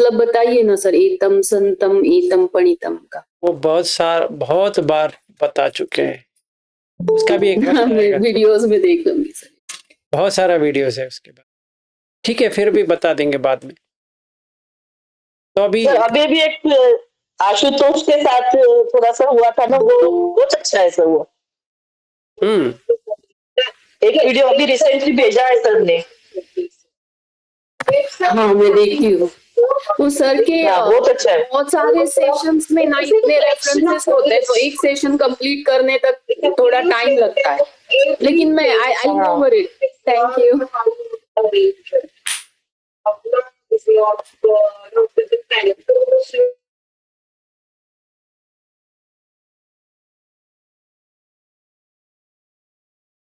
मतलब बताइए ना सर, एतम संतम एतम पणितम का। वो बहुत बार बता चुके हैं। उसका भी एक वक्त मैं आएगा। वीडियोस में देख लूंगी सर। बहुत सारा वीडियोस है उसके बाद। ठीक है, फिर भी बता देंगे बाद में। तो अभी सर अभी भी एक आशुतोष के साथ थोड़ा सा हुआ था ना, वो बहुत अच्छा है सर। वो एक वीडियो अभी रिसेंटली भेजा है सर ने। हाँ मैं देखती हूँ। तो सर के बहुत अच्छा है। बहुत सारे सेशंस में ना इतने रेफरेंसेस होते हैं, तो एक सेशन कंप्लीट करने तक थोड़ा टाइम लगता है, लेकिन मैं आई ओवर इट। Thank you.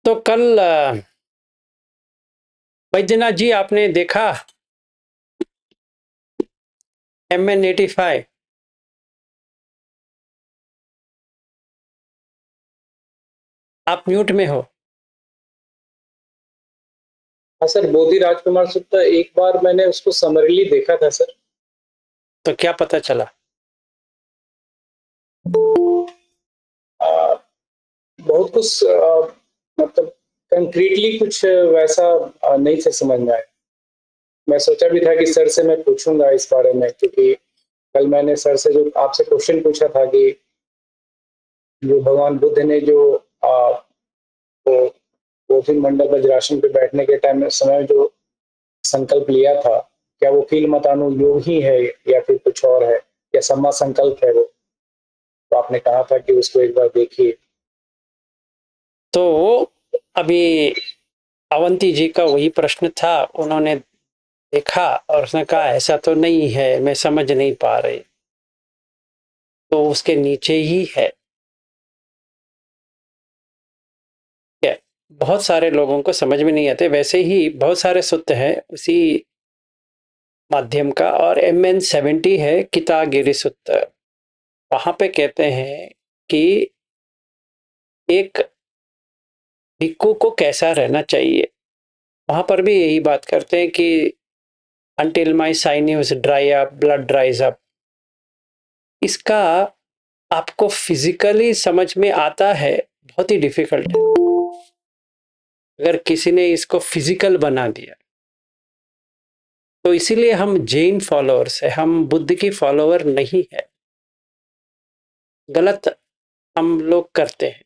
तो कल बैद्यनाथ जी आपने देखा MN85? आप म्यूट में हो। हाँ सर, बोधि राजकुमार सुट्टा एक बार मैंने उसको समरली देखा था सर। तो क्या पता चला? बहुत कुछ मतलब कंक्रीटली कुछ वैसा नहीं से समझ में आया। मैं सोचा भी था कि सर से मैं पूछूंगा इस बारे में, क्योंकि कल मैंने सर से जो आपसे क्वेश्चन पूछा था कि जो भगवान बुद्ध ने जो वो बोधि मंडल वज्रासन पे बैठने के टाइम समय में जो संकल्प लिया था, क्या वो कील मतानु योग ही है या फिर कुछ और है, या सम्मा संकल्प है वो? तो आपने कहा था कि उसको एक बार देखिए। तो अभी अवंती जी का वही प्रश्न था, उन्होंने देखा और उसने कहा ऐसा तो नहीं है, मैं समझ नहीं पा रही। तो उसके नीचे ही है। बहुत सारे लोगों को समझ में नहीं आते, वैसे ही बहुत सारे सूत्र हैं उसी माध्यम का। और MN70 है कितागिरी सूत्र। वहां पे कहते हैं कि एक भिक्खु को कैसा रहना चाहिए। वहां पर भी यही बात करते हैं कि until my sinews dry up, blood dries up। इसका आपको फिजिकली समझ में आता है, बहुत ही डिफिकल्ट है। अगर किसी ने इसको फिजिकल बना दिया, तो इसीलिए हम जैन फॉलोअर्स है, हम बुद्ध की फॉलोअर नहीं है। गलत हम लोग करते हैं।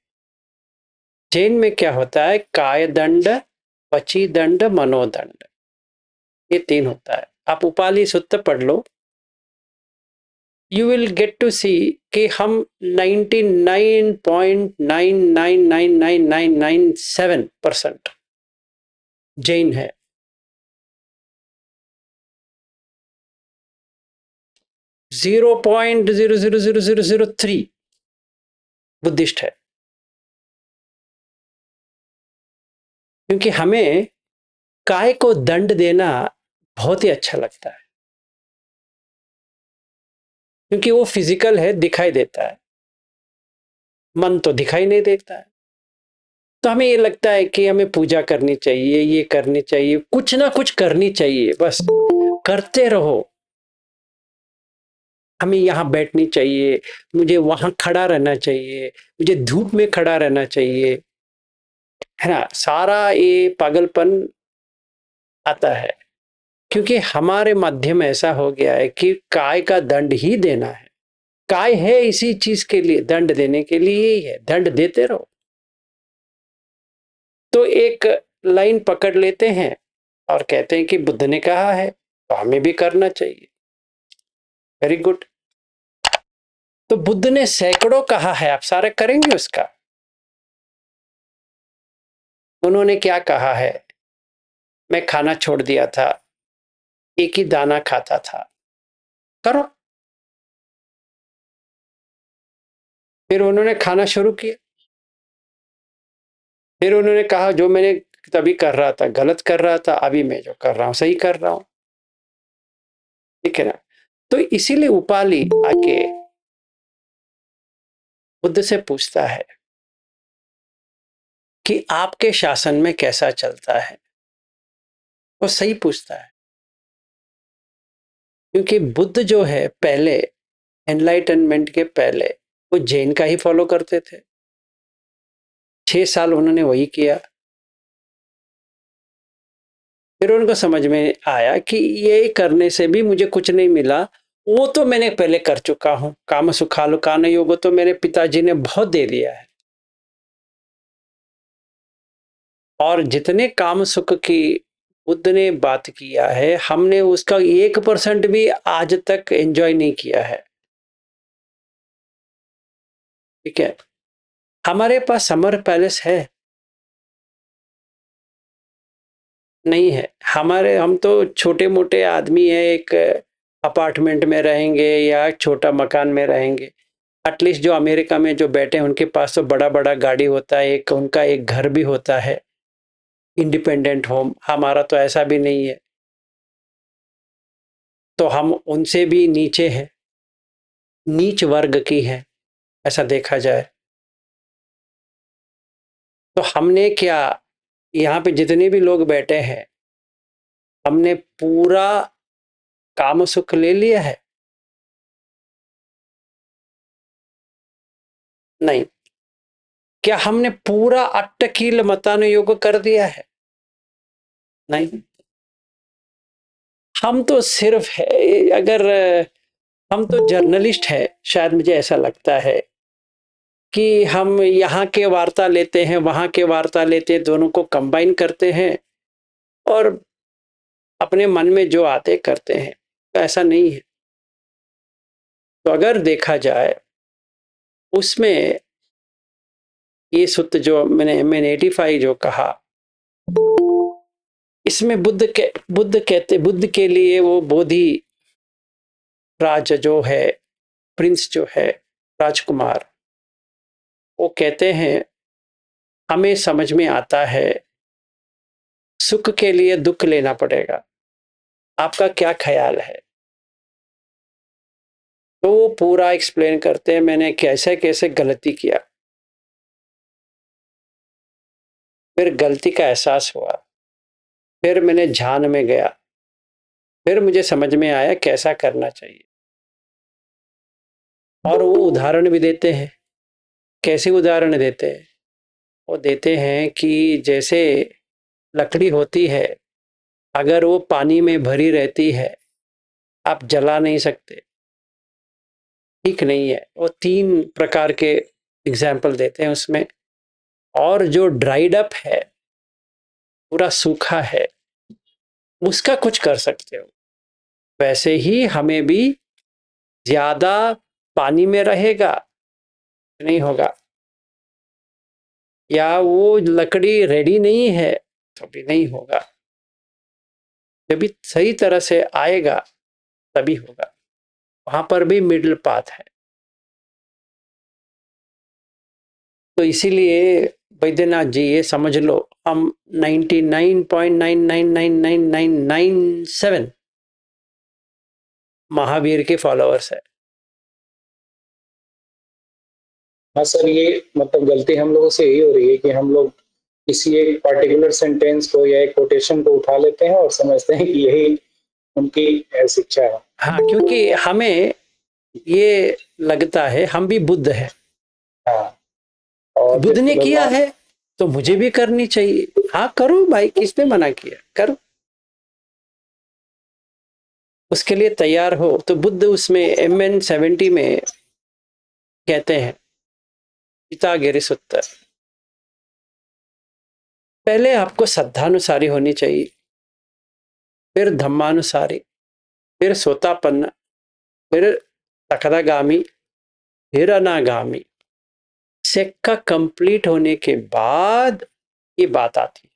जैन में क्या होता है? काय दंड, पची दंड, मनोदंड, ये 3 होता है। आप उपाली सूत्र पढ़ लो, यू विल गेट टू सी कि हम 99.99999997% जैन है। 0.000003 बुद्धिस्ट है। क्योंकि हमें काय को दंड देना बहुत ही अच्छा लगता है, क्योंकि वो फिजिकल है, दिखाई देता है। मन तो दिखाई नहीं देता है। तो हमें ये लगता है कि हमें पूजा करनी चाहिए, ये करनी चाहिए, कुछ ना कुछ करनी चाहिए, बस करते रहो। हमें यहाँ बैठनी चाहिए, मुझे वहां खड़ा रहना चाहिए, मुझे धूप में खड़ा रहना चाहिए, है ना? सारा ये पागलपन आता है, क्योंकि हमारे माध्यम ऐसा हो गया है कि काय का दंड ही देना है। काय है इसी चीज के लिए, दंड देने के लिए ही है, दंड देते रहो। तो एक लाइन पकड़ लेते हैं और कहते हैं कि बुद्ध ने कहा है तो हमें भी करना चाहिए। Very good. तो बुद्ध ने सैकड़ों कहा है, आप सारे करेंगे उसका। उन्होंने क्या कहा है? मैं खाना छोड़ दिया था, एक ही दाना खाता था। करो। फिर उन्होंने खाना शुरू किया। फिर उन्होंने कहा जो मैंने तभी कर रहा था गलत कर रहा था, अभी मैं जो कर रहा हूं सही कर रहा हूं। ठीक है ना? तो इसीलिए उपाली आके बुद्ध से पूछता है कि आपके शासन में कैसा चलता है। वो सही पूछता है। क्योंकि बुद्ध जो है पहले, एनलाइटनमेंट के पहले, वो जैन का ही फॉलो करते थे। 6 साल उन्होंने वही किया। फिर उनको समझ में आया कि ये करने से भी मुझे कुछ नहीं मिला, वो तो मैंने पहले कर चुका हूं। काम सुखालुकान योग तो मेरे पिताजी ने बहुत दे दिया है, और जितने काम सुख की बुद्ध ने बात किया है, हमने उसका 1% भी आज तक एंजॉय नहीं किया है। ठीक है, हमारे पास समर पैलेस है? नहीं है। हम तो छोटे मोटे आदमी हैं, एक अपार्टमेंट में रहेंगे या एक छोटा मकान में रहेंगे। एटलीस्ट जो अमेरिका में जो बैठे हैं उनके पास तो बड़ा बड़ा गाड़ी होता है, उनका एक घर भी होता है, इंडिपेंडेंट होम। हमारा तो ऐसा भी नहीं है, तो हम उनसे भी नीचे हैं, नीच वर्ग की हैं ऐसा देखा जाए। तो हमने क्या, यहाँ पे जितने भी लोग बैठे हैं, हमने पूरा काम सुख ले लिया है? नहीं। क्या हमने पूरा अट्टकील मतान योग कर दिया है? नहीं। हम तो सिर्फ है, अगर हम तो जर्नलिस्ट है, शायद मुझे ऐसा लगता है कि हम यहाँ के वार्ता लेते हैं, वहाँ के वार्ता लेते हैं, दोनों को कंबाइन करते हैं और अपने मन में जो आते करते हैं। तो ऐसा नहीं है। तो अगर देखा जाए उसमें ये सूत्र जो मैंने 85 जो कहा, इसमें बुद्ध के लिए वो बोधि राज जो है, प्रिंस जो है, राजकुमार, वो कहते हैं हमें समझ में आता है सुख के लिए दुख लेना पड़ेगा, आपका क्या ख्याल है? तो वो पूरा एक्सप्लेन करते हैं मैंने कैसे कैसे गलती किया, फिर गलती का एहसास हुआ, फिर मैंने ध्यान में गया, फिर मुझे समझ में आया कैसा करना चाहिए। और वो उदाहरण भी देते हैं। कैसे उदाहरण देते हैं? वो देते हैं कि जैसे लकड़ी होती है, अगर वो पानी में भरी रहती है, आप जला नहीं सकते, ठीक नहीं है। वो 3 प्रकार के एग्जाम्पल देते हैं उसमें। और जो ड्राइड अप है, पूरा सूखा है, उसका कुछ कर सकते हो। वैसे ही हमें भी ज्यादा पानी में रहेगा नहीं होगा, या वो लकड़ी रेडी नहीं है तो भी नहीं होगा। जब भी सही तरह से आएगा तभी होगा। वहां पर भी मिडिल पाथ है। तो इसीलिए वैद्यनाथ जी ये समझ लो, हम 99.9999997 महावीर के फॉलोअर्स है। हाँ सर, ये मतलब गलती हम लोगों से यही हो रही है कि हम लोग किसी एक पर्टिकुलर सेंटेंस को या एक कोटेशन को उठा लेते हैं और समझते हैं कि यही उनकी शिक्षा है। हाँ, क्योंकि हमें ये लगता है हम भी बुद्ध है। हाँ, और बुद्ध ने किया है तो मुझे भी करनी चाहिए। हाँ करो भाई, किसने मना किया, करो। उसके लिए तैयार हो। तो बुद्ध उसमें MN 70 में कहते हैं चितागिरि सुत्त, पहले आपको श्रद्धानुसारी होनी चाहिए, फिर धम्मानुसारी, फिर सोतापन्न, फिर सकदागामी, फिर अनागामी। सेक्का कंप्लीट होने के बाद ये बात आती है।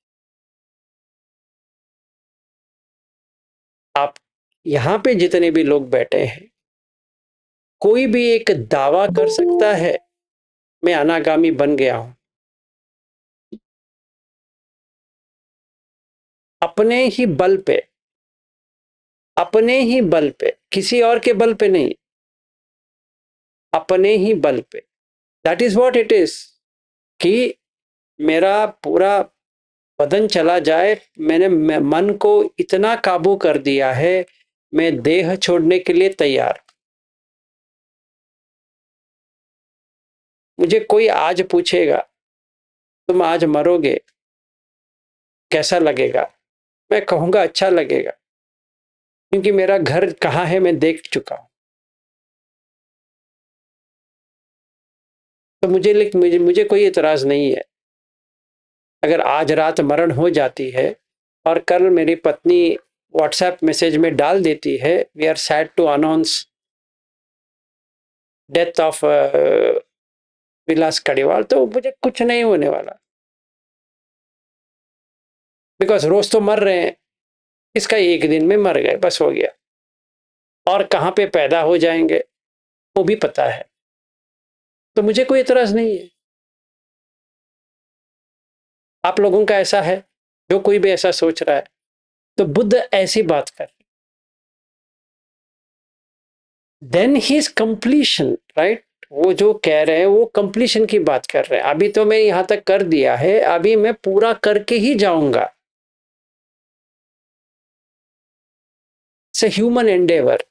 आप यहां पे जितने भी लोग बैठे हैं, कोई भी एक दावा कर सकता है मैं अनागामी बन गया हूं, अपने ही बल पे, अपने ही बल पे, किसी और के बल पे नहीं, अपने ही बल पे। That is what it is. कि मेरा पूरा बदन चला जाए, मैंने मन को इतना काबू कर दिया है मैं देह छोड़ने के लिए तैयार। मुझे कोई आज पूछेगा तुम आज मरोगे कैसा लगेगा, मैं कहूंगा अच्छा लगेगा, क्योंकि मेरा घर कहाँ है मैं देख चुका हूं। तो मुझे कोई इतराज नहीं है अगर आज रात मरण हो जाती है और कल मेरी पत्नी व्हाट्सएप मैसेज में डाल देती है we are sad to announce death of Vilas Kadiwal, तो मुझे कुछ नहीं होने वाला, बिकॉज रोज तो मर रहे हैं, इसका एक दिन में मर गए बस हो गया, और कहाँ पे पैदा हो जाएंगे वो भी पता है, तो मुझे कोई एतराज नहीं है। आप लोगों का ऐसा है, जो कोई भी ऐसा सोच रहा है, तो बुद्ध ऐसी बात कर, then he is completion, right. वो जो कह रहे हैं वो कंप्लीशन की बात कर रहे हैं। अभी तो मैं यहां तक कर दिया है, अभी मैं पूरा करके ही जाऊंगा। It's human Endeavour.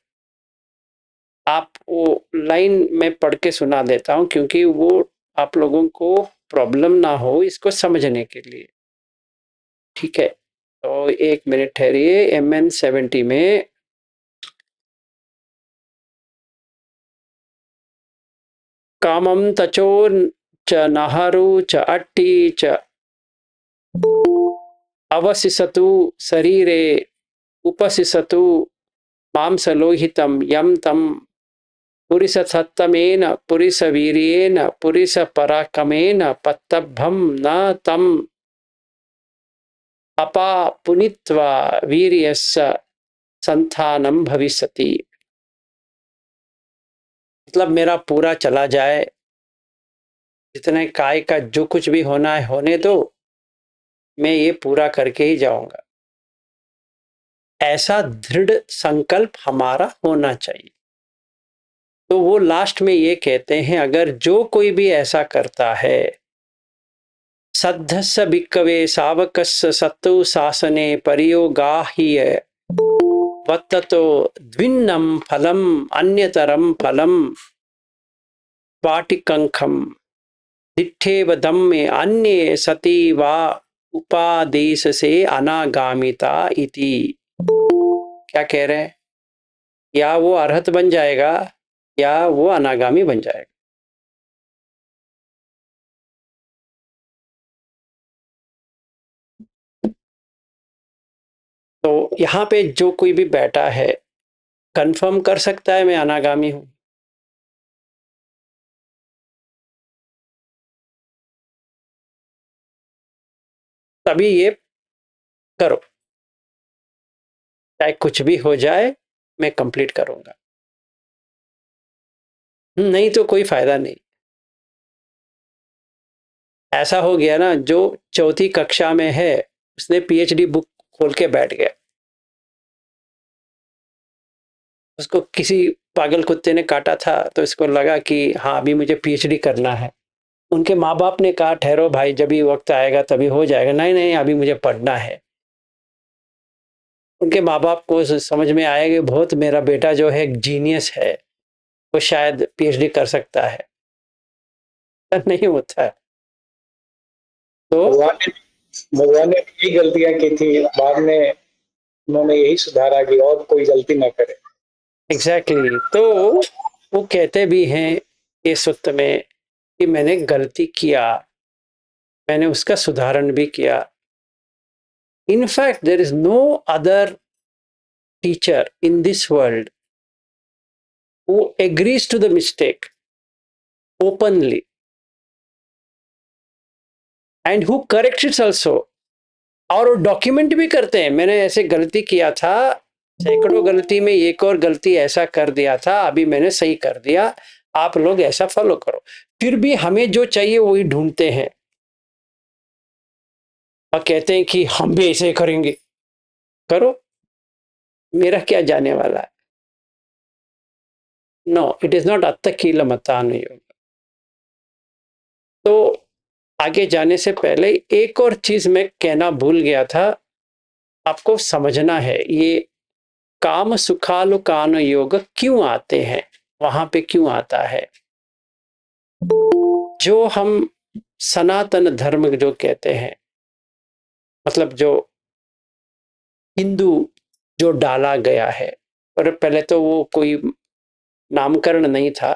आप वो लाइन में पढ़ के सुना देता हूं क्योंकि वो आप लोगों को प्रॉब्लम ना हो इसको समझने के लिए, ठीक है। तो एक मिनट ठहरिए। MN70 में कामम तचो च नहरु च अट्टी च अवसिसतु शरीरे उपसिसतु मांसलोहितम यम तम पुरिसत्तमेन पुरिसवीर्येन पुरिसपराक्रमेन पत्तभम न तम अपापुनित्वा वीर्यस्य संथानम भविष्यति। मतलब मेरा पूरा चला जाए, जितने काय का जो कुछ भी होना है होने दो, मैं ये पूरा करके ही जाऊंगा। ऐसा दृढ़ संकल्प हमारा होना चाहिए। तो वो लास्ट में ये कहते हैं अगर जो कोई भी ऐसा करता है, सद्धस्य भिक्कवे सावकस्य सत्तु शासने परियोगाह्य वत्ततो द्विन्नं फलम अन्यतरम फलम पाटिकंखम दिठेव दम्मे अन्ये सति वा उपादेश से अनागामिता इति। क्या कह रहे हैं? या वो अरहत बन जाएगा या वो अनागामी बन जाएगा। तो यहां पे जो कोई भी बैठा है कंफर्म कर सकता है मैं अनागामी हूं। तभी ये करो, चाहे कुछ भी हो जाए मैं कंप्लीट करूंगा, नहीं तो कोई फायदा नहीं। ऐसा हो गया ना, जो चौथी कक्षा में है उसने PhD बुक खोल के बैठ गया, उसको किसी पागल कुत्ते ने काटा था तो इसको लगा कि हाँ अभी मुझे PhD करना है। उनके माँ बाप ने कहा ठहरो भाई, जब भी वक्त आएगा तभी हो जाएगा। नहीं नहीं, अभी मुझे पढ़ना है। उनके माँ बाप को समझ में आया कि बहुत मेरा बेटा जो है एक जीनियस है, वो शायद PhD कर सकता है। नहीं होता है। तो भगवान ने यही गलतियां की थी, बाद में उन्होंने यही सुधारा कि और कोई गलती ना करे। एग्जैक्टली तो वो कहते भी हैं इस सूत्र में कि मैंने गलती किया, मैंने उसका सुधारण भी किया। In fact there is no other teacher in this world who agrees to the mistake openly and who corrects it also, और वो डॉक्यूमेंट भी करते हैं मैंने ऐसे गलती किया था, सैकड़ों गलती में एक और गलती ऐसा कर दिया था, अभी मैंने सही कर दिया, आप लोग ऐसा फॉलो करो। फिर भी हमें जो चाहिए वही ढूंढते हैं और कहते हैं कि हम भी ऐसे करेंगे। करो, मेरा क्या जाने वाला है। नो, इट इज नॉट अत्तकील मतान योग। तो आगे जाने से पहले एक और चीज मैं कहना भूल गया था, आपको समझना है। ये काम सुखालुकान योग क्यों आते हैं, वहां पे क्यों आता है? जो हम सनातन धर्म जो कहते हैं, मतलब जो हिंदू जो डाला गया है, पर पहले तो वो कोई नामकरण नहीं था,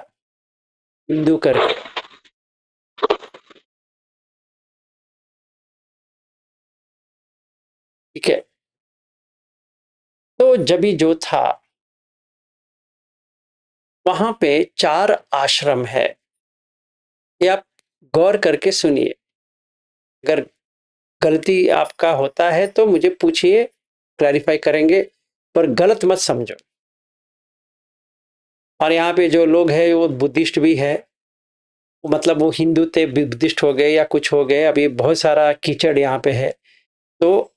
हिंदू करके। ठीक है, तो जब जो था वहां पे 4 आश्रम है। ये आप गौर करके सुनिए, अगर गलती आपका होता है तो मुझे पूछिए, क्लैरिफाई करेंगे, पर गलत मत समझो। और यहाँ पे जो लोग हैं वो बुद्धिस्ट भी है, मतलब वो हिंदू थे बुद्धिस्ट हो गए या कुछ हो गए, अभी बहुत सारा कीचड़ यहाँ पे है। तो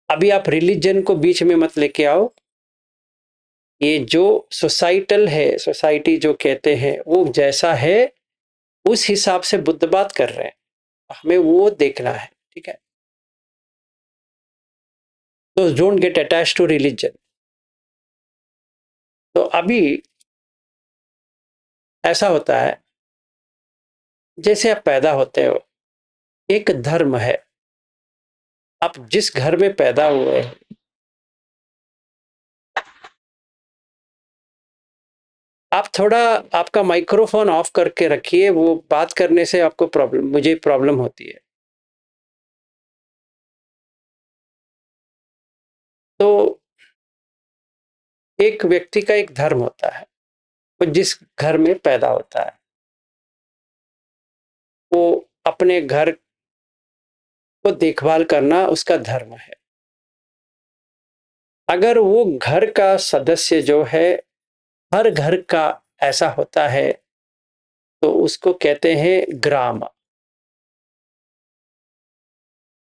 अभी आप रिलीजन को बीच में मत लेके आओ। ये जो सोसाइटल है, सोसाइटी जो कहते हैं वो जैसा है उस हिसाब से बुद्ध बात कर रहे हैं, हमें वो देखना है। ठीक है, तो don't get attach to religion. तो अभी ऐसा होता है, जैसे आप पैदा होते हो, एक धर्म है, आप जिस घर में पैदा हुए हैं, आप थोड़ा आपका माइक्रोफोन ऑफ करके रखिए, वो बात करने से आपको प्रॉब्लम, मुझे प्रॉब्लम होती है। तो एक व्यक्ति का एक धर्म होता है, वो जिस घर में पैदा होता है वो अपने घर को देखभाल करना उसका धर्म है। अगर वो घर का सदस्य जो है, हर घर का ऐसा होता है, तो उसको कहते हैं ग्राम।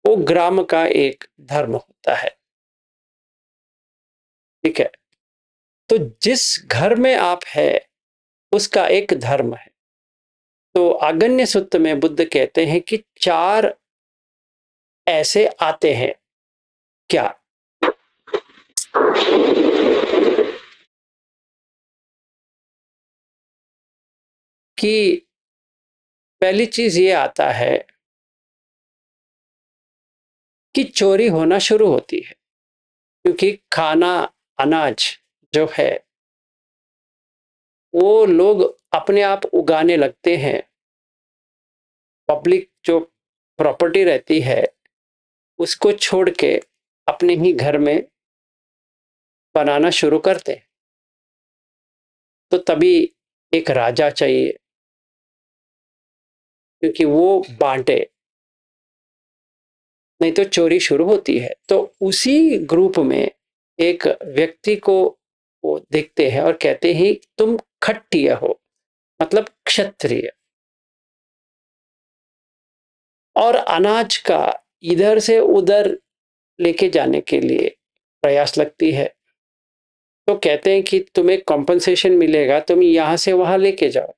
वो ग्राम का एक धर्म होता है। ठीक है, तो जिस घर में आप है उसका एक धर्म है। तो आगन्य सूत्र में बुद्ध कहते हैं कि 4 ऐसे आते हैं। क्या? कि पहली चीज ये आता है कि चोरी होना शुरू होती है, क्योंकि खाना अनाज जो है वो लोग अपने आप उगाने लगते हैं। पब्लिक जो प्रॉपर्टी रहती है उसको छोड़ के अपने ही घर में बनाना शुरू करते हैं। तो तभी एक राजा चाहिए, क्योंकि वो बांटे, नहीं तो चोरी शुरू होती है। तो उसी ग्रुप में एक व्यक्ति को वो देखते हैं और कहते हैं तुम खट्टिय हो, मतलब क्षत्रिय, और अनाज का इधर से उधर लेके जाने के लिए प्रयास लगती है। तो कहते हैं कि तुम्हें कॉम्पनसेशन मिलेगा, तुम यहां से वहां लेके जाओ।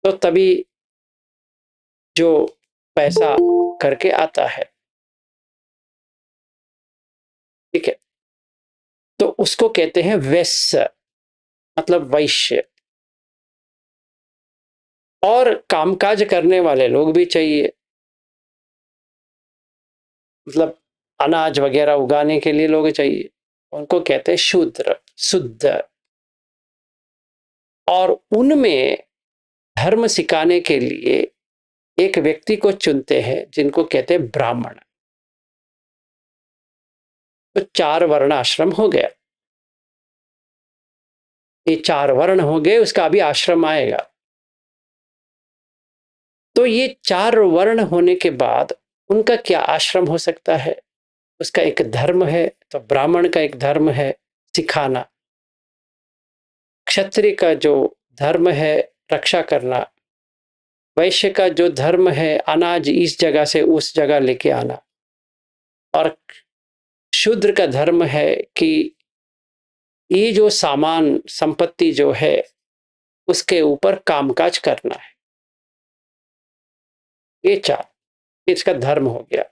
तो तभी जो पैसा करके आता है, ठीक है, तो उसको कहते हैं वैश्य, मतलब वैश्य। और कामकाज करने वाले लोग भी चाहिए, मतलब अनाज वगैरह उगाने के लिए लोग चाहिए, उनको कहते हैं शूद्र, शुद्ध। और उनमें धर्म सिखाने के लिए एक व्यक्ति को चुनते हैं जिनको कहते हैं ब्राह्मण। तो 4 वर्ण आश्रम हो गया, ये 4 वर्ण हो गए, उसका अभी आश्रम आएगा। तो ये 4 वर्ण होने के बाद उनका क्या आश्रम हो सकता है? उसका एक धर्म है। तो ब्राह्मण का एक धर्म है सिखाना, क्षत्रिय का जो धर्म है रक्षा करना, वैश्य का जो धर्म है अनाज इस जगह से उस जगह लेके आना, और शूद्र का धर्म है कि ये जो सामान संपत्ति जो है उसके ऊपर कामकाज करना है। ये 4 इसका धर्म हो गया।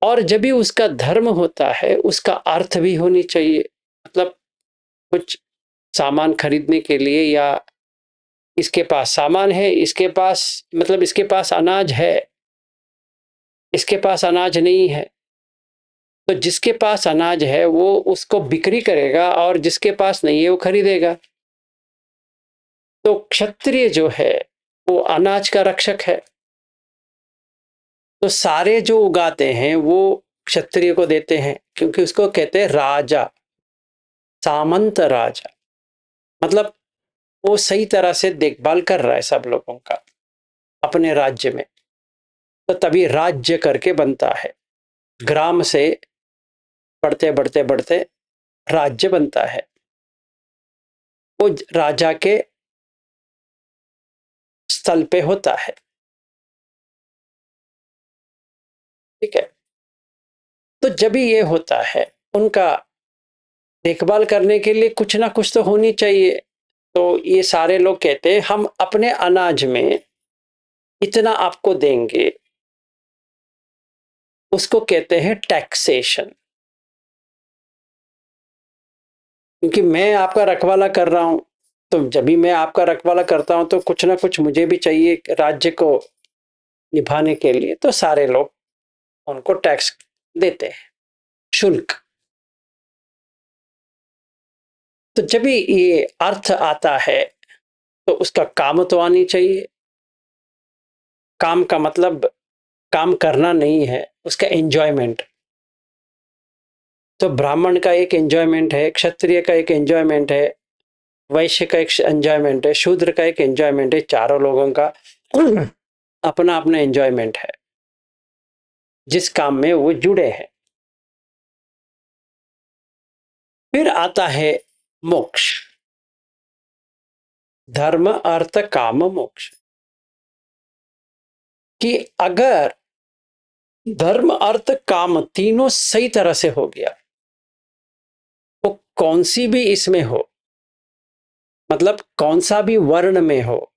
और जब भी उसका धर्म होता है उसका अर्थ भी होनी चाहिए। मतलब कुछ सामान खरीदने के लिए, या इसके पास सामान है, इसके पास मतलब इसके पास अनाज है, इसके पास अनाज नहीं है, तो जिसके पास अनाज है वो उसको बिक्री करेगा और जिसके पास नहीं है वो खरीदेगा। तो क्षत्रिय जो है वो अनाज का रक्षक है। तो सारे जो उगाते हैं वो क्षत्रिय को देते हैं, क्योंकि उसको कहते हैं राजा, सामंत राजा। मतलब वो सही तरह से देखभाल कर रहा है सब लोगों का अपने राज्य में, तो तभी राज्य करके बनता है। ग्राम से बढ़ते बढ़ते बढ़ते राज्य बनता है। वो राजा के स्थल पे होता है। ठीक है। तो जब भी ये होता है, उनका देखभाल करने के लिए कुछ ना कुछ तो होनी चाहिए। तो ये सारे लोग कहते हैं हम अपने अनाज में इतना आपको देंगे, उसको कहते हैं टैक्सेशन। क्योंकि मैं आपका रखवाला कर रहा हूं, तो जब भी मैं आपका रखवाला करता हूं तो कुछ ना कुछ मुझे भी चाहिए राज्य को निभाने के लिए। तो सारे लोग उनको टैक्स देते हैं, शुल्क। तो जब भी ये अर्थ आता है तो उसका काम तो आनी चाहिए। काम का मतलब काम करना नहीं है, उसका एंजॉयमेंट। तो ब्राह्मण का एक एंजॉयमेंट है, क्षत्रिय का एक एंजॉयमेंट है, वैश्य का एक एंजॉयमेंट है, शूद्र का एक एंजॉयमेंट है। चारों लोगों का अपना अपना एंजॉयमेंट है जिस काम में वो जुड़े हैं। फिर आता है मोक्ष, धर्म अर्थ काम मोक्ष। कि अगर धर्म अर्थ काम तीनों सही तरह से हो गया, तो कौन सी भी इसमें हो, मतलब कौन सा भी वर्ण में हो,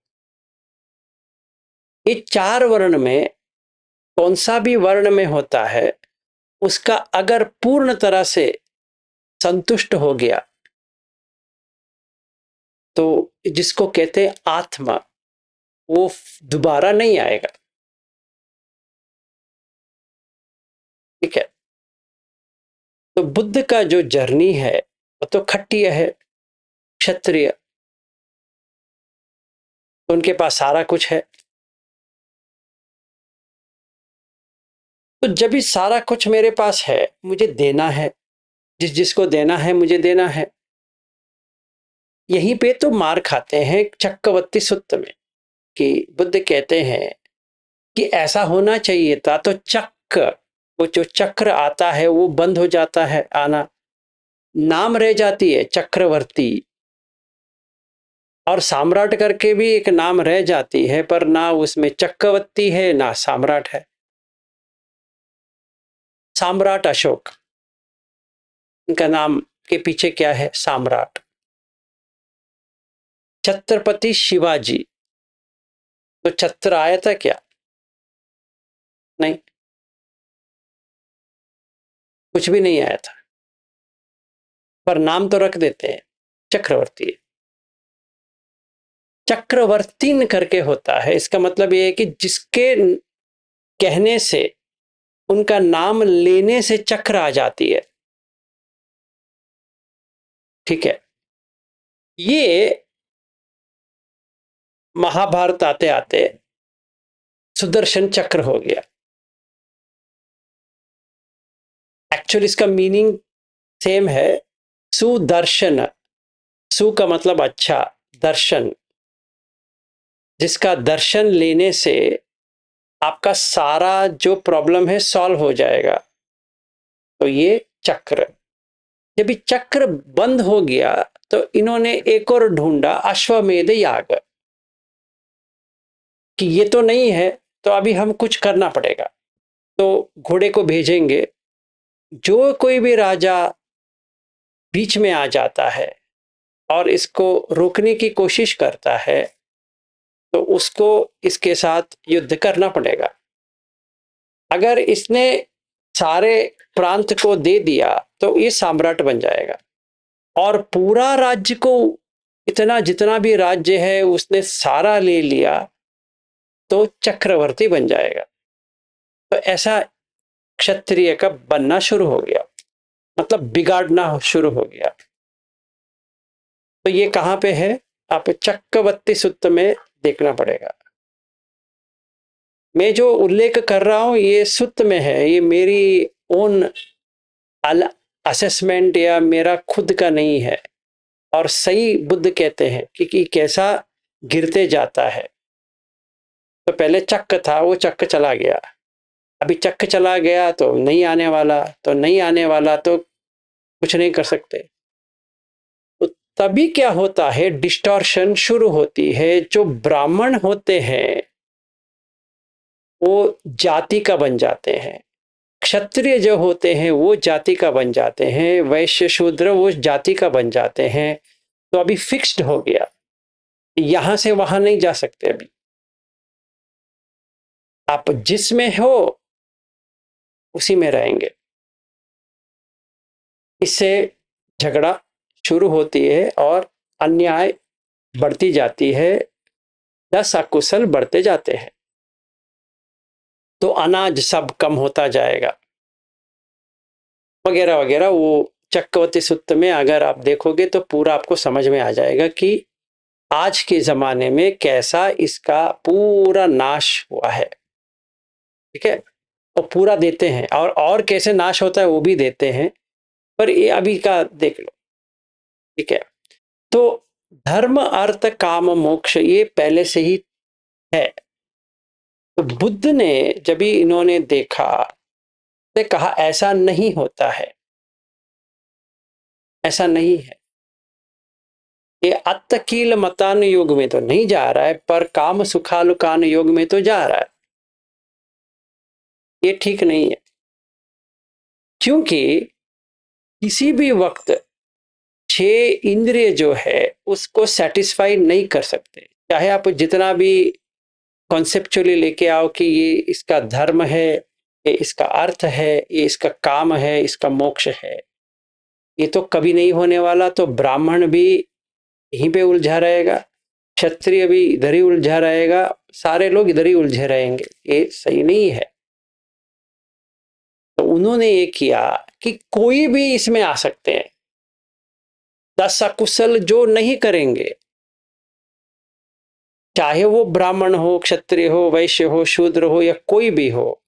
ये चार वर्ण में कौन सा भी वर्ण में होता है, उसका अगर पूर्ण तरह से संतुष्ट हो गया तो जिसको कहते हैं आत्मा, वो दोबारा नहीं आएगा। ठीक है। तो बुद्ध का जो जर्नी है वो तो खट्टिय है। क्षत्रिय तो उनके पास सारा कुछ है। तो जब भी सारा कुछ मेरे पास है, मुझे देना है, जिसको देना है मुझे देना है। यहीं पे तो मार खाते हैं चक्रवर्ती सूत्र में, कि बुद्ध कहते हैं कि ऐसा होना चाहिए था, तो चक्र, वो जो चक्र आता है वो बंद हो जाता है आना, नाम रह जाती है चक्रवर्ती, और सम्राट करके भी एक नाम रह जाती है, पर ना उसमें चक्रवर्ती है ना सम्राट है। सम्राट अशोक, इनका नाम के पीछे क्या है? सम्राट। छत्रपति शिवाजी, तो छत्र आया था क्या? नहीं, कुछ भी नहीं आया था, पर नाम तो रख देते हैं चक्रवर्ती। चक्रवर्तीन करके होता है, इसका मतलब यह है कि जिसके कहने से, उनका नाम लेने से चक्र आ जाती है। ठीक है। ये महाभारत आते आते सुदर्शन चक्र हो गया। एक्चुअली इसका मीनिंग सेम है, सुदर्शन। सु का मतलब अच्छा, दर्शन, जिसका दर्शन लेने से आपका सारा जो प्रॉब्लम है सॉल्व हो जाएगा। तो ये चक्र, जब ये चक्र बंद हो गया तो इन्होंने एक और ढूंढा, अश्वमेध याग, कि ये तो नहीं है तो अभी हम कुछ करना पड़ेगा। तो घोड़े को भेजेंगे, जो कोई भी राजा बीच में आ जाता है और इसको रोकने की कोशिश करता है तो उसको इसके साथ युद्ध करना पड़ेगा। अगर इसने सारे प्रांत को दे दिया तो ये सम्राट बन जाएगा, और पूरा राज्य को, इतना जितना भी राज्य है उसने सारा ले लिया तो चक्रवर्ती बन जाएगा। तो ऐसा क्षत्रिय का बनना शुरू हो गया, मतलब बिगाड़ना शुरू हो गया। तो ये कहां पे है, आप चक्रवर्ती सूक्त में देखना पड़ेगा। मैं जो उल्लेख कर रहा हूं ये सूक्त में है, ये मेरी ओन असेसमेंट या मेरा खुद का नहीं है। और सही बुद्ध कहते हैं कि कैसा गिरते जाता है। तो पहले चक्र था, वो चक्र चला गया, अभी चक्र चला गया तो नहीं आने वाला, तो नहीं आने वाला तो कुछ नहीं कर सकते। तो तभी क्या होता है, डिस्टॉर्शन शुरू होती है। जो ब्राह्मण होते हैं वो जाति का बन जाते हैं, क्षत्रिय जो होते हैं वो जाति का बन जाते हैं, वैश्य शूद्र वो जाति का बन जाते हैं। तो अभी फिक्स्ड हो गया, यहां से वहां नहीं जा सकते। अभी आप जिसमें हो उसी में रहेंगे। इससे झगड़ा शुरू होती है और अन्याय बढ़ती जाती है, 10 अकुशल बढ़ते जाते हैं, तो अनाज सब कम होता जाएगा वगैरह वगैरह। वो चक्रवर्ती सूत्र में अगर आप देखोगे तो पूरा आपको समझ में आ जाएगा कि आज के जमाने में कैसा इसका पूरा नाश हुआ है। ठीक है, और पूरा देते हैं, और कैसे नाश होता है वो भी देते हैं, पर ये अभी का देख लो। ठीक है, तो धर्म अर्थ काम मोक्ष ये पहले से ही है। तो बुद्ध ने जब इन्होंने देखा तो कहा ऐसा नहीं होता है, ऐसा नहीं है। ये अत्तकील मतान युग में तो नहीं जा रहा है, पर काम सुखालुकान युग में तो जा रहा है। ये ठीक नहीं है, क्योंकि किसी भी वक्त 6 इंद्रिय जो है उसको सेटिस्फाई नहीं कर सकते। चाहे आप जितना भी कॉन्सेप्चुअली लेके आओ कि ये इसका धर्म है, ये इसका अर्थ है, ये इसका काम है, इसका मोक्ष है, ये तो कभी नहीं होने वाला। तो ब्राह्मण भी यहीं पे उलझा रहेगा, क्षत्रिय भी इधर ही उलझा रहेगा, सारे लोग इधर ही उलझे रहेंगे। ये सही नहीं है। तो उन्होंने ये किया कि कोई भी इसमें आ सकते हैं, 10 अकुशल जो नहीं करेंगे, चाहे वो ब्राह्मण हो, क्षत्रिय हो, वैश्य हो, शूद्र हो या कोई भी हो,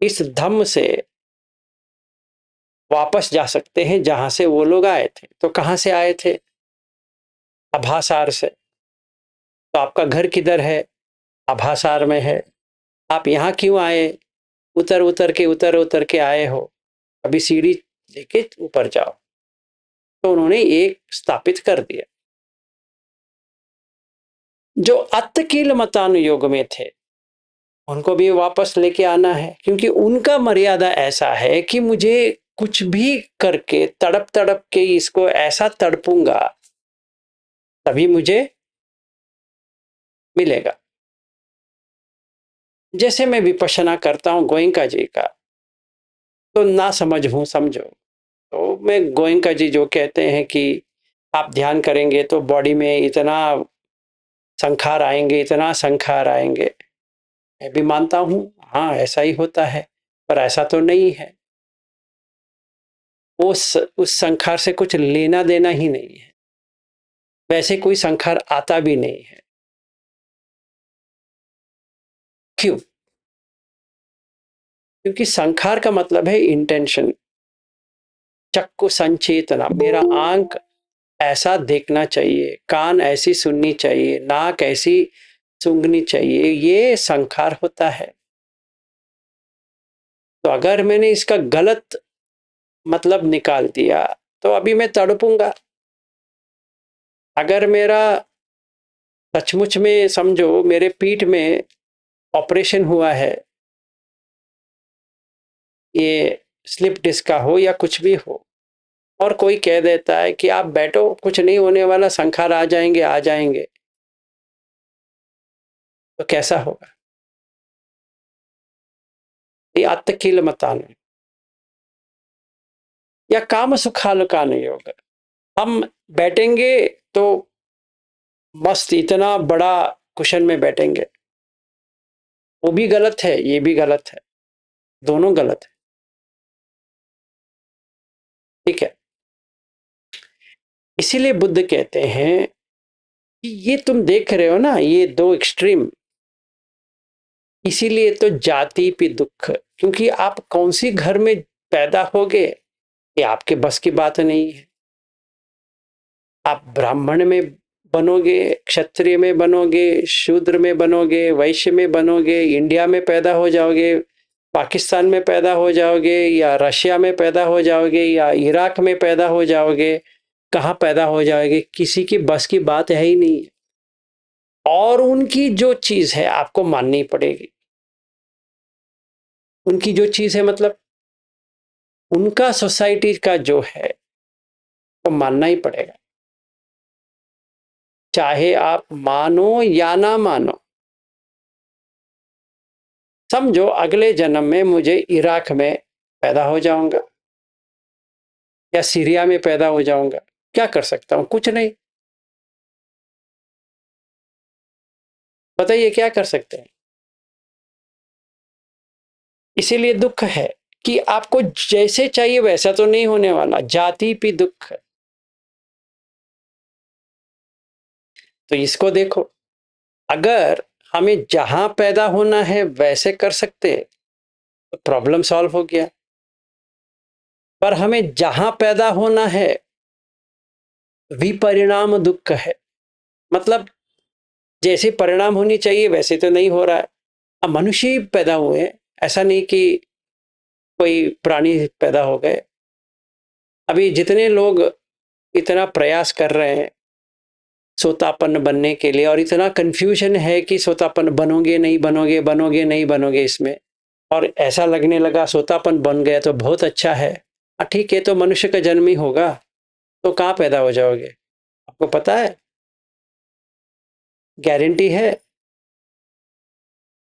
इस धम्म से वापस जा सकते हैं जहां से वो लोग आए थे। तो कहां से आए थे, आभासार से। तो आपका घर किधर है, आभासार में है। आप यहाँ क्यों आए, उतर के आए हो, अभी सीढ़ी लेके ऊपर जाओ। तो उन्होंने एक स्थापित कर दिया। जो अत्तकील मतानुयोग में थे उनको भी वापस लेके आना है, क्योंकि उनका मर्यादा ऐसा है कि मुझे कुछ भी करके तड़प तड़प के इसको ऐसा तड़पूंगा तभी मुझे मिलेगा। जैसे मैं विपश्यना करता हूं गोयंका जी का, तो ना समझ हूं समझो। तो मैं गोयंका जी जो कहते हैं कि आप ध्यान करेंगे तो बॉडी में इतना संखार आएंगे, इतना संखार आएंगे। मैं भी मानता हूं, हाँ ऐसा ही होता है, पर ऐसा तो नहीं है। उस संखार से कुछ लेना देना ही नहीं है, वैसे कोई संखार आता भी नहीं है। क्यों? क्योंकि संखार का मतलब है इंटेंशन। चक्षु संचेतना, मेरा आंख ऐसा देखना चाहिए, कान ऐसी सुननी चाहिए, नाक ऐसी सूंघनी चाहिए, ये संखार होता है। तो अगर मैंने इसका गलत मतलब निकाल दिया तो अभी मैं तड़पूंगा। अगर मेरा सचमुच में समझो मेरे पीठ में ऑपरेशन हुआ है, ये स्लिप डिस्क का हो या कुछ भी हो, और कोई कह देता है कि आप बैठो, कुछ नहीं होने वाला, संखार आ जाएंगे, तो कैसा होगा? या अत्तकील मतान या काम सुखाल का नहीं होगा। हम बैठेंगे तो मस्त इतना बड़ा कुशन में बैठेंगे, वो भी गलत है, ये भी गलत है, दोनों गलत है। ठीक है, इसीलिए बुद्ध कहते हैं कि ये तुम देख रहे हो ना, ये दो एक्सट्रीम, इसीलिए तो जाति पे दुख, क्योंकि आप कौन सी घर में पैदा होगे ये आपके बस की बात नहीं है। आप ब्राह्मण में बनोगे, क्षत्रिय में बनोगे, शूद्र में बनोगे, वैश्य में बनोगे, इंडिया में पैदा हो जाओगे, पाकिस्तान में पैदा हो जाओगे, या रशिया में पैदा हो जाओगे, या इराक में पैदा हो जाओगे, कहाँ पैदा हो जाओगे, किसी की बस की बात है ही नहीं है। और उनकी जो चीज है आपको माननी पड़ेगी। उनकी जो चीज है मतलब उनका सोसाइटी का जो है वो मानना ही पड़ेगा, चाहे आप मानो या ना मानो। समझो अगले जन्म में मुझे इराक में पैदा हो जाऊंगा या सीरिया में पैदा हो जाऊंगा, क्या कर सकता हूं? कुछ नहीं। बताइए क्या कर सकते हैं? इसीलिए दुख है कि आपको जैसे चाहिए वैसा तो नहीं होने वाला, जाति पे दुख है। तो इसको देखो, अगर हमें जहां पैदा होना है वैसे कर सकते तो प्रॉब्लम सॉल्व हो गया। पर हमें जहां पैदा होना है विपरिणाम दुख है, मतलब जैसे परिणाम होनी चाहिए वैसे तो नहीं हो रहा है। अब मनुष्य ही पैदा हुए हैं, ऐसा नहीं कि कोई प्राणी पैदा हो गए। अभी जितने लोग इतना प्रयास कर रहे हैं सोतापन्न बनने के लिए, और इतना कंफ्यूजन है कि सोतापन्न बनोगे नहीं बनोगे, बनोगे नहीं बनोगे इसमें, और ऐसा लगने लगा सोतापन्न बन गया तो बहुत अच्छा है। ठीक है, तो मनुष्य का जन्म ही होगा, तो कहाँ पैदा हो जाओगे? आपको पता है, गारंटी है,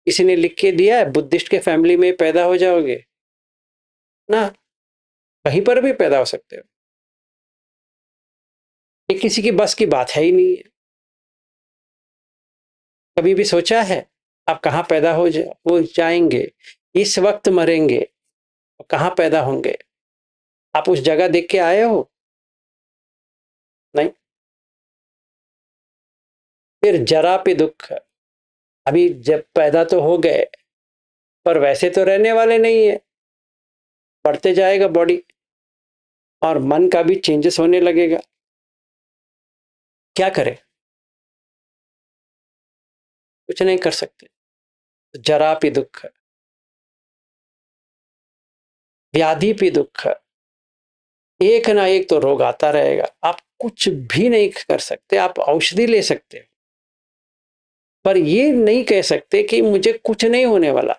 किसी ने लिख के दिया है बुद्धिस्ट के फैमिली में पैदा हो जाओगे ना, कहीं पर भी पैदा हो सकते हो। ये किसी की बस की बात है ही नहीं है। कभी भी सोचा है आप कहाँ पैदा हो जाएंगे, इस वक्त मरेंगे, कहाँ पैदा होंगे? आप उस जगह देख के आए हो? नहीं। फिर जरा पे दुख, अभी जब पैदा तो हो गए पर वैसे तो रहने वाले नहीं है, बढ़ते जाएगा बॉडी और मन का भी चेंजेस होने लगेगा। क्या करें? कुछ नहीं कर सकते। जरा पे दुख, व्याधि पे दुख, एक ना एक तो रोग आता रहेगा। आप कुछ भी नहीं कर सकते, आप औषधि ले सकते हो पर ये नहीं कह सकते कि मुझे कुछ नहीं होने वाला।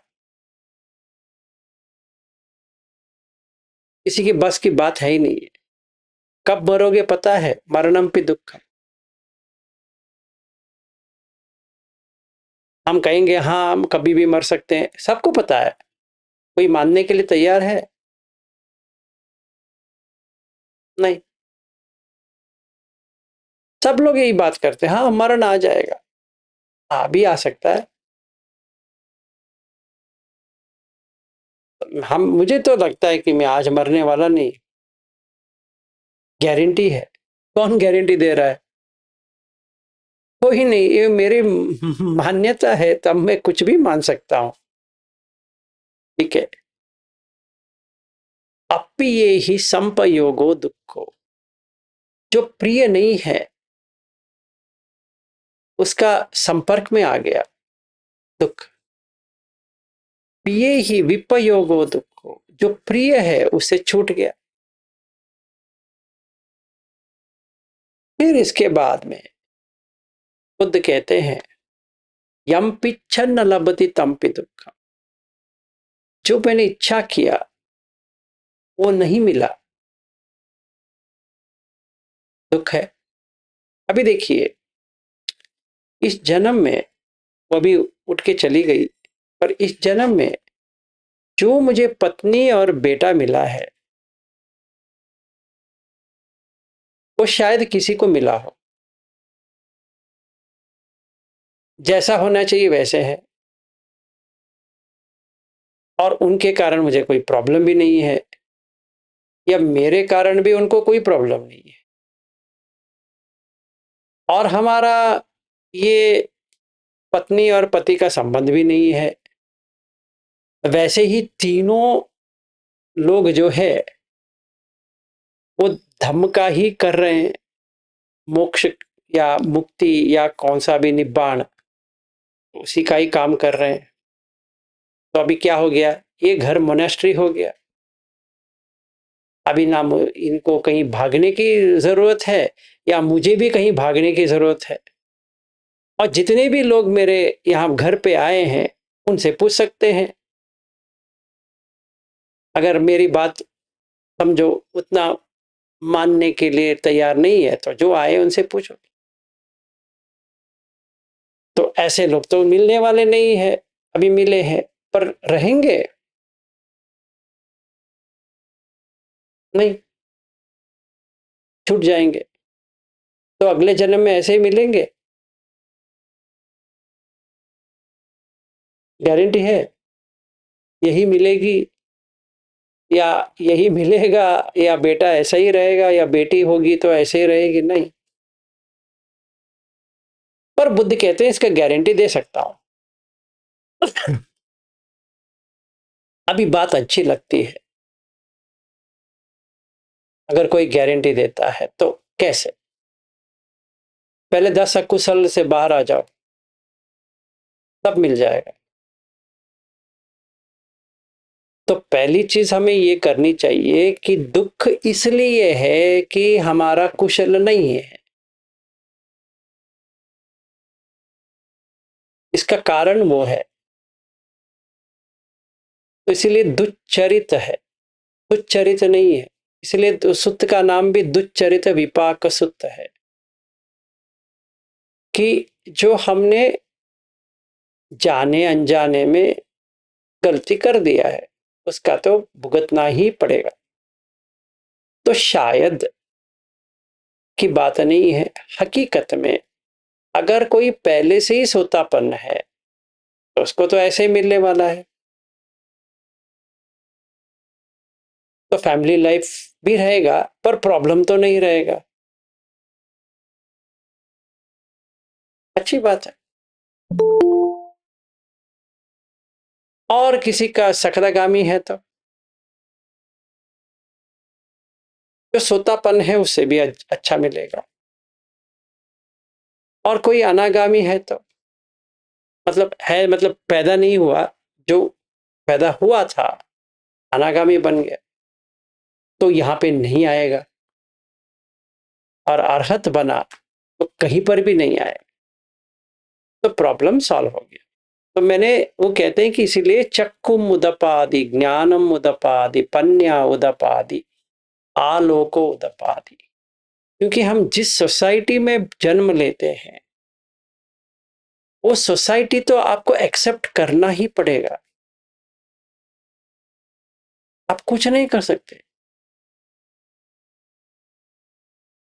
किसी की बस की बात है ही नहीं है। कब मरोगे पता है? मरणम पे दुख। हम कहेंगे हाँ हम कभी भी मर सकते हैं, सबको पता है, कोई मानने के लिए तैयार है? नहीं। सब लोग यही बात करते हैं, हाँ मरण आ जाएगा। हाँ भी आ सकता है। मुझे तो लगता है कि मैं आज मरने वाला नहीं, गारंटी है। कौन गारंटी दे रहा है? कोई नहीं, ये मेरी मान्यता है, तब मैं कुछ भी मान सकता हूं। ठीक है। अप्रिय ही संपयोगो दुखो, जो प्रिय नहीं है उसका संपर्क में आ गया दुख। प्रिय ही विपयोगो दुखो, जो प्रिय है उससे छूट गया। फिर इसके बाद में बुद्ध कहते हैं यम पिच्छन न लभति तम पि दुखम, जो मैंने इच्छा किया वो नहीं मिला, दुख है। अभी देखिए, इस जन्म में वो अभी उठ के चली गई, पर इस जन्म में जो मुझे पत्नी और बेटा मिला है वो शायद किसी को मिला हो, जैसा होना चाहिए वैसे है, और उनके कारण मुझे कोई प्रॉब्लम भी नहीं है, या मेरे कारण भी उनको कोई प्रॉब्लम नहीं है। और हमारा ये पत्नी और पति का संबंध भी नहीं है। वैसे ही तीनों लोग जो है वो धम्म का ही कर रहे हैं, मोक्ष या मुक्ति या कौन सा भी निब्बाण, उसी का ही काम कर रहे हैं। तो अभी क्या हो गया, ये घर मोनेस्ट्री हो गया। अभी ना इनको कहीं भागने की जरूरत है या मुझे भी कहीं भागने की जरूरत है। और जितने भी लोग मेरे यहाँ घर पे आए हैं उनसे पूछ सकते हैं, अगर मेरी बात समझो उतना मानने के लिए तैयार नहीं है तो जो आए उनसे पूछो। तो ऐसे लोग तो मिलने वाले नहीं है, अभी मिले हैं पर रहेंगे नहीं, छूट जाएंगे। तो अगले जन्म में ऐसे ही मिलेंगे, गारंटी है यही मिलेगी या यही मिलेगा, या बेटा ऐसा ही रहेगा या बेटी होगी तो ऐसे ही रहेगी, नहीं। पर बुद्ध कहते हैं इसका गारंटी दे सकता हूं। अभी बात अच्छी लगती है, अगर कोई गारंटी देता है तो कैसे? पहले 10 अकुशल से बाहर आ जाओ, तब मिल जाएगा। तो पहली चीज हमें ये करनी चाहिए कि दुख इसलिए है कि हमारा कुशल नहीं है। इसका कारण वो है, तो इसलिए दुच्चरित है, दुच्चरित नहीं है। इसलिए सुत्त का नाम भी दुच्चरित विपाक सुत्त है, कि जो हमने जाने अनजाने में गलती कर दिया है उसका तो भुगतना ही पड़ेगा। तो शायद की बात नहीं है, हकीकत में अगर कोई पहले से ही सोतापन है तो उसको तो ऐसे ही मिलने वाला है। तो फैमिली लाइफ भी रहेगा पर प्रॉब्लम तो नहीं रहेगा, अच्छी बात है। और किसी का सकरागामी है तो जो सोतापन है उससे भी अच्छा मिलेगा। और कोई अनागामी है तो मतलब पैदा नहीं हुआ, जो पैदा हुआ था अनागामी बन गया तो यहाँ पे नहीं आएगा, और अरहत बना तो कहीं पर भी नहीं आएगा, तो प्रॉब्लम सॉल्व हो गया। तो मैंने वो कहते हैं कि इसीलिए चक्कुम उदपादि, ज्ञानम उदपादि, पन्या उदपादि, आलोको उदपादि। क्योंकि हम जिस सोसाइटी में जन्म लेते हैं वो सोसाइटी तो आपको एक्सेप्ट करना ही पड़ेगा, आप कुछ नहीं कर सकते।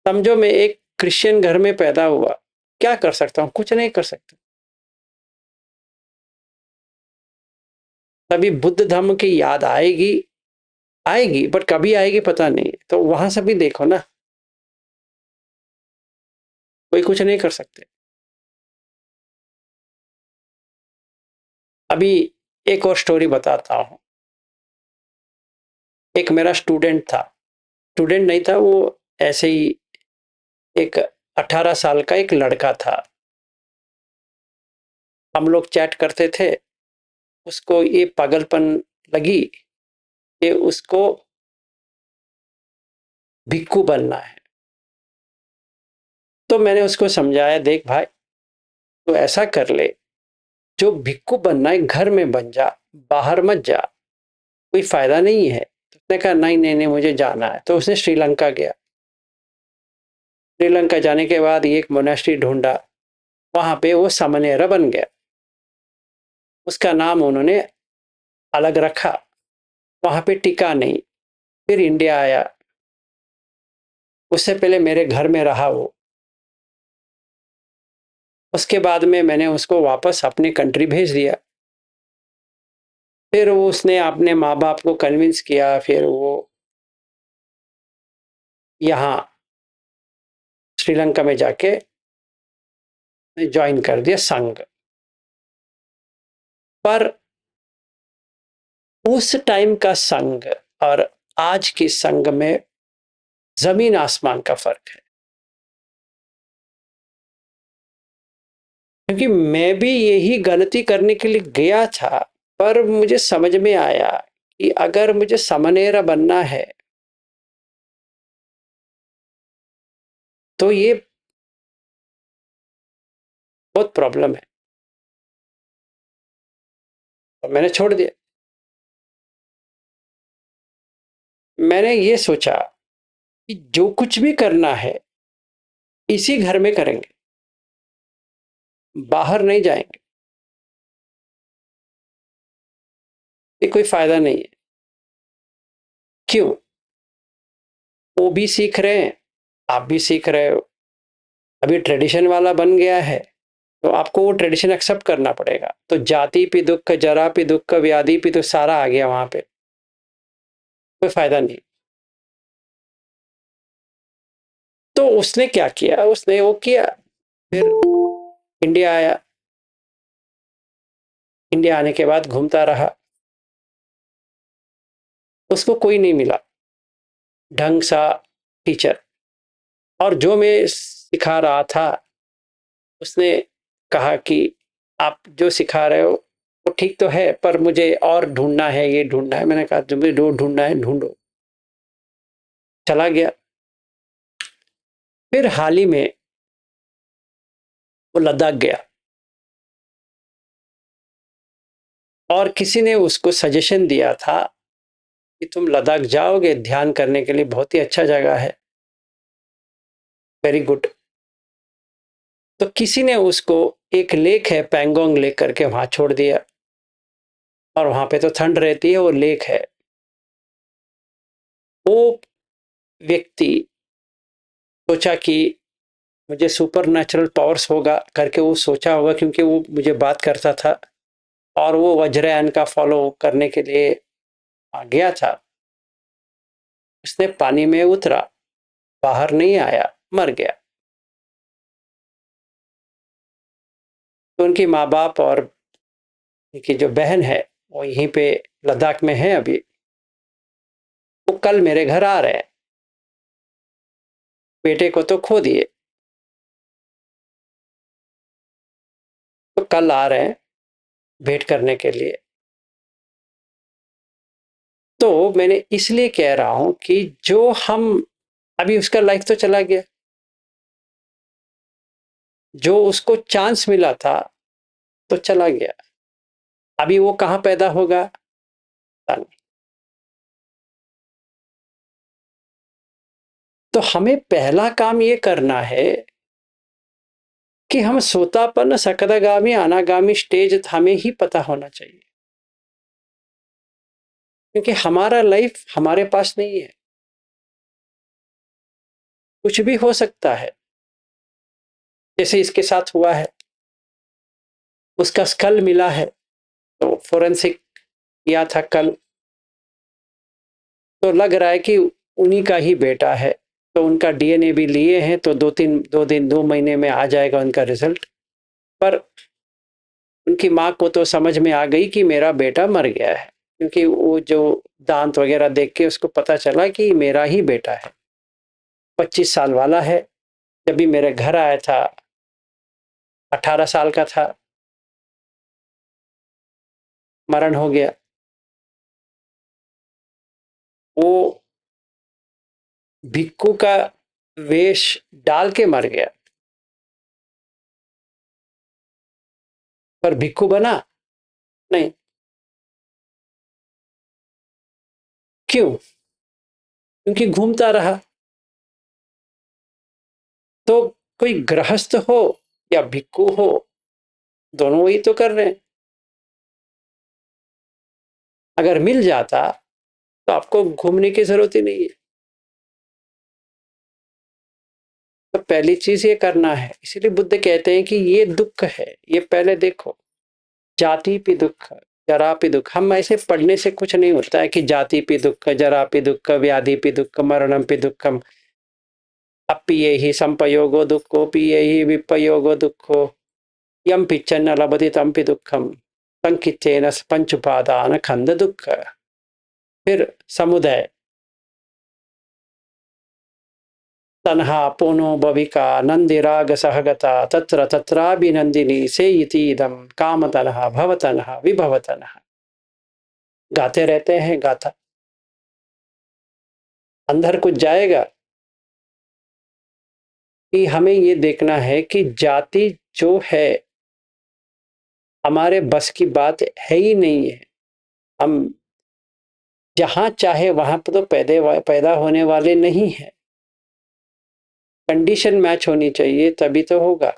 समझो मैं एक क्रिश्चियन घर में पैदा हुआ, क्या कर सकता हूं? कुछ नहीं कर सकता। तभी बुद्ध धम्म की याद आएगी, आएगी, बट कभी आएगी पता नहीं। तो वहां से भी देखो ना, कोई कुछ नहीं कर सकते। अभी एक और स्टोरी बताता हूं। एक मेरा स्टूडेंट था, स्टूडेंट नहीं था वो, ऐसे ही एक 18 साल का एक लड़का था। हम लोग चैट करते थे, उसको ये पागलपन लगी कि उसको भिक्खू बनना है। तो मैंने उसको समझाया, देख भाई तो ऐसा कर ले, जो भिक्खू बनना है घर में बन जा, बाहर मत जा, कोई फायदा नहीं है। तो उसने कहा नहीं नहीं नहीं मुझे जाना है। तो उसने श्रीलंका गया। श्रीलंका जाने के बाद एक मोनेस्ट्री ढूंढा, वहां पे वो सामनेरा बन गया। उसका नाम उन्होंने अलग रखा, वहां पे टिका नहीं, फिर इंडिया आया। उससे पहले मेरे घर में रहा वो। उसके बाद में मैंने उसको वापस अपने कंट्री भेज दिया। फिर उसने अपने माँ बाप को कन्विंस किया, फिर वो यहाँ श्रीलंका में जाके ज्वाइन कर दिया संघ। पर उस टाइम का संघ और आज की संघ में जमीन आसमान का फर्क है। क्योंकि मैं भी यही गलती करने के लिए गया था, पर मुझे समझ में आया कि अगर मुझे समनेरा बनना है तो ये बहुत प्रॉब्लम है, और मैंने छोड़ दिया। मैंने ये सोचा कि जो कुछ भी करना है इसी घर में करेंगे, बाहर नहीं जाएंगे। ये कोई फायदा नहीं है। क्यों? वो भी सीख रहे हैं, आप भी सीख रहे हो। अभी ट्रेडिशन वाला बन गया है तो आपको वो ट्रेडिशन एक्सेप्ट करना पड़ेगा। तो जाति पे दुख, जरा पे दुख, व्याधि पे तो सारा आ गया वहां पे, कोई फायदा नहीं। तो उसने क्या किया, उसने वो किया, फिर इंडिया आया। इंडिया आने के बाद घूमता रहा, उसको कोई नहीं मिला ढंग सा टीचर। और जो मैं सिखा रहा था उसने कहा कि आप जो सिखा रहे हो वो ठीक तो है, पर मुझे और ढूंढना है, ये ढूंढना है। मैंने कहा तुम्हें जो ढूंढना है ढूंढो। चला गया। फिर हाल ही में वो लद्दाख गया, और किसी ने उसको सजेशन दिया था कि तुम लद्दाख जाओगे ध्यान करने के लिए, बहुत ही अच्छा जगह है, वेरी गुड। तो किसी ने उसको एक लेक है पैंगोंग लेक करके, वहां छोड़ दिया। और वहां पे तो ठंड रहती है, वो लेक है। वो व्यक्ति सोचा कि मुझे सुपर नेचुरल पावर्स होगा करके वो सोचा होगा, क्योंकि वो मुझे बात करता था और वो वज्रयान का फॉलो करने के लिए गया था। उसने पानी में उतरा, बाहर नहीं आया, मर गया। तो उनकी माँ बाप और उनकी जो बहन है वो यहीं पे लद्दाख में है अभी। वो कल मेरे घर आ रहे हैं। बेटे को तो खो दिए, तो कल आ रहे हैं भेंट करने के लिए। तो मैंने इसलिए कह रहा हूं कि जो हम अभी, उसका लाइफ तो चला गया, जो उसको चांस मिला था तो चला गया। अभी वो कहां पैदा होगा पता नहीं। तो हमें पहला काम ये करना है कि हम सोतापन्न, सकदागामी, अनागामी स्टेज हमें ही पता होना चाहिए। क्योंकि हमारा लाइफ हमारे पास नहीं है, कुछ भी हो सकता है। जैसे इसके साथ हुआ है, उसका स्कल मिला है, तो फोरेंसिक किया था कल, तो लग रहा है कि उन्हीं का ही बेटा है। तो उनका डीएनए भी लिए हैं, तो 2 महीने में आ जाएगा उनका रिजल्ट। पर उनकी माँ को तो समझ में आ गई कि मेरा बेटा मर गया है, क्योंकि वो जो दांत वगैरह देख के उसको पता चला कि मेरा ही बेटा है। 25 साल वाला है। जब भी मेरे घर आया था 18 साल का था, मरण हो गया। वो भिक्खू का वेश डाल के मर गया, पर भिक्खू बना नहीं। क्यों? क्योंकि घूमता रहा। तो कोई गृहस्थ हो या भिक्खू हो, दोनों वही तो कर रहे हैं। अगर मिल जाता तो आपको घूमने की जरूरत ही नहीं है। तो पहली चीज ये करना है। इसीलिए बुद्ध कहते हैं कि ये दुख है, ये पहले देखो। जाति पे दुख, जरा पे दुख। हम ऐसे पढ़ने से कुछ नहीं होता है कि जाति पे दुख, जरा पे दुख, व्याधि पे दुख, मरणम पे दुखम, अप्पिये ही संपयोगो दुखो, पिये ही विपयोगो दुखो, यम पिच्छन्न लभते तम पे दुखम, संकिच्चेन पंच उपादान खंड दुख। फिर समुदय, तन्हा पुनो भविका नंदिराग सहगता तत्र तत्राभिनंदिनी से इतीदम काम तन्हा भव तन्हा विभव तन्हा। गाते रहते हैं गाथा, अंदर कुछ जाएगा कि हमें ये देखना है कि जाति जो है हमारे बस की बात है ही नहीं है। हम जहां चाहे वहां पर तो पैदा होने वाले नहीं है। कंडीशन मैच होनी चाहिए तभी तो होगा।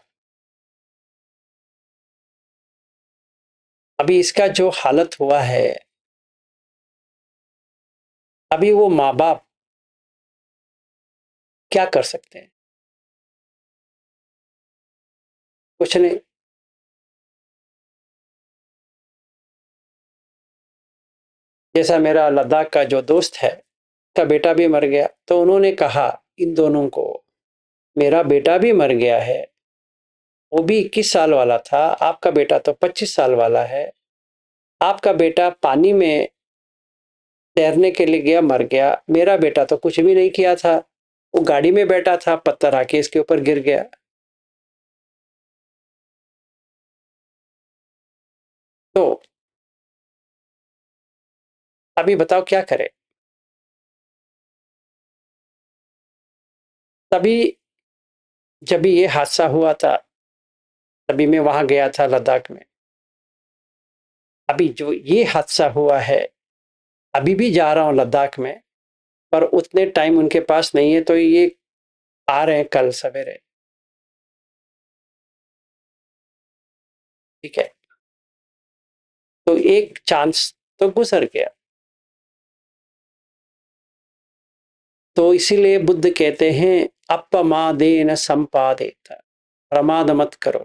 अभी इसका जो हालत हुआ है, अभी वो माँ बाप क्या कर सकते हैं? कुछ नहीं। जैसा मेरा लद्दाख का जो दोस्त है, का बेटा भी मर गया, तो उन्होंने कहा इन दोनों को, मेरा बेटा भी मर गया है, वो भी 21 साल वाला था, आपका बेटा तो 25 साल वाला है। आपका बेटा पानी में तैरने के लिए गया, मर गया। मेरा बेटा तो कुछ भी नहीं किया था, वो गाड़ी में बैठा था, पत्थर आके इसके ऊपर गिर गया। तो अभी बताओ क्या करें? तभी जब ये हादसा हुआ था, तभी मैं वहां गया था लद्दाख में। अभी जो ये हादसा हुआ है, अभी भी जा रहा हूं लद्दाख में, पर उतने टाइम उनके पास नहीं है, तो ये आ रहे हैं कल सवेरे। ठीक है, तो एक चांस तो गुजर गया। तो इसीलिए बुद्ध कहते हैं अपमादेन संपादेत, प्रमाद मत करो।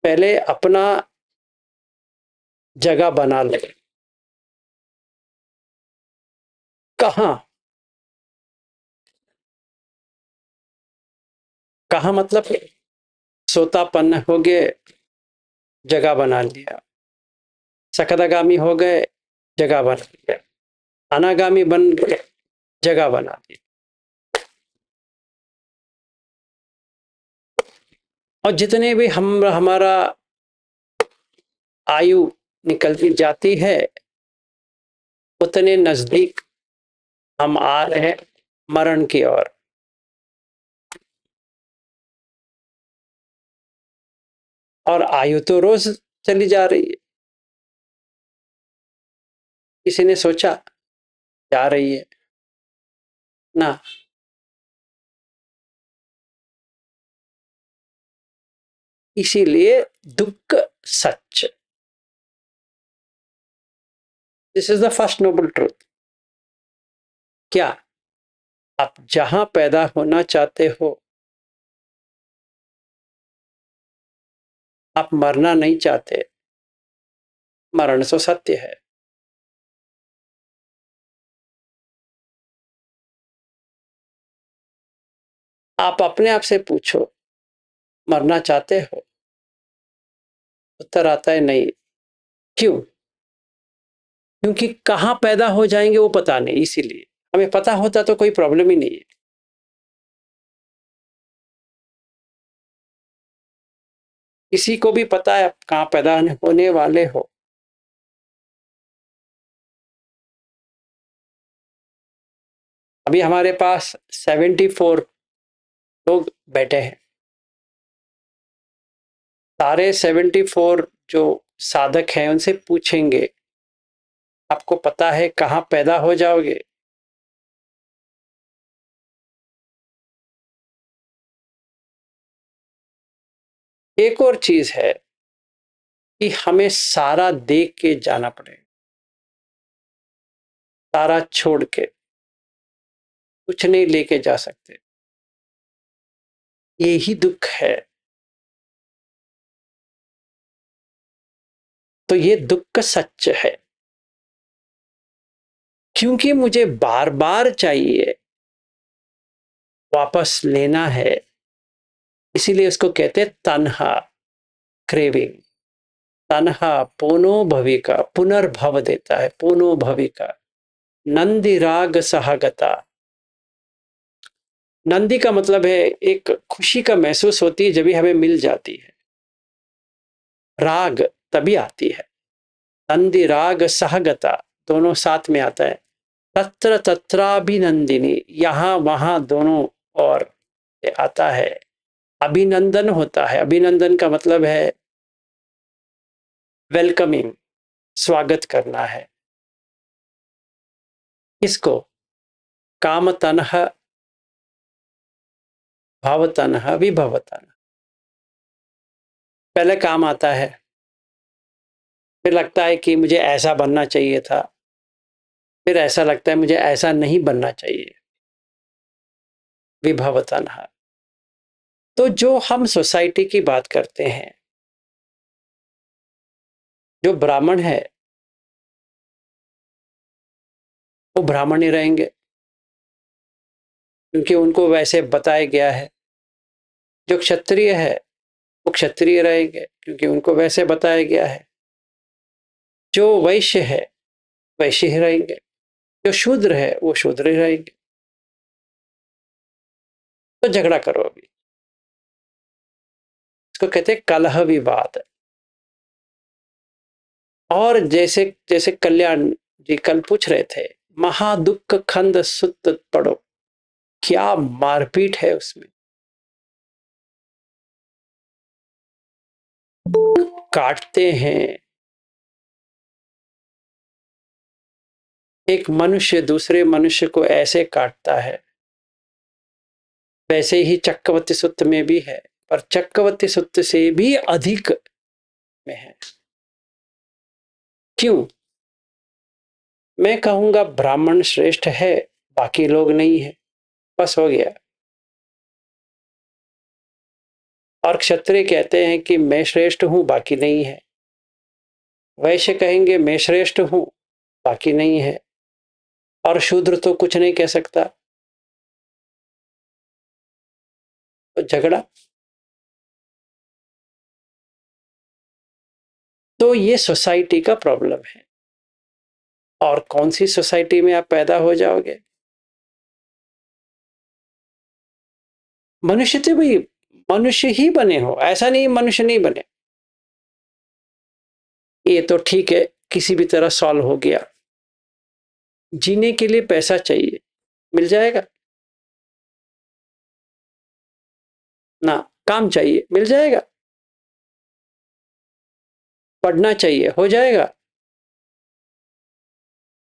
पहले अपना जगह बना लो। कहां? कहां मतलब सोतापन्न हो गए, जगह बना लिया। सकदागामी हो गए, जगह बना लिया। अनागामी बन गए, जगह बना दी। और जितने भी हमारा आयु निकलती जाती है, उतने नजदीक हम आ रहे हैं मरण की ओर। और आयु तो रोज चली जा रही है। किसी ने सोचा जा रही है ना? इसीलिए दुख सच। This is the first noble truth. क्या आप जहां पैदा होना चाहते हो, आप मरना नहीं चाहते, मरण तो सत्य है। आप अपने आप से पूछो, मरना चाहते हो? उत्तर आता है नहीं। क्यों? क्योंकि कहां पैदा हो जाएंगे वो पता नहीं। इसीलिए हमें पता होता तो कोई प्रॉब्लम ही नहीं है। किसी को भी पता है कहां पैदा होने वाले हो। अभी हमारे पास 74 लोग बैठे हैं। सारे 74 जो साधक हैं उनसे पूछेंगे, आपको पता है कहां पैदा हो जाओगे? एक और चीज है कि हमें सारा देख के जाना पड़ेगा। सारा छोड़ के कुछ नहीं लेके जा सकते, यही दुख है। तो ये दुख सच है, क्योंकि मुझे बार बार चाहिए, वापस लेना है, इसीलिए उसको कहते हैं तन्हा, क्रेविंग। तन्हा पुनो भविका, पुनर्भव देता है, पुनो भविका। नंदी राग सहगता, नंदी का मतलब है एक खुशी का महसूस होती है जब भी हमें मिल जाती है, राग तभी आती है। नंदी राग सहगता दोनों साथ में आता है। तत्र तत्राभिनंदिनी, यहाँ वहां दोनों और आता है। अभिनंदन होता है, अभिनंदन का मतलब है वेलकमिंग, स्वागत करना है। किसको? काम तनह, भाव तनह, विभव तनह। पहले काम आता है, फिर लगता है कि मुझे ऐसा बनना चाहिए था, फिर ऐसा लगता है मुझे ऐसा नहीं बनना चाहिए, विभव तनह। तो जो हम सोसाइटी की बात करते हैं, जो ब्राह्मण है वो ब्राह्मण ही रहेंगे, क्योंकि उनको वैसे बताया गया है। जो क्षत्रिय है वो क्षत्रिय रहेंगे, क्योंकि उनको वैसे बताया गया है। जो वैश्य है वैश्य ही रहेंगे, जो शूद्र है वो शूद्र ही रहेंगे। तो झगड़ा करो अभी, इसको कहते हैं कलह विवाद। और जैसे जैसे कल्याण जी कल पूछ रहे थे, महादुख खंड सुत पड़ो, क्या मारपीट है उसमें, काटते हैं। एक मनुष्य दूसरे मनुष्य को ऐसे काटता है, वैसे ही चक्रवर्ती सूक्त में भी है, पर चक्रवर्ती सूक्त से भी अधिक में है। क्यों? मैं कहूंगा ब्राह्मण श्रेष्ठ है, बाकी लोग नहीं है, बस हो गया। और क्षत्रिय कहते हैं कि मैं श्रेष्ठ हूं, बाकी नहीं है। वैश्य कहेंगे मैं श्रेष्ठ हूं, बाकी नहीं है। और शूद्र तो कुछ नहीं कह सकता। तो झगड़ा। तो ये सोसाइटी का प्रॉब्लम है। और कौन सी सोसाइटी में आप पैदा हो जाओगे? मनुष्य तो भी मनुष्य ही बने हो, ऐसा नहीं मनुष्य नहीं बने। ये तो ठीक है, किसी भी तरह सॉल्व हो गया। जीने के लिए पैसा चाहिए, मिल जाएगा ना। काम चाहिए, मिल जाएगा। पढ़ना चाहिए, हो जाएगा।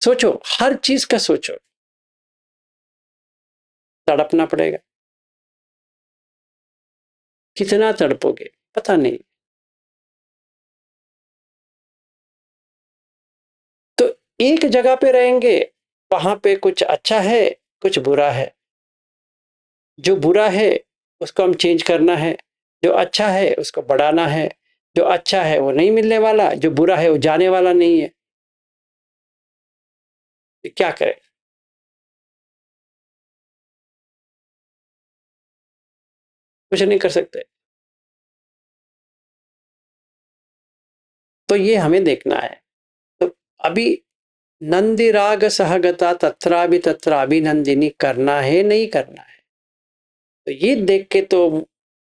सोचो, हर चीज का सोचो। तड़पना पड़ेगा, कितना तड़पोगे पता नहीं। तो एक जगह पे रहेंगे, वहां पे कुछ अच्छा है, कुछ बुरा है। जो बुरा है उसको हम चेंज करना है, जो अच्छा है उसको बढ़ाना है। जो अच्छा है वो नहीं मिलने वाला, जो बुरा है वो जाने वाला नहीं है। तो क्या करें? कुछ नहीं कर सकते। तो ये हमें देखना है। तो अभी नंदी राग सहगता तत्राभि तत्राभिनंदिनी करना है नहीं करना है, तो ये देख के तो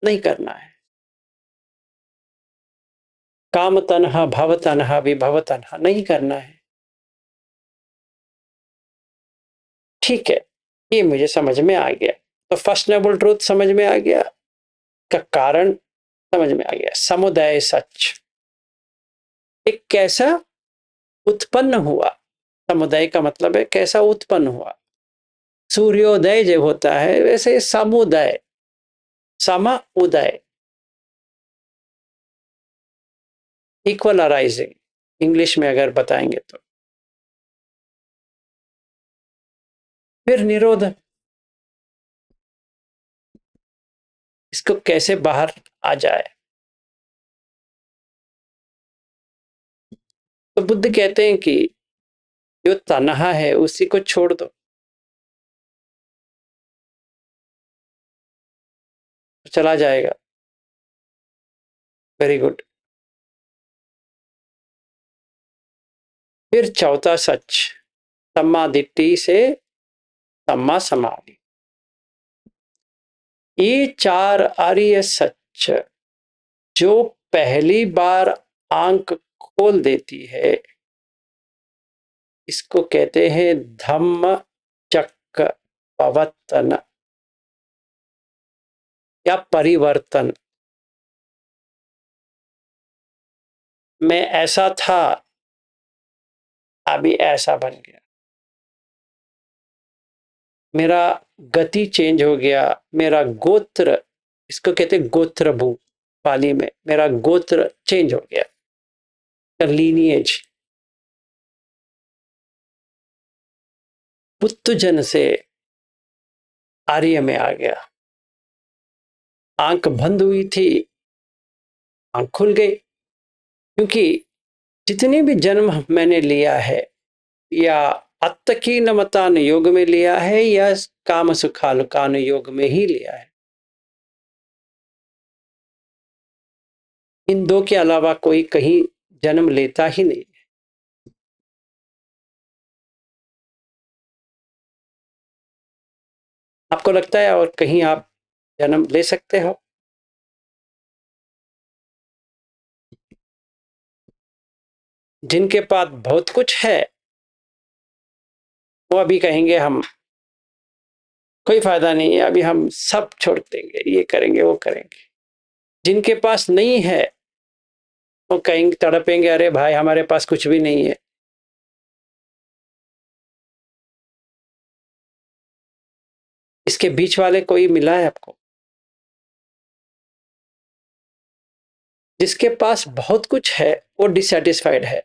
नहीं करना है। काम तन्हा भव तन्हा विभव तन्हा नहीं करना है। ठीक है, ये मुझे समझ में आ गया। तो फर्स्ट नोबल ट्रूथ समझ में आ गया, का कारण समझ में आ गया। समुदाय सच एक कैसा उत्पन्न हुआ, समुदाय का मतलब है कैसा उत्पन्न हुआ। सूर्योदय जो होता है वैसे समुदाय, सम उदय, इक्वल अराइजिंग इंग्लिश में अगर बताएंगे तो। फिर निरोध, इसको कैसे बाहर आ जाए। तो बुद्ध कहते हैं कि जो तन्हा है उसी को छोड़ दो, तो चला जाएगा। Very good. फिर चौथा सच, सम्मा दिट्ठी से सम्मा समाधि। ये 4 आर्य सच जो पहली बार आंख खोल देती है, इसको कहते हैं धम्म चक्र पवतन या परिवर्तन। मैं ऐसा था, अभी ऐसा बन गया। मेरा गति चेंज हो गया, मेरा गोत्र, इसको कहते हैं गोत्र भू पाली में, मेरा गोत्र चेंज हो गया, लीनिएज। बुद्ध जन से आर्य में आ गया। आंख बंद हुई थी, आंख खुल गई। क्योंकि जितने भी जन्म मैंने लिया है, या अत्तकीनमतान योग में लिया है या काम सुखालुकान योग में ही लिया है, इन दो के अलावा कोई कहीं जन्म लेता ही नहीं। आपको लगता है और कहीं आप जन्म ले सकते हो? जिनके पास बहुत कुछ है वो अभी कहेंगे हम कोई फायदा नहीं है, अभी हम सब छोड़ देंगे, ये करेंगे वो करेंगे। जिनके पास नहीं है वो कहेंगे, तड़पेंगे, अरे भाई हमारे पास कुछ भी नहीं है। इसके बीच वाले कोई मिला है आपको? जिसके पास बहुत कुछ है वो डिसैटिस्फाइड है,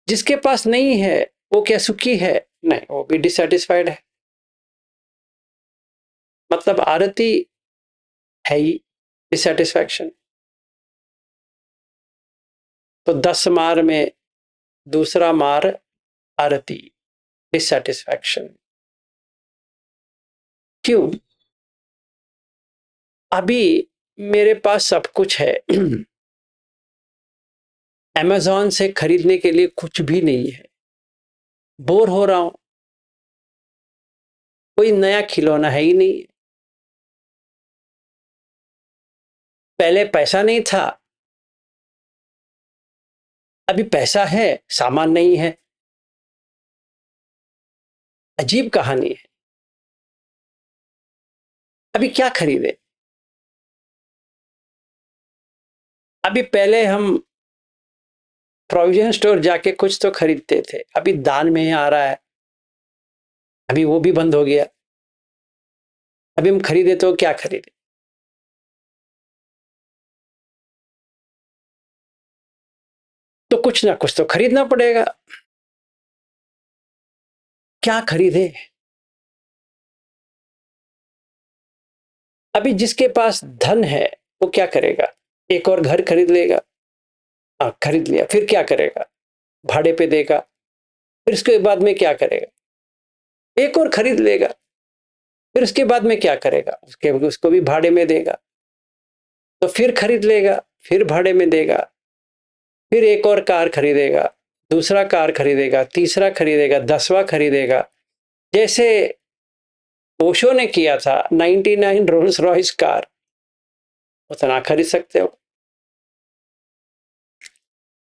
जिसके पास नहीं है वो क्या सुखी है? नहीं, वो भी डिसैटिस्फाइड है। मतलब आरती है ही डिसैटिस्फैक्शन। तो 10 मार में दूसरा मार आरती, डिसैटिस्फैक्शन। क्यों? अभी मेरे पास सब कुछ है, अमेज़न से खरीदने के लिए कुछ भी नहीं है, बोर हो रहा हूं, कोई नया खिलौना है ही नहीं। पहले पैसा नहीं था, अभी पैसा है, सामान नहीं है। अजीब कहानी है। अभी क्या खरीदे? अभी पहले हम प्रोविजन स्टोर जाके कुछ तो खरीदते थे, अभी दान में ही आ रहा है, अभी वो भी बंद हो गया। अभी हम खरीदे तो क्या खरीदे? तो कुछ ना कुछ तो खरीदना पड़ेगा। क्या खरीदे? अभी जिसके पास धन है वो क्या करेगा? एक और घर खरीद लेगा। खरीद लिया, फिर क्या करेगा? भाड़े पे देगा। फिर उसके बाद में क्या करेगा? एक और खरीद लेगा। फिर उसके बाद में क्या करेगा? उसको भी भाड़े में देगा। तो फिर खरीद लेगा, फिर भाड़े में देगा, फिर एक और कार खरीदेगा, दूसरा कार खरीदेगा, तीसरा खरीदेगा, 10वां खरीदेगा। जैसे ओशो ने किया था, 99 रोल्स रॉयस कार, उतना खरीद सकते हो।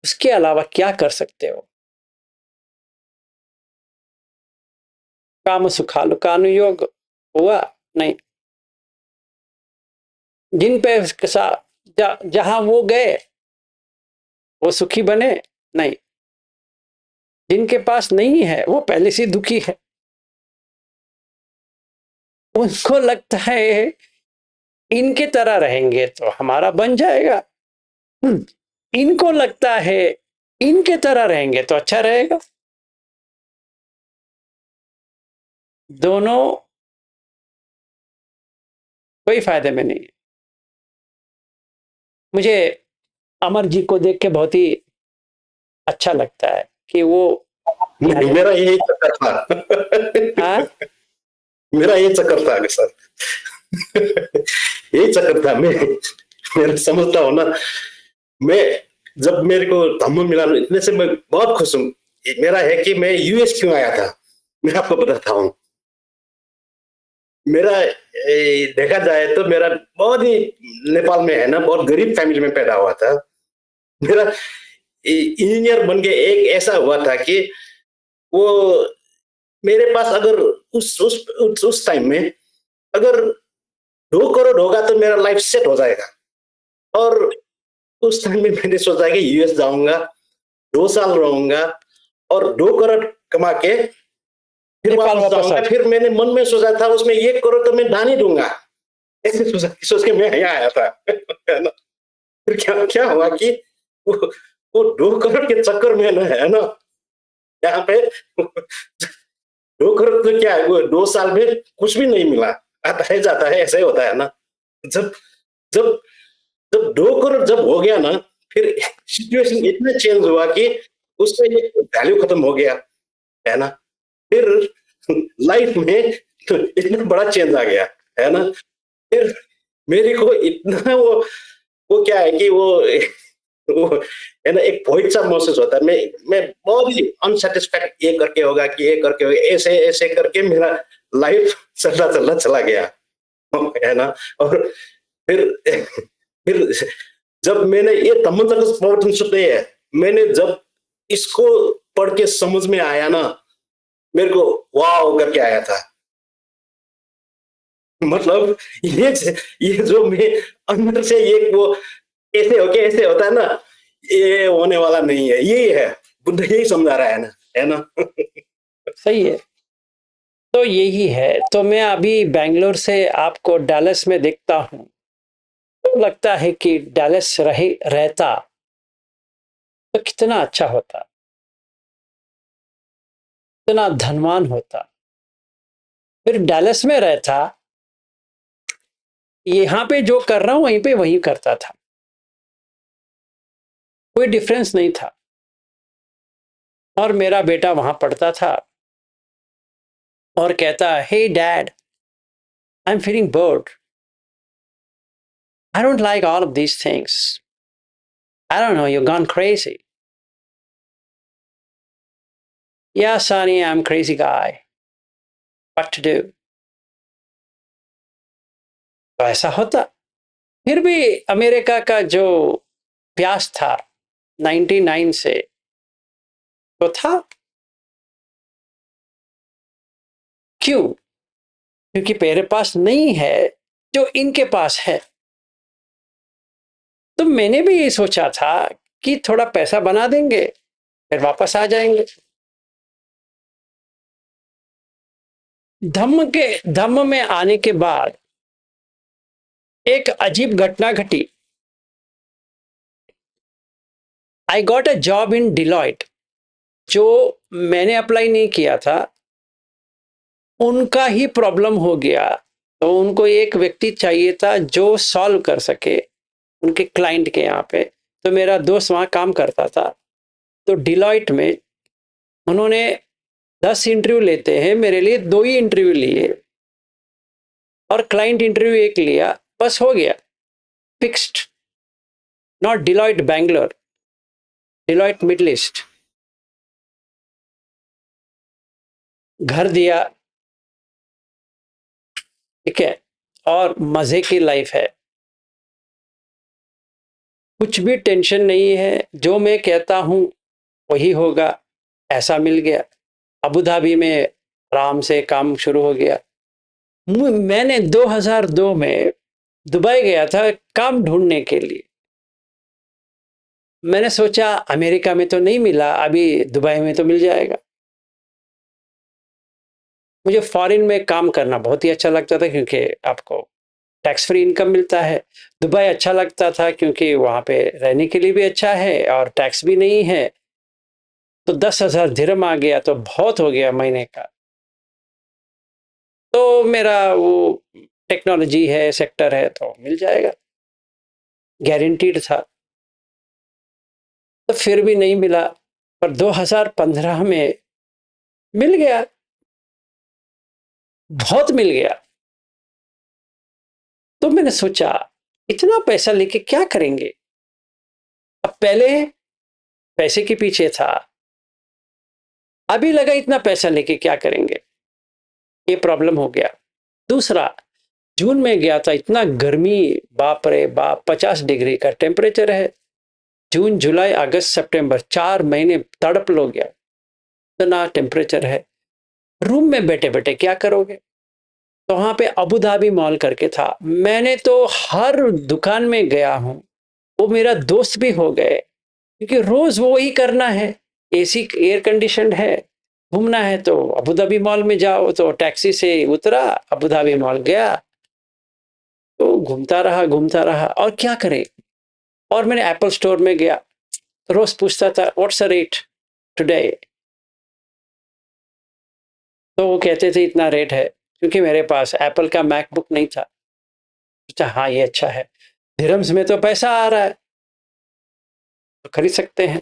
उसके अलावा क्या कर सकते हो? काम सुखालुकानु योग हुआ नहीं। जिन पे जहां वो गए वो सुखी बने नहीं। जिनके पास नहीं है वो पहले से दुखी है। उनको लगता है इनके तरह रहेंगे तो हमारा बन जाएगा, इनको लगता है इनके तरह रहेंगे तो अच्छा रहेगा। दोनों कोई फायदे में नहीं है। मुझे अमर जी को देख के बहुत ही अच्छा लगता है कि वो मेरा यही चक्कर था। हाँ मेरा ये चक्कर था सर। यही चक्कर था। मैं समझता हूँ ना, मैं जब मेरे को धम्म मिला इतने से मैं बहुत खुश हूँ। मेरा है कि मैं यूएस क्यों आया था, मैं आपको बताता हूँ। मेरा देखा जाए तो मेरा बहुत ही नेपाल में है ना, बहुत गरीब फैमिली में पैदा हुआ था। मेरा इंजीनियर बन के एक ऐसा हुआ था कि वो मेरे पास अगर उस टाइम में अगर 2 करोड़ होगा तो मेरा लाइफ सेट हो जाएगा। और उस टाइम में मैंने सोचा कि यूएस जाऊंगा, 2 साल रहूंगा और 2 करोड़ कमा के फिर वापस जाऊंगा। फिर मैंने मन में सोचा था उसमें 1 करोड़ तो मैं दान ही दूंगा, ऐसे सोच के मैं यहाँ आया था। है ना। फिर क्या हुआ कि वो 2 करोड़ के चक्कर में ना, है ना, यहाँ पे 2 करोड़ तो क्या है, वो 2 साल में कुछ भी नहीं मिला, आता है जाता है, ऐसा ही होता है ना। जब जब जब 2 करोड़ जब हो गया ना, फिर सिचुएशन इतना चेंज हुआ कि उसका ये वैल्यू खत्म हो गया, है ना। फिर लाइफ में तो इतना बड़ा चेंज आ गया, है ना। फिर मेरे को इतना वो क्या है कि वो है ना, एक भोइड सा महसूस होता है। मैं बहुत ही अनसेटिस्फाइड, ये करके होगा कि ये करके होगा, ऐसे ऐसे करके मेरा लाइफ चला गया, है ना। और फिर जब मैंने ये तमंतक प्रवर्तन सूत्र है, मैंने जब इसको पढ़ के समझ में आया ना, मेरे को वाव करके आया था। मतलब ये जो मैं अंदर से ये वो ऐसे होके ऐसे होता है ना, ये होने वाला नहीं है, यही है बुद्ध, यही समझा रहा है ना, है ना। सही है। तो यही है। तो मैं अभी बैंगलोर से आपको डैलस में देखता हूँ, तो लगता है कि डैलस रहता तो कितना अच्छा होता, कितना धनवान होता। फिर डैलस में रहता, यहाँ पे जो कर रहा हूं वहीं पे वही करता था, कोई डिफरेंस नहीं था। और मेरा बेटा वहां पढ़ता था और कहता, hey dad, I am feeling bored, I don't like all of these things, I don't know, you gone crazy. Yeah, Sonny, I'm a crazy guy. What to do? तो ऐसा होता। फिर भी अमेरिका का जो प्यास था 99 से तो था। क्यों? क्योंकि मेरे पास नहीं है जो इनके पास है। तो मैंने भी ये सोचा था कि थोड़ा पैसा बना देंगे फिर वापस आ जाएंगे। धम्म में आने के बाद एक अजीब घटना घटी। I got a job in Deloitte, जो मैंने अप्लाई नहीं किया था, उनका ही प्रॉब्लम हो गया। तो उनको एक व्यक्ति चाहिए था जो सॉल्व कर सके उनके क्लाइंट के यहाँ पे। तो मेरा दोस्त वहाँ काम करता था, तो डिलॉयट में उन्होंने 10 इंटरव्यू लेते हैं, मेरे लिए 2 ही इंटरव्यू लिए और क्लाइंट इंटरव्यू 1 लिया, बस हो गया, fixed. Not Deloitte Bangalore, Deloitte middle east. घर दिया, ठीक है, और मजे की लाइफ है, कुछ भी टेंशन नहीं है, जो मैं कहता हूं वही होगा, ऐसा मिल गया। अबू धाबी में आराम से काम शुरू हो गया। मैंने 2002 में दुबई गया था काम ढूंढने के लिए। मैंने सोचा अमेरिका में तो नहीं मिला, अभी दुबई में तो मिल जाएगा। मुझे फॉरेन में काम करना बहुत ही अच्छा लगता था क्योंकि आपको टैक्स फ्री इनकम मिलता है। दुबई अच्छा लगता था क्योंकि वहाँ पे रहने के लिए भी अच्छा है और टैक्स भी नहीं है। तो 10,000 दिरहम आ गया तो बहुत हो गया महीने का। तो मेरा वो टेक्नोलॉजी है, सेक्टर है, तो मिल जाएगा, गारंटीड था। तो फिर भी नहीं मिला, पर 2015 में मिल गया, बहुत मिल गया। तो मैंने सोचा इतना पैसा लेके क्या करेंगे। अब पहले पैसे के पीछे था, अभी लगा इतना पैसा लेके क्या करेंगे, ये प्रॉब्लम हो गया। दूसरा, जून में गया था, इतना गर्मी, बाप रे बाप, 50 डिग्री का टेम्परेचर है। जून, जुलाई, अगस्त, सितंबर, 4 महीने तड़प लो गया, इतना टेम्परेचर है। रूम में बैठे बैठे क्या करोगे। तो वहां पे अबू धाबी मॉल करके था, मैंने तो हर दुकान में गया हूं, वो मेरा दोस्त भी हो गए, क्योंकि रोज वो ही करना है। एसी एयर कंडीशनड है, घूमना है तो अबू धाबी मॉल में जाओ। तो टैक्सी से उतरा, अबू धाबी मॉल गया, तो घूमता रहा और क्या करे। और मैंने एप्पल स्टोर में गया, रोज पूछता था व्हाट्स द रेट टुडे। तो वो कहते थे इतना रेट है, क्योंकि मेरे पास एप्पल का मैकबुक नहीं था। सोचा हाँ ये अच्छा है, दिरहम्स में तो पैसा आ रहा है, तो खरीद सकते हैं।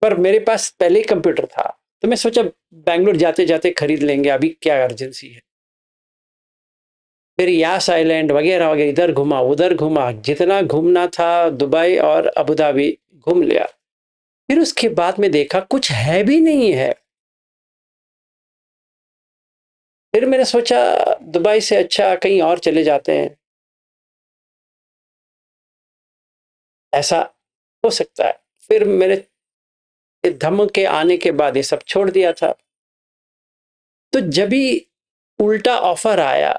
पर मेरे पास पहले ही कंप्यूटर था, तो मैं सोचा बैंगलोर जाते जाते खरीद लेंगे, अभी क्या अर्जेंसी है। फिर यास आइलैंड वगैरह वगैरह, इधर घुमा उधर घुमा, जितना घूमना था दुबई और अबू धाबी घूम लिया। फिर उसके बाद में देखा कुछ है भी नहीं है। फिर मैंने सोचा दुबई से अच्छा कहीं और चले जाते हैं, ऐसा हो सकता है। फिर मेरे धम्म के आने के बाद ये सब छोड़ दिया था। तो जब भी उल्टा ऑफर आया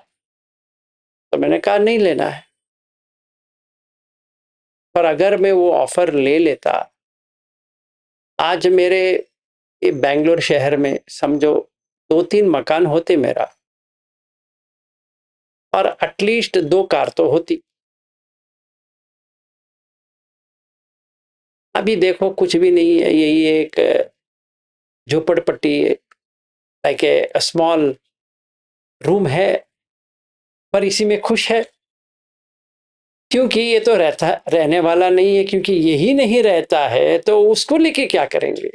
तो मैंने कहा नहीं लेना है। पर अगर मैं वो ऑफर ले लेता, आज मेरे बेंगलोर शहर में समझो 2-3 मकान होते मेरा, और एटलीस्ट 2 कार तो होती। अभी देखो कुछ भी नहीं है, यही एक झोपड़पट्टी, लाइक ए स्मॉल रूम है, पर इसी में खुश है। क्योंकि ये तो रहने वाला नहीं है, क्योंकि यही नहीं रहता है तो उसको लेके क्या करेंगे।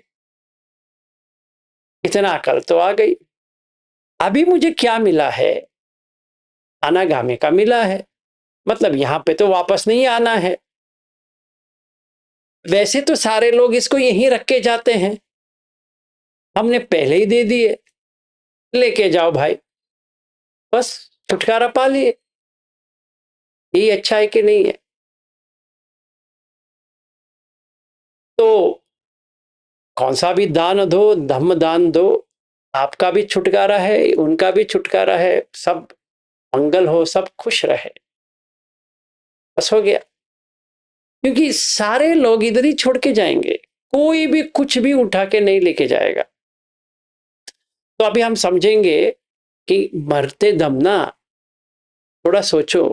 इतना अकल तो आ गई। अभी मुझे क्या मिला है, अनागामी का मिला है, मतलब यहां पे तो वापस नहीं आना है। वैसे तो सारे लोग इसको यहीं रख के जाते हैं, हमने पहले ही दे दिए, लेके जाओ भाई, बस छुटकारा पा लिए। ये अच्छा है कि नहीं है। तो कौन सा भी दान दो, धम्म दान दो, आपका भी छुटकारा है, उनका भी छुटकारा है, सब मंगल हो, सब खुश रहे, बस हो गया। क्योंकि सारे लोग इधर ही छोड़ के जाएंगे, कोई भी कुछ भी उठा के नहीं लेके जाएगा। तो अभी हम समझेंगे कि मरते दम ना, थोड़ा सोचो,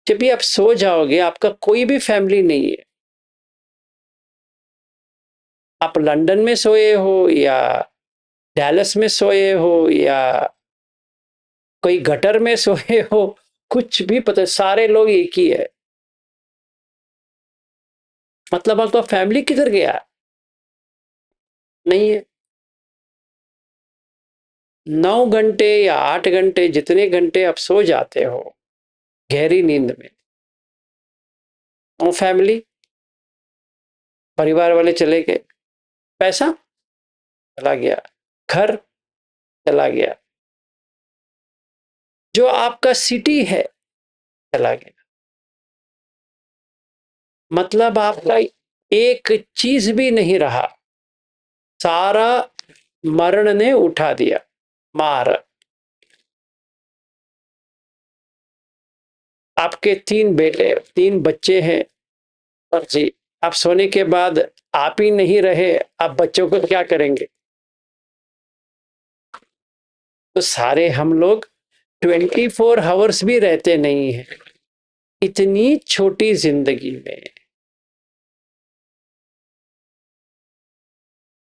जब भी आप सो जाओगे आपका कोई भी फैमिली नहीं है। आप लंदन में सोए हो या डैलस में सोए हो या कोई गटर में सोए हो, कुछ भी पता, सारे लोग एक ही है। मतलब आपका फैमिली किधर गया, नहीं है। 9 घंटे या 8 घंटे, जितने घंटे आप सो जाते हो गहरी नींद में, वो फैमिली, परिवार वाले चले गए, पैसा चला गया, घर चला गया, जो आपका सिटी है चला गया। मतलब आपका एक चीज भी नहीं रहा, सारा मरण ने उठा दिया, मार। आपके 3 बेटे 3 बच्चे हैं, और जी आप सोने के बाद आप ही नहीं रहे, आप बच्चों को क्या करेंगे। तो सारे हम लोग 24 आवर्स भी रहते नहीं हैं इतनी छोटी जिंदगी में,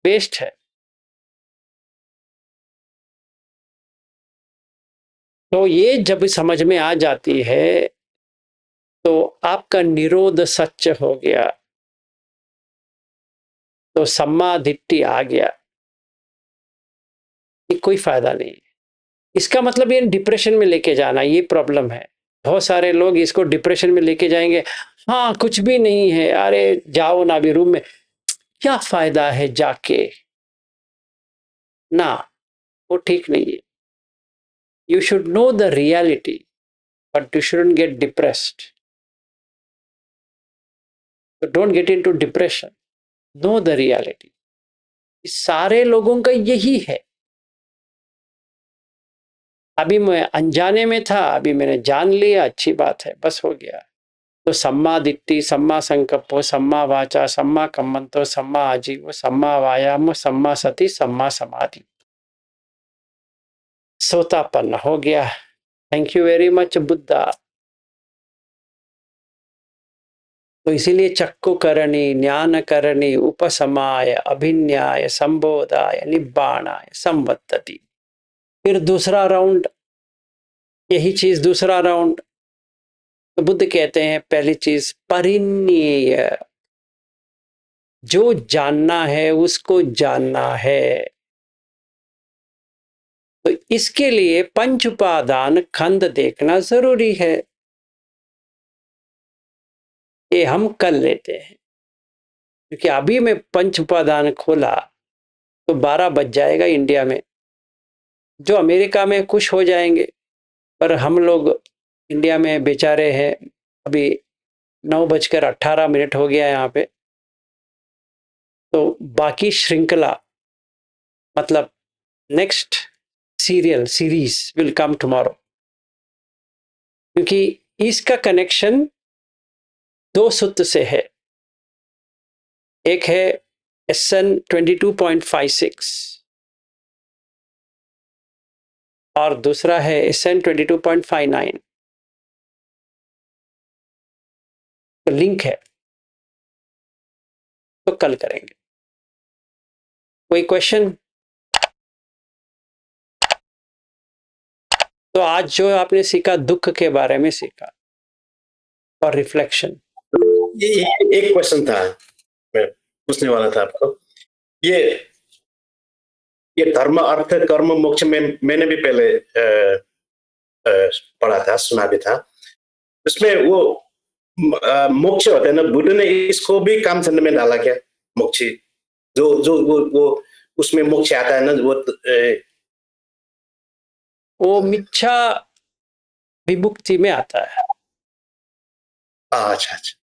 वेस्ट है। तो ये जब समझ में आ जाती है तो आपका निरोध सच हो गया, तो सम्मा दिट्ठी आ गया, ये कोई फायदा नहीं है। इसका मतलब ये डिप्रेशन में लेके जाना, ये प्रॉब्लम है। बहुत सारे लोग इसको डिप्रेशन में लेके जाएंगे, हाँ कुछ भी नहीं है, अरे जाओ ना अभी रूम में, क्या फायदा है जाके, ना वो ठीक नहीं है। You should know the reality but you shouldn't get depressed, so don't get into depression, know the reality। सारे लोगों का यही है। अभी मैं अनजाने में था, अभी मैंने जान लिया, अच्छी बात है, बस हो गया। तो सम्मा दिट्ठी, सम्मा संकल्पो, सम्मा वाचा, सम्मा कम्मंतो, सम्मा आजीवो, सम्मा वायामो, सम्मा सति, सम्मा समाधि, सोतापन्न हो गया। Thank you very much Buddha. तो इसीलिए चक्कु करणी, ज्ञान करणी, उपसमाय, अभिन्याय, संबोधाय, निब्बाणाय, संवत्तति। फिर दूसरा राउंड, यही चीज दूसरा राउंड। तो बुद्ध कहते हैं पहली चीज परिण्यय, जो जानना है उसको जानना है। तो इसके लिए पंच उपादान खंड देखना जरूरी है। ये हम कर लेते हैं, क्योंकि अभी मैं पंच उपादान खोला तो 12 बज जाएगा इंडिया में, जो अमेरिका में खुश हो जाएंगे, पर हम लोग इंडिया में बेचारे हैं। अभी 9:18 हो गया यहाँ पे। तो बाकी श्रृंखला, मतलब next series will come tomorrow, क्योंकि इसका कनेक्शन 2 सूत्र से है। एक है SN 22.56 और दूसरा है SN 22.59। तो लिंक है, तो कल करेंगे। कोई क्वेश्चन? तो आज जो आपने सीखा, दुख के बारे में सीखा और रिफ्लेक्शन। एक क्वेश्चन था, मैं पूछने वाला था आपको। ये धर्म अर्थ कर्म मोक्ष में मैंने भी पहले पढ़ा था, सुना भी था। उसमें वो मोक्ष होता है ना, बुद्ध ने इसको भी काम छंद में डाला क्या? मोक्ष जो जो वो उसमें मोक्ष आता है ना, वो मिच्छा विमुक्ति में आता है। अच्छा अच्छा।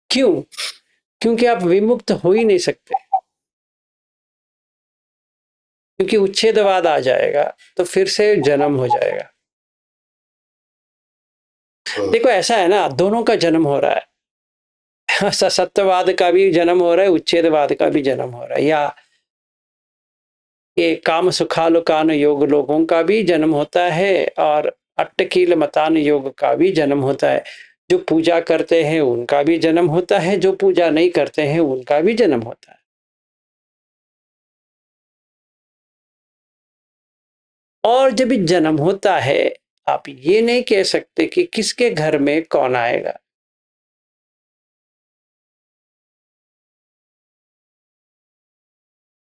क्यों? क्योंकि आप विमुक्त हो ही नहीं सकते, क्योंकि उच्छेदवाद आ जाएगा तो फिर से जन्म हो जाएगा। देखो ऐसा है ना, दोनों का जन्म हो रहा है, सत्यवाद का भी जन्म हो रहा है, उच्छेदवाद का भी जन्म हो रहा है, या ये काम सुखालुकान योग लोगों का भी जन्म होता है और अट्टकील मतान योग का भी जन्म होता है। जो पूजा करते हैं उनका भी जन्म होता है, जो पूजा नहीं करते हैं उनका भी जन्म होता है। और जब जन्म होता है, आप ये नहीं कह सकते कि किसके घर में कौन आएगा।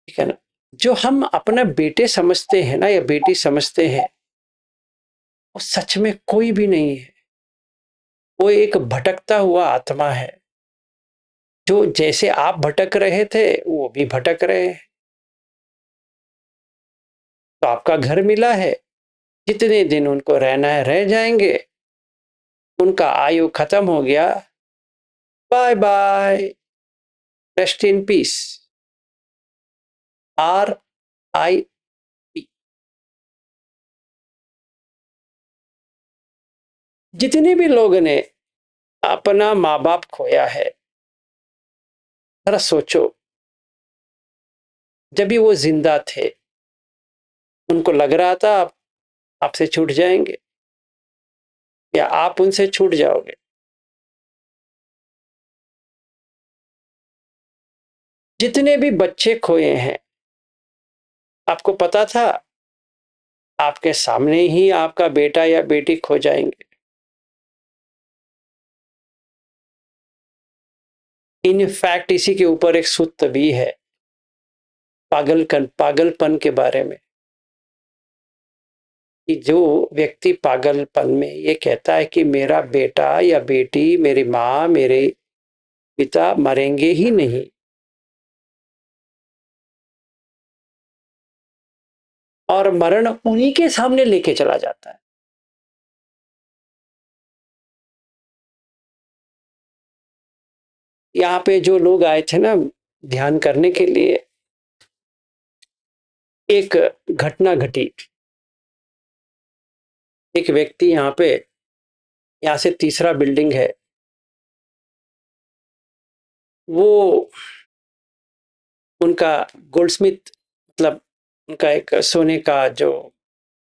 ठीक है ना? जो हम अपना बेटे समझते हैं ना, या बेटी समझते हैं, वो सच में कोई भी नहीं है। वो एक भटकता हुआ आत्मा है, जो जैसे आप भटक रहे थे वो भी भटक रहे हैं। तो आपका घर मिला है, जितने दिन उनको रहना है रह जाएंगे, उनका आयु खत्म हो गया, bye bye, rest in peace. RIP। जितने भी लोगों ने अपना माँ बाप खोया है, जरा सोचो, जब भी वो जिंदा थे उनको लग रहा था आपसे छूट जाएंगे, या आप उनसे छूट जाओगे? जितने भी बच्चे खोए हैं, आपको पता था आपके सामने ही आपका बेटा या बेटी खो जाएंगे। इनफैक्ट इसी के ऊपर एक सूत्र भी है पागलपन के बारे में, कि जो व्यक्ति पागलपन में ये कहता है कि मेरा बेटा या बेटी, मेरी माँ, मेरे पिता मरेंगे ही नहीं, और मरण उन्हीं के सामने लेके चला जाता है। यहाँ पे जो लोग आए थे ना ध्यान करने के लिए, एक घटना घटी। एक व्यक्ति यहाँ पे, यहाँ से तीसरा बिल्डिंग है, वो उनका गोल्डस्मिथ मतलब उनका एक सोने का जो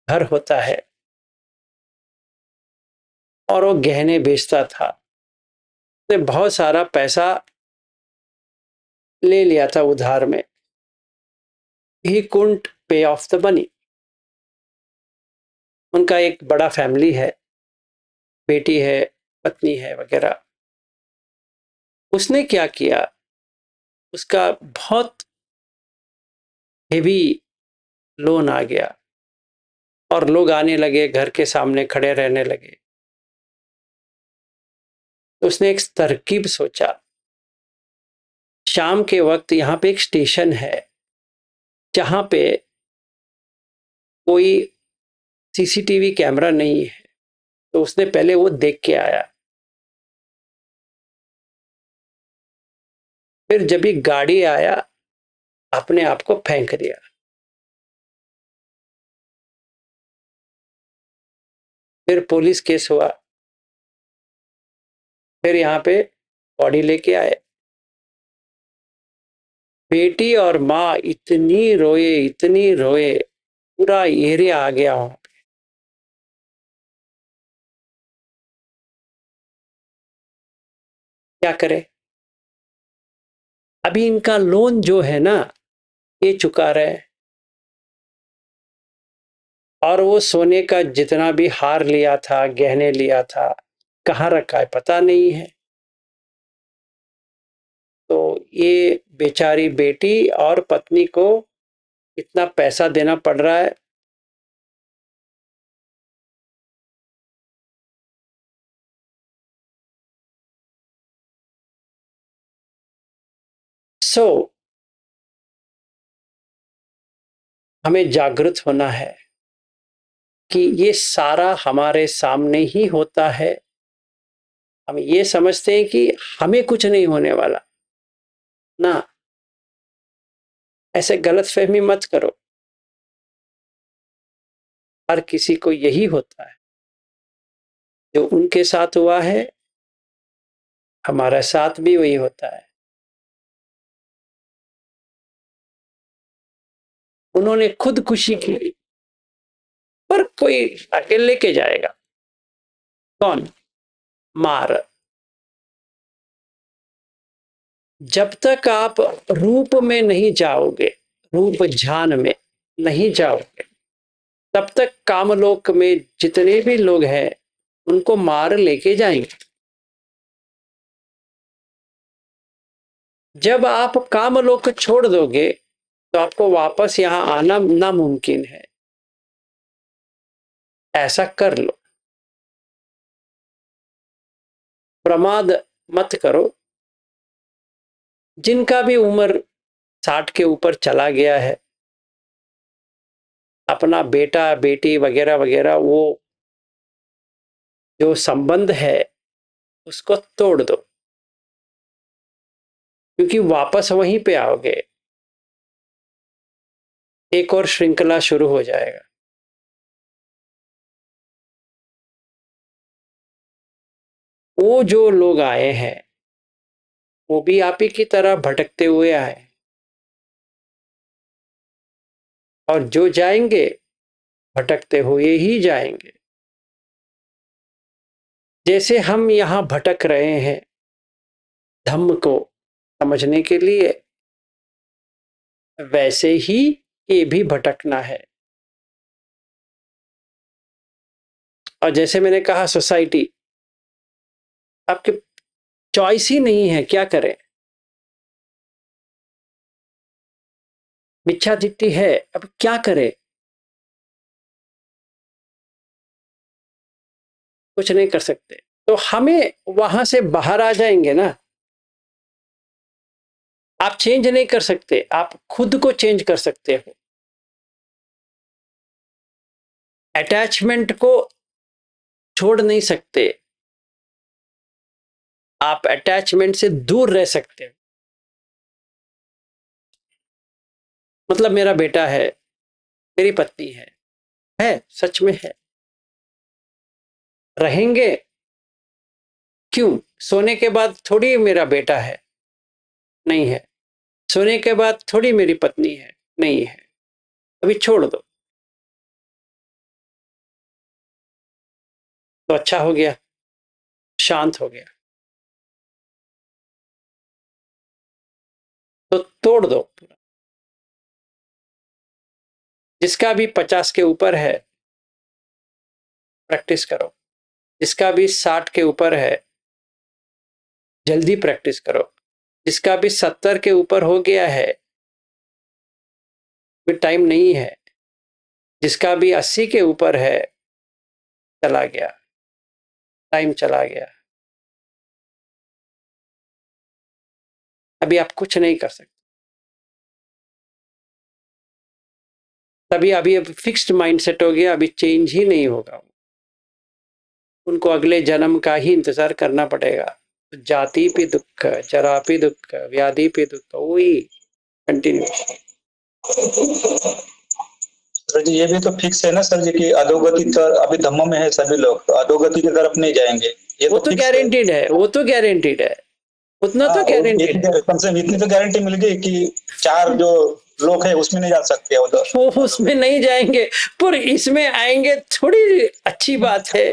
घर होता है, और वो गहने बेचता था। उसने बहुत सारा पैसा ले लिया था उधार में। ही कुडंट पे ऑफ द मनी। उनका एक बड़ा फैमिली है, बेटी है, पत्नी है वगैरह। उसने क्या किया, उसका बहुत हेवी लोन आ गया और लोग आने लगे, घर के सामने खड़े रहने लगे। तो उसने एक तरकीब सोचा। शाम के वक्त यहाँ पे एक स्टेशन है जहाँ पे कोई सीसीटीवी कैमरा नहीं है, तो उसने पहले वो देख के आया। फिर जब ये गाड़ी आया, अपने आप को फेंक दिया। फिर पुलिस केस हुआ। फिर यहाँ पे बॉडी लेके आए। बेटी और माँ इतनी रोए, पूरा एरिया आ गया वहां पे। क्या करे? अभी इनका लोन जो है ना, ये चुका रहे, और वो सोने का जितना भी हार लिया था, गहने लिया था, कहाँ रखा है पता नहीं है। तो ये बेचारी बेटी और पत्नी को इतना पैसा देना पड़ रहा है। हमें जागृत होना है कि ये सारा हमारे सामने ही होता है। हम ये समझते हैं कि हमें कुछ नहीं होने वाला ना, ऐसे गलतफहमी मत करो। हर किसी को यही होता है। जो उनके साथ हुआ है, हमारा साथ भी वही होता है। उन्होंने खुदकुशी की, पर कोई आके लेके जाएगा। कौन? मार। जब तक आप रूप में नहीं जाओगे, रूप ध्यान में नहीं जाओगे, तब तक कामलोक में जितने भी लोग हैं उनको मार लेके जाएंगे। जब आप कामलोक छोड़ दोगे तो आपको वापस यहां आना नामुमकिन है। ऐसा कर लो, प्रमाद मत करो। जिनका भी उम्र 60 के ऊपर चला गया है, अपना बेटा बेटी वगैरह वगैरह, वो जो संबंध है उसको तोड़ दो, क्योंकि वापस वहीं पे आओगे, एक और श्रृंखला शुरू हो जाएगा। वो जो लोग आए हैं वो भी आप ही की तरह भटकते हुए आए, और जो जाएंगे भटकते हुए ही जाएंगे। जैसे हम यहां भटक रहे हैं धम्म को समझने के लिए, वैसे ही ये भी भटकना है। और जैसे मैंने कहा सोसाइटी, आपके चॉइस ही नहीं है, क्या करें। मिथ्यादित्य है, अब क्या करें, कुछ नहीं कर सकते। तो हमें वहां से बाहर आ जाएंगे ना। आप चेंज नहीं कर सकते, आप खुद को चेंज कर सकते हो। अटैचमेंट को छोड़ नहीं सकते, आप अटैचमेंट से दूर रह सकते हो। मतलब मेरा बेटा है, मेरी पत्नी है, सच में है। रहेंगे क्यों? सोने के बाद थोड़ी मेरा बेटा है, नहीं है। सोने के बाद थोड़ी मेरी पत्नी है, नहीं है। अभी छोड़ दो तो अच्छा हो गया, शांत हो गया। तो तोड़ दो। जिसका भी 50 के ऊपर है प्रैक्टिस करो, जिसका भी 60 के ऊपर है जल्दी प्रैक्टिस करो, जिसका भी 70 के ऊपर हो गया है भी टाइम नहीं है, जिसका भी 80 के ऊपर है चला गया, टाइम चला गया। अभी आप कुछ नहीं कर सकते। तभी अभी फिक्स्ड माइंडसेट हो गया, अभी चेंज ही नहीं होगा। उनको अगले जन्म का ही इंतजार करना पड़ेगा। जाति पे दुख, जरा पे दुख, व्याधि पे दुख, वही कंटिन्यू। सर जी ये भी तो फिक्स है ना सर जी की अधोगति तो अभी धम्म में है सभी लोग, तो अधोगति की तरफ नहीं जाएंगे, ये वो तो तो फिक्स है। गारंटीड है, वो तो गारंटीड है, उतना तो गारंटीड है। कम से कम इतनी तो गारंटी मिल गई कि 4 जो लोग है उसमें नहीं जा सकते उधर। वो उसमें नहीं जाएंगे, पर इसमें आएंगे, थोड़ी अच्छी बात है।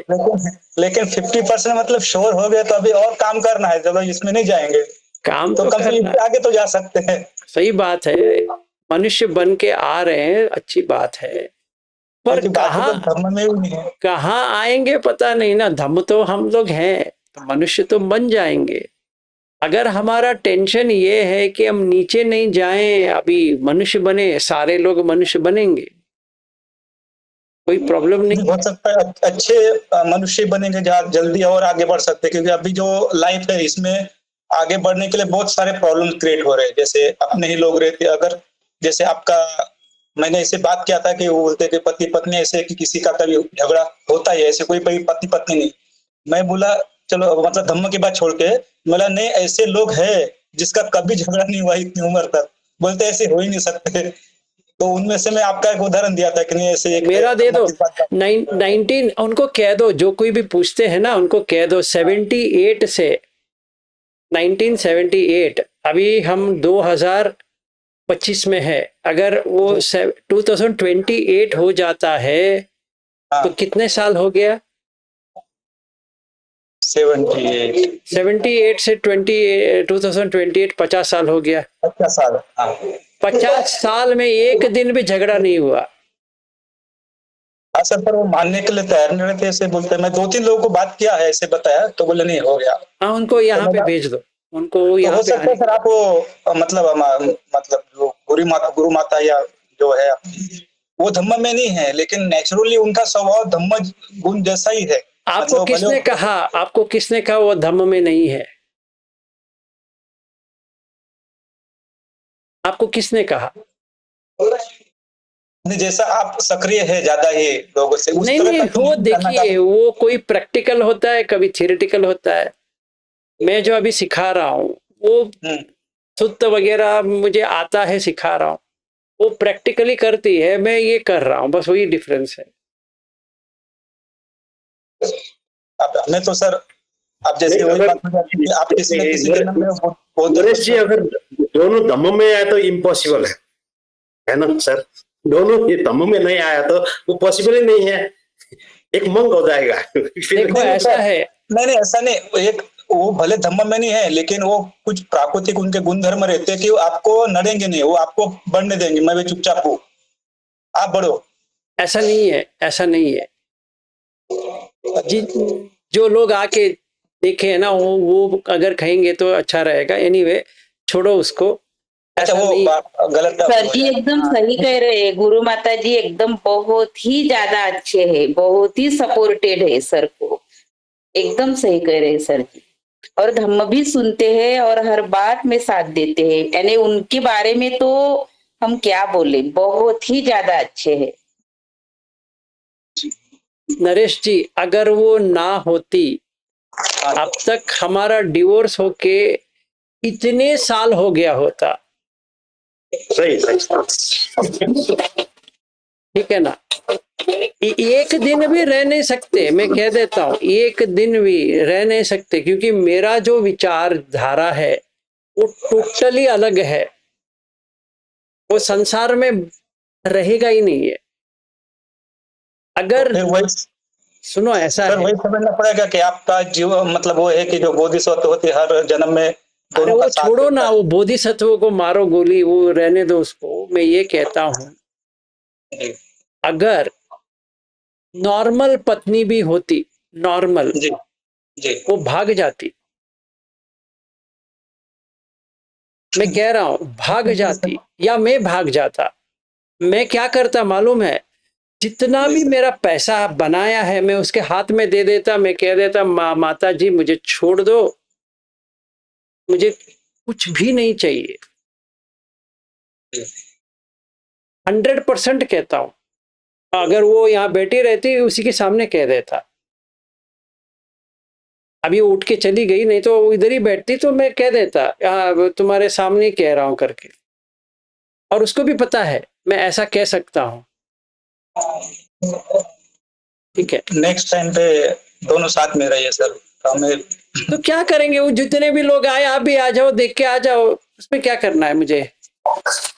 लेकिन 50% मतलब श्योर हो गए तो अभी और काम करना है, जब इसमें नहीं जाएंगे काम तो तो कम से करना, कम आगे तो जा सकते हैं। सही बात है। मनुष्य बन के आ रहे हैं, अच्छी बात है, पर क्योंकि बाकी कहाँ तो धर्म में भी नहीं है। कहाँ आएंगे पता नहीं ना। धम्म तो हम लोग हैं, तो मनुष्य तो बन जाएंगे। अगर हमारा टेंशन ये है कि हम नीचे नहीं जाएं, अभी मनुष्य बने, सारे लोग मनुष्य बनेंगे, कोई प्रॉब्लम नहीं। हो सकता है अच्छे मनुष्य बनेंगे जहाँ जल्दी और आगे बढ़ सकते हैं, क्योंकि अभी जो लाइफ है इसमें आगे बढ़ने के लिए बहुत सारे प्रॉब्लम क्रिएट हो रहे हैं। जैसे अपने ही लोग रहते, अगर जैसे आपका, मैंने ऐसे बात किया था कि वो बोलते कि पति पत्नी ऐसे कि किसी का कभी झगड़ा होता है, ऐसे कोई पति पत्नी नहीं। मैं बोला चलो मतलब धम्म की बात छोड़ के, बोला नहीं ऐसे लोग हैं जिसका कभी झगड़ा नहीं हुआ इतनी उम्र तक। बोलते ऐसे हो ही नहीं सकते। तो उनमें से मैं आपका एक उदाहरण दिया था कि नहीं ऐसे एक मेरा दे दो 19, उनको कह दो, जो कोई भी पूछते हैं ना उनको कह दो 78 से 1978, अभी हम 2025 में है। अगर वो 2028 हो जाता है तो कितने साल हो गया? 78 से 2028 50 साल हो गया। 50 साल। 50 साल में एक दिन भी झगड़ा नहीं हुआ। हाँ सर, पर वो मानने के लिए तैयार नहीं रहते, ऐसे बोलते हैं। मैं 2-3 लोगों को बात किया है, ऐसे बताया तो बोले नहीं हो गया। हाँ, उनको यहाँ पे भेज दो, उनको तो यहाँ हो पे सकता है सर आप वो मतलब जो गुरु माता या जो है वो धम्म में नहीं है, लेकिन नेचुरली उनका स्वभाव धम्म गुण जैसा ही है। आपको मतलब किसने कहा, आपको किसने कहा वो धम्म में नहीं है? आपको किसने कहा? जैसा आप सक्रिय है ज्यादा ही लोगों से उस नहीं तरह नहीं, का वो देखिए, वो कोई प्रैक्टिकल होता है, कभी थियोरेटिकल होता है। मैं जो अभी सिखा रहा हूँ वो शुद्ध वगैरह मुझे आता है, सिखा रहा हूँ। वो प्रैक्टिकली करती है, मैं ये कर रहा हूँ, बस वही डिफरेंस है। हमें तो सर आप जैसे वही बात हो जाती है, आप किसी न किसी जन्म में नरेश जी अगर दोनों धम्म में आया तो इम्पॉसिबल है ना सर? दोनों ये धम्म में नहीं आया तो वो पॉसिबल ही नहीं है, एक मंग हो जाएगा। देखो ऐसा है, नहीं ऐसा नहीं, एक वो भले धम्म में नहीं है लेकिन वो कुछ प्राकृतिक उनके गुणधर्म रहते हैं कि वो आपको नड़ेंगे नहीं, वो आपको बढ़ने देंगे। मैं भी चुपचाप हूँ, आप बढ़ो। ऐसा नहीं है, ऐसा नहीं है। जो लोग आके देखे है ना, वो अगर कहेंगे तो अच्छा रहेगा। एनीवे छोड़ो उसको। अच्छा, वो गलत सर जी एकदम सही कह रहे हैं, गुरु माता जी एकदम बहुत ही ज्यादा अच्छे हैं, बहुत ही सपोर्टेड है सर को, एकदम सही कह रहे हैं सर जी। और धम्म भी सुनते हैं और हर बात में साथ देते हैं, यानी उनके बारे में तो हम क्या बोले, बहुत ही ज्यादा अच्छे हैं। नरेश जी, अगर वो ना होती, अब तक हमारा डिवोर्स होके इतने साल हो गया होता। सही सही। ठीक है ना? एक दिन भी रह नहीं सकते, मैं कह देता हूं, एक दिन भी रह नहीं सकते, क्योंकि मेरा जो विचारधारा है वो टोटली अलग है। वो संसार में रहेगा ही नहीं है। अगर सुनो, ऐसा सर है, वही समझना पड़ेगा कि आपका जीव मतलब वो है कि जो बोधिसत्व होते हर जन्म में अरे दोनों का वो साथ छोड़ो देता ना, है। वो बोधिसत्व को मारो गोली, वो रहने दो उसको। मैं ये कहता हूं, जी अगर नॉर्मल पत्नी भी होती, नॉर्मल, जी जी वो भाग जाती। मैं कह रहा हूं भाग जाती, या मैं भाग जाता। मैं क्या करता मालूम है? जितना भी मेरा पैसा बनाया है मैं उसके हाथ में दे देता। मैं कह देता, माता जी मुझे छोड़ दो, मुझे कुछ भी नहीं चाहिए। 100% कहता हूं। अगर वो यहाँ बैठी रहती, उसी के सामने कह देता। अभी उठ के चली गई, नहीं तो वो इधर ही बैठती, तो मैं कह देता तुम्हारे सामने कह रहा हूं करके। और उसको भी पता है मैं ऐसा कह सकता हूं। ठीक है, नेक्स्ट टाइम पे दोनों साथ में रहिए सर। हमें तो क्या करेंगे? वो जितने भी लोग आए, आप भी आ जाओ, देख के आ जाओ, उसमें क्या करना है मुझे?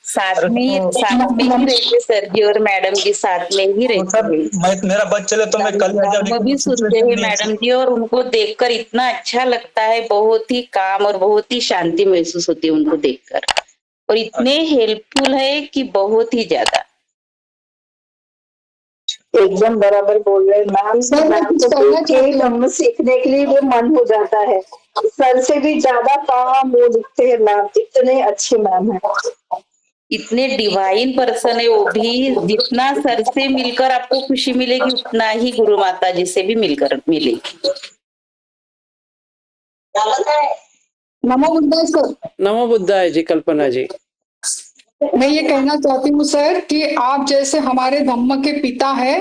साथ में ही रहते सर जी, और मैडम जी साथ में ही तो रहते सर हैं। मेरा बच चले तो मैं कल आ जाऊं, धम्म लेकिन भी वो सुनते सिचुएशन हैं नहीं है मैडम सर। जी, और उनको देखकर इतना अच्छा लगता है, बहुत ही काम और बहुत ही शांति महसूस होती है उनको देखकर, और इतने हेल्पफुल है कि बहुत ही ज्यादा। एकदम बराबर बोल रहे हैं मैम। मैम को देख के धम्म सीखने के लिए भी मन हो जाता है। सर से भी ज्यादा काम वो दिखते हैं मैम, इतने अच्छे मैम है। इतने डिवाइन पर्सन है वो भी, जितना सर से मिलकर आपको खुशी मिलेगी उतना ही गुरु माता जी से भी मिलकर मिलेगी। नमो बुद्धाय सर। नमो बुद्धाय जी, कल्पना जी। मैं ये कहना चाहती हूँ सर कि आप जैसे हमारे धम्म के पिता है,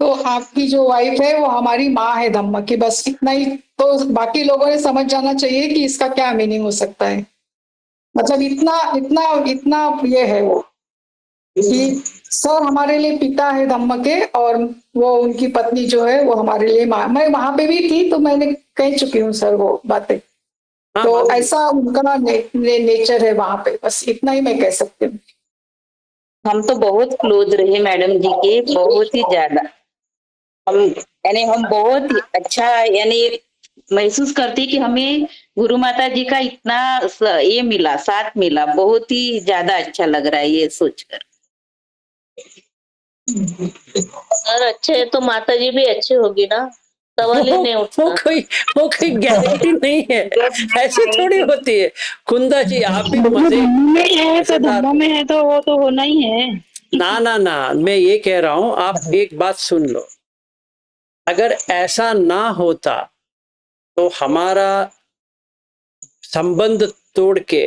तो आपकी जो वाइफ है वो हमारी माँ है धम्म की, बस इतना ही। तो बाकी लोगों ने समझ जाना चाहिए कि इसका क्या मीनिंग हो सकता है। मतलब इतना इतना इतना ये है वो कि सर हमारे लिए पिता है धम्म के, और वो उनकी पत्नी जो है वो हमारे लिए माँ। मैं वहां पे भी थी तो मैंने कह चुकी हूँ सर वो बातें। हाँ, तो ऐसा उनका नेचर है वहां पे, बस इतना ही मैं कह सकती हूँ। हम तो बहुत क्लोज रहे मैडम जी के, बहुत ही ज्यादा। हम बहुत ही अच्छा यानी महसूस करते कि हमें गुरु माता जी का इतना ये मिला, साथ मिला, बहुत ही ज्यादा अच्छा लग रहा है ये सोचकर। सर अच्छे है तो माता जी भी अच्छी होगी ना, सवाल ही नहीं उठता। वो कोई गारंटी नहीं है, ऐसे थोड़ी होती है। कुंदा जी, आप भी मजे धर्म में है तो वो तो होना ही है। ना ना ना, मैं ये कह रहा हूं, आप एक बात सुन लो। अगर ऐसा ना होता तो हमारा संबंध तोड़ के,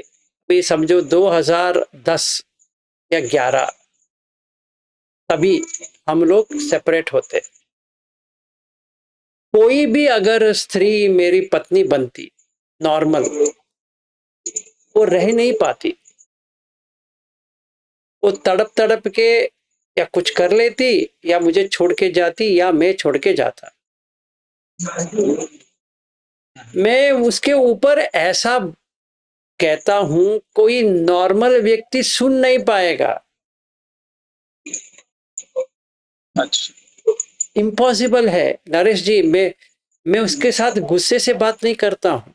भी समझो 2010 या 11, तभी हम लोग सेपरेट होते। कोई भी अगर स्त्री मेरी पत्नी बनती नॉर्मल, वो रह नहीं पाती। वो तड़प तड़प के या कुछ कर लेती, या मुझे छोड़ के जाती, या मैं छोड़ के जाता। मैं उसके ऊपर ऐसा कहता हूं, कोई नॉर्मल व्यक्ति सुन नहीं पाएगा। अच्छा, इम्पॉसिबल है नरेश जी। मैं उसके साथ गुस्से से बात नहीं करता हूं।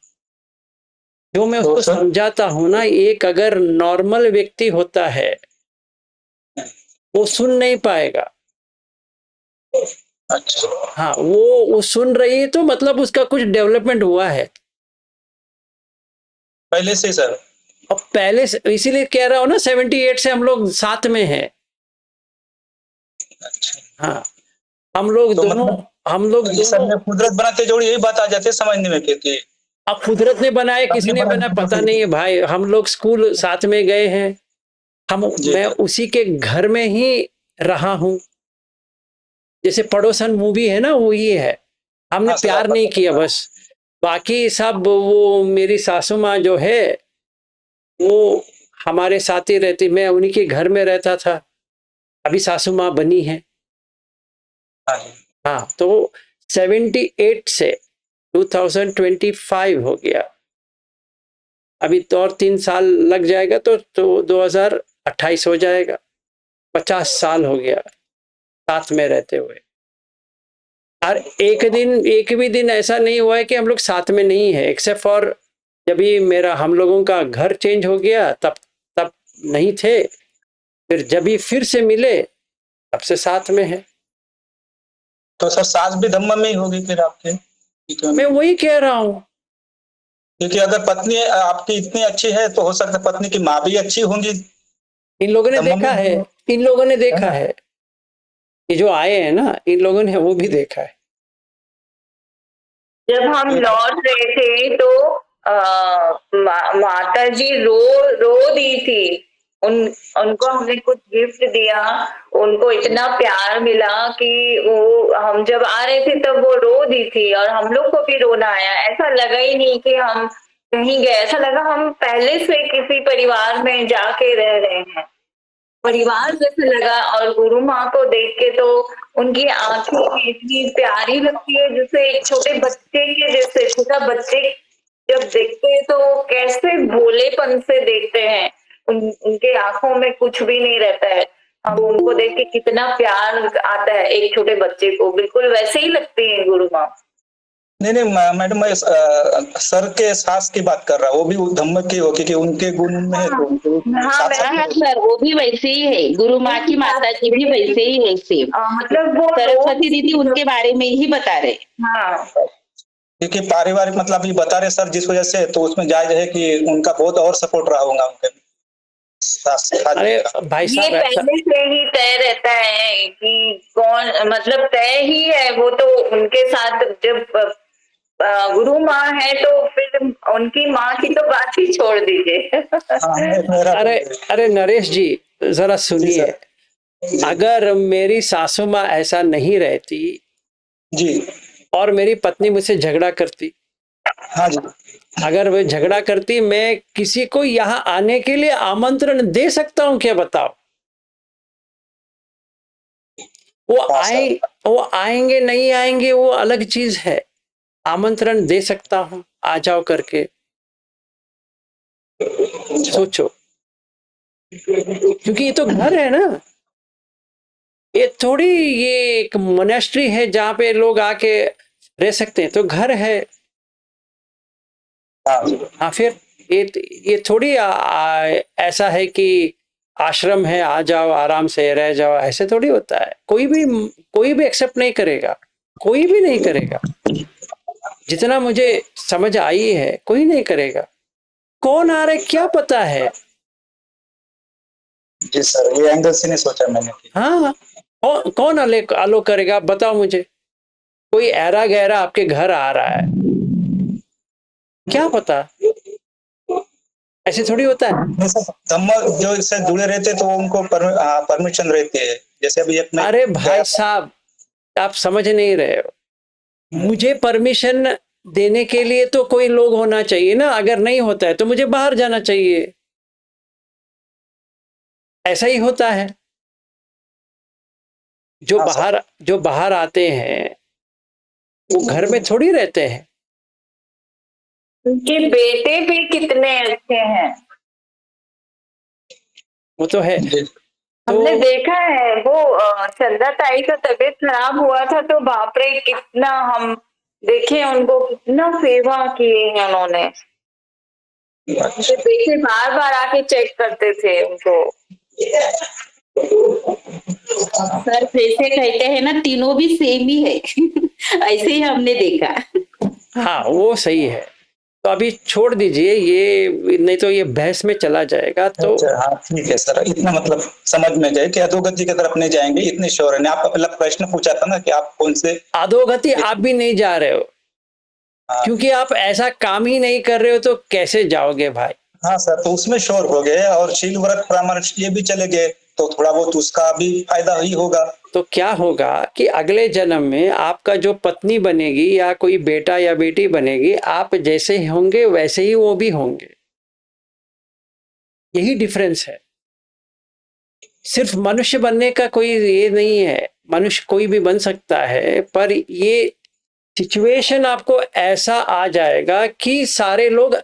जो मैं उसको समझाता हूं ना, एक अगर नॉर्मल व्यक्ति होता है वो सुन नहीं पाएगा। अच्छा, हाँ, वो सुन रही है तो मतलब उसका कुछ डेवलपमेंट हुआ है। पहले से सर। अब पहले से, इसीलिए कह रहा हूँ ना, 78 से हम लोग साथ में हैं। अच्छा, हाँ, हम लोग तो दोनों, मतलब हम लोग ये सब दोनों। में कुदरत बनाते जोड़ी यही बात आ जाती है समझने में फिर कि अब कुदरत ने बनाया किसी अपने ने बना बनाया पता नहीं है भाई। हम लोग स्कूल साथ में गए हैं, जी मैं उसी के घर में ही रहा हूँ। जैसे पड़ोसन मूवी है ना, वो ये है। हमने हाँ सर प्यार आप नहीं बता किया रहे बस। बाकी सब, वो मेरी सासू माँ जो है वो हमारे साथ ही रहती, मैं उन्हीं के घर में रहता था। अभी सासू माँ बनी है। हाँ जी। हाँ, तो 78 से 2025 हो गया। अभी तो और 3 साल लग जाएगा तो 2028 हो जाएगा। 50 साल हो गया साथ में रहते हुए। और एक भी दिन ऐसा नहीं हुआ है कि हम लोग साथ में नहीं है, एक्सेप्ट फॉर जब भी मेरा, हम लोगों का घर चेंज हो गया तब तब नहीं थे। फिर जब भी फिर से मिले तब से साथ में है। तो सर सास भी धम्म में ही होगी फिर आपके, ठीक है। मैं वही कह रहा हूँ। क्योंकि अगर पत्नी आपकी इतनी अच्छी है तो हो सकता है पत्नी की माँ भी अच्छी होंगी, इन लोगों ने धम्म में देखा है, होंगी, इन लोगों ने है देखा ना। है, ये जो आए हैं ना, इन लोगों ने वो भी देखा है। जब हम लौट रहे थे तो माता जी रो रो दी थी। उनको हमने कुछ गिफ्ट दिया, उनको इतना प्यार मिला कि वो, हम जब आ रहे थे तब वो रो दी थी और हम लोग को भी रोना आया। ऐसा लगा ही नहीं कि हम कहीं गए, ऐसा लगा हम पहले से किसी परिवार में जाके रह रहे हैं, परिवार जैसे लगा। और गुरु माँ को देख के तो उनकी आंखें इतनी प्यारी लगती है, जैसे एक छोटे बच्चे के जैसे। छोटा बच्चे जब देखते हैं तो कैसे भोलेपन से देखते हैं, उनके आंखों में कुछ भी नहीं रहता है। हम उनको देख के कितना प्यार आता है एक छोटे बच्चे को, बिल्कुल वैसे ही लगती है गुरु माँ। नहीं नहीं मैडम, मैं सर के सास की बात कर रहा हूँ, वो भी धम्म की हो क्योंकि उनके गुण में है तो हाँ, हाँ हाँ सर, वो भी वैसे ही है। गुरु माँ की माता जी भी वैसे ही है सेम। मतलब वो सरस्वती दीदी उनके बारे में ही बता रहे। हाँ, क्योंकि पारिवारिक मतलब ये बता रहे सर जिस वजह से, तो उसमें जायज है कि उनका बहुत और सपोर्ट रहा होगा उनके सास अरे का। भाई ये साहब, ऐसा पहले से ही तय रहता है कि कौन, मतलब तय ही है वो तो। उनके साथ जब गुरु माँ है तो फिर उनकी माँ की तो बात ही छोड़ दीजिए। हाँ मेरा अरे अरे नरेश जी, जरा जी सुनिए। सर जी अगर मेरी सासू माँ ऐसा नहीं रहती जी और मेरी पत्नी मुझसे झगड़ा करती, हाँ जी अगर वो झगड़ा करती, मैं किसी को यहाँ आने के लिए आमंत्रण दे सकता हूँ क्या, बताओ? वो हाँ आए, सर वो आएंगे नहीं आएंगे वो अलग चीज है। आमंत्रण दे सकता हूँ, आ जाओ करके। सोचो, क्योंकि ये तो घर है ना, ये थोड़ी, ये एक मोनेस्ट्री है जहाँ पे लोग आके रह सकते हैं, तो घर है। हाँ जी हाँ, फिर ये थोड़ी ऐसा है कि आश्रम है, आ जाओ आराम से रह जाओ, ऐसे थोड़ी होता है। कोई भी एक्सेप्ट नहीं करेगा, कोई भी नहीं करेगा। जितना मुझे समझ आई है, कोई नहीं करेगा। कौन आ रहा है क्या पता है। जी सर, ये एंगल से नहीं सोचा मैंने। हाँ, कौन अलो करेगा, बताओ मुझे। कोई ऐरा गहरा आपके घर आ रहा है, क्या पता, ऐसे थोड़ी होता है। नहीं सर, धम्म जो इससे जुड़े रहते तो उनको परमिशन रहती है, जैसे अभी अपने अरे भाई साहब, आप समझ नहीं रहे हो। मुझे परमिशन देने के लिए तो कोई लोग होना चाहिए ना। अगर नहीं होता है तो मुझे बाहर जाना चाहिए। ऐसा ही होता है। हाँ सर जो बाहर आते हैं वो घर में थोड़ी रहते हैं। उनके बेटे भी कितने अच्छे हैं, वो तो है। जी हमने तो देखा है। वो चंदा ताई का तबीयत खराब हुआ था तो बाप रे कितना हम देखे उनको, कितना सेवा किए हैं उन्होंने। उनके बेटे बार बार आके चेक करते थे उनको। सर जैसे कहते हैं ना, तीनों भी सेम ही है। ऐसे ही हमने देखा। हाँ, वो सही है। तो अभी छोड़ दीजिए ये, नहीं तो ये बहस में चला जाएगा। तो अच्छा, हाँ ठीक है सर, इतना मतलब समझ में गए कि अधोगति की तरफ नहीं जाएंगे, इतने श्योर है। आप पहला प्रश्न पूछा था ना कि आप कौन से। अधोगति आप भी नहीं जा रहे हो, हाँ, क्योंकि आप ऐसा काम ही नहीं कर रहे हो, तो कैसे जाओगे भाई? हाँ सर, तो उसमें श्योर हो गए और शील व्रत परामर्श ये भी चले गए, तो थोड़ा बहुत उसका भी फायदा ही होगा। तो क्या होगा कि अगले जन्म में आपका जो पत्नी बनेगी या कोई बेटा या बेटी बनेगी, आप जैसे होंगे वैसे ही वो भी होंगे। यही डिफरेंस है। सिर्फ मनुष्य बनने का कोई ये नहीं है, मनुष्य कोई भी बन सकता है, पर ये सिचुएशन आपको ऐसा आ जाएगा कि सारे लोग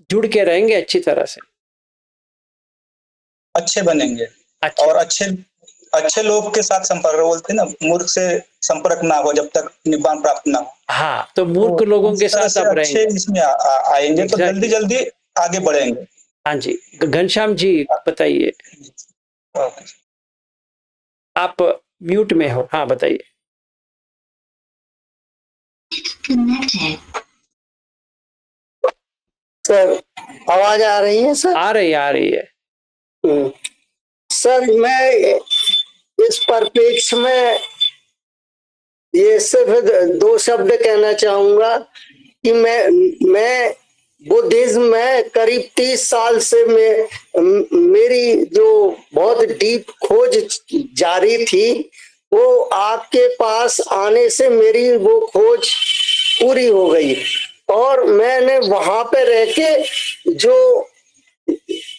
जुड़ के रहेंगे अच्छी तरह से, अच्छे बनेंगे। अच्छा। और अच्छे लोग के साथ संपर्क, बोलते हैं ना, मूर्ख से संपर्क ना हो जब तक निब्बान प्राप्त ना हो। हाँ, तो मूर्ख लोगों के साथ आप अच्छे रहेंगे। इसमें आएंगे तो जल्दी जल्दी आगे बढ़ेंगे। हाँ जी, घनश्याम जी बताइए। आप म्यूट में हो, हाँ बताइए। सर आवाज आ रही है सर? आ रही है। सर मैं इस परिप्रेक्ष्य में ये सिर्फ 2 शब्द कहना चाहूंगा कि मैं बुद्धिज्म में करीब 30 साल से मेरी जो बहुत डीप खोज जारी थी, वो आपके पास आने से मेरी वो खोज पूरी हो गई। और मैंने वहां पे रह के जो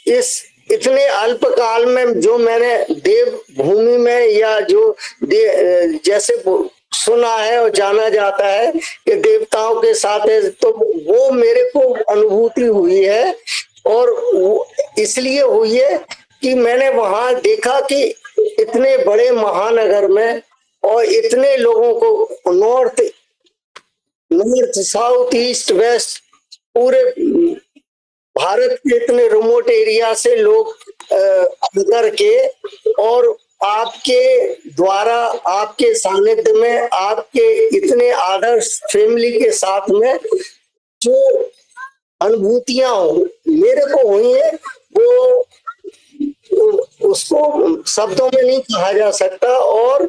इस इतने अल्प काल में जो मैंने देव भूमि में या जो जैसे सुना है और जाना जाता है कि देवताओं के साथ है, तो वो मेरे को अनुभूति हुई है। और इसलिए हुई है कि मैंने वहां देखा कि इतने बड़े महानगर में और इतने लोगों को नॉर्थ साउथ ईस्ट वेस्ट पूरे भारत के इतने रिमोट एरिया से लोग आकर के और आपके द्वारा आपके सानिध्य में आपके इतने आदर्श फैमिली के साथ में जो अनुभूतियां मेरे को हुई है, वो उसको शब्दों में नहीं कहा जा सकता। और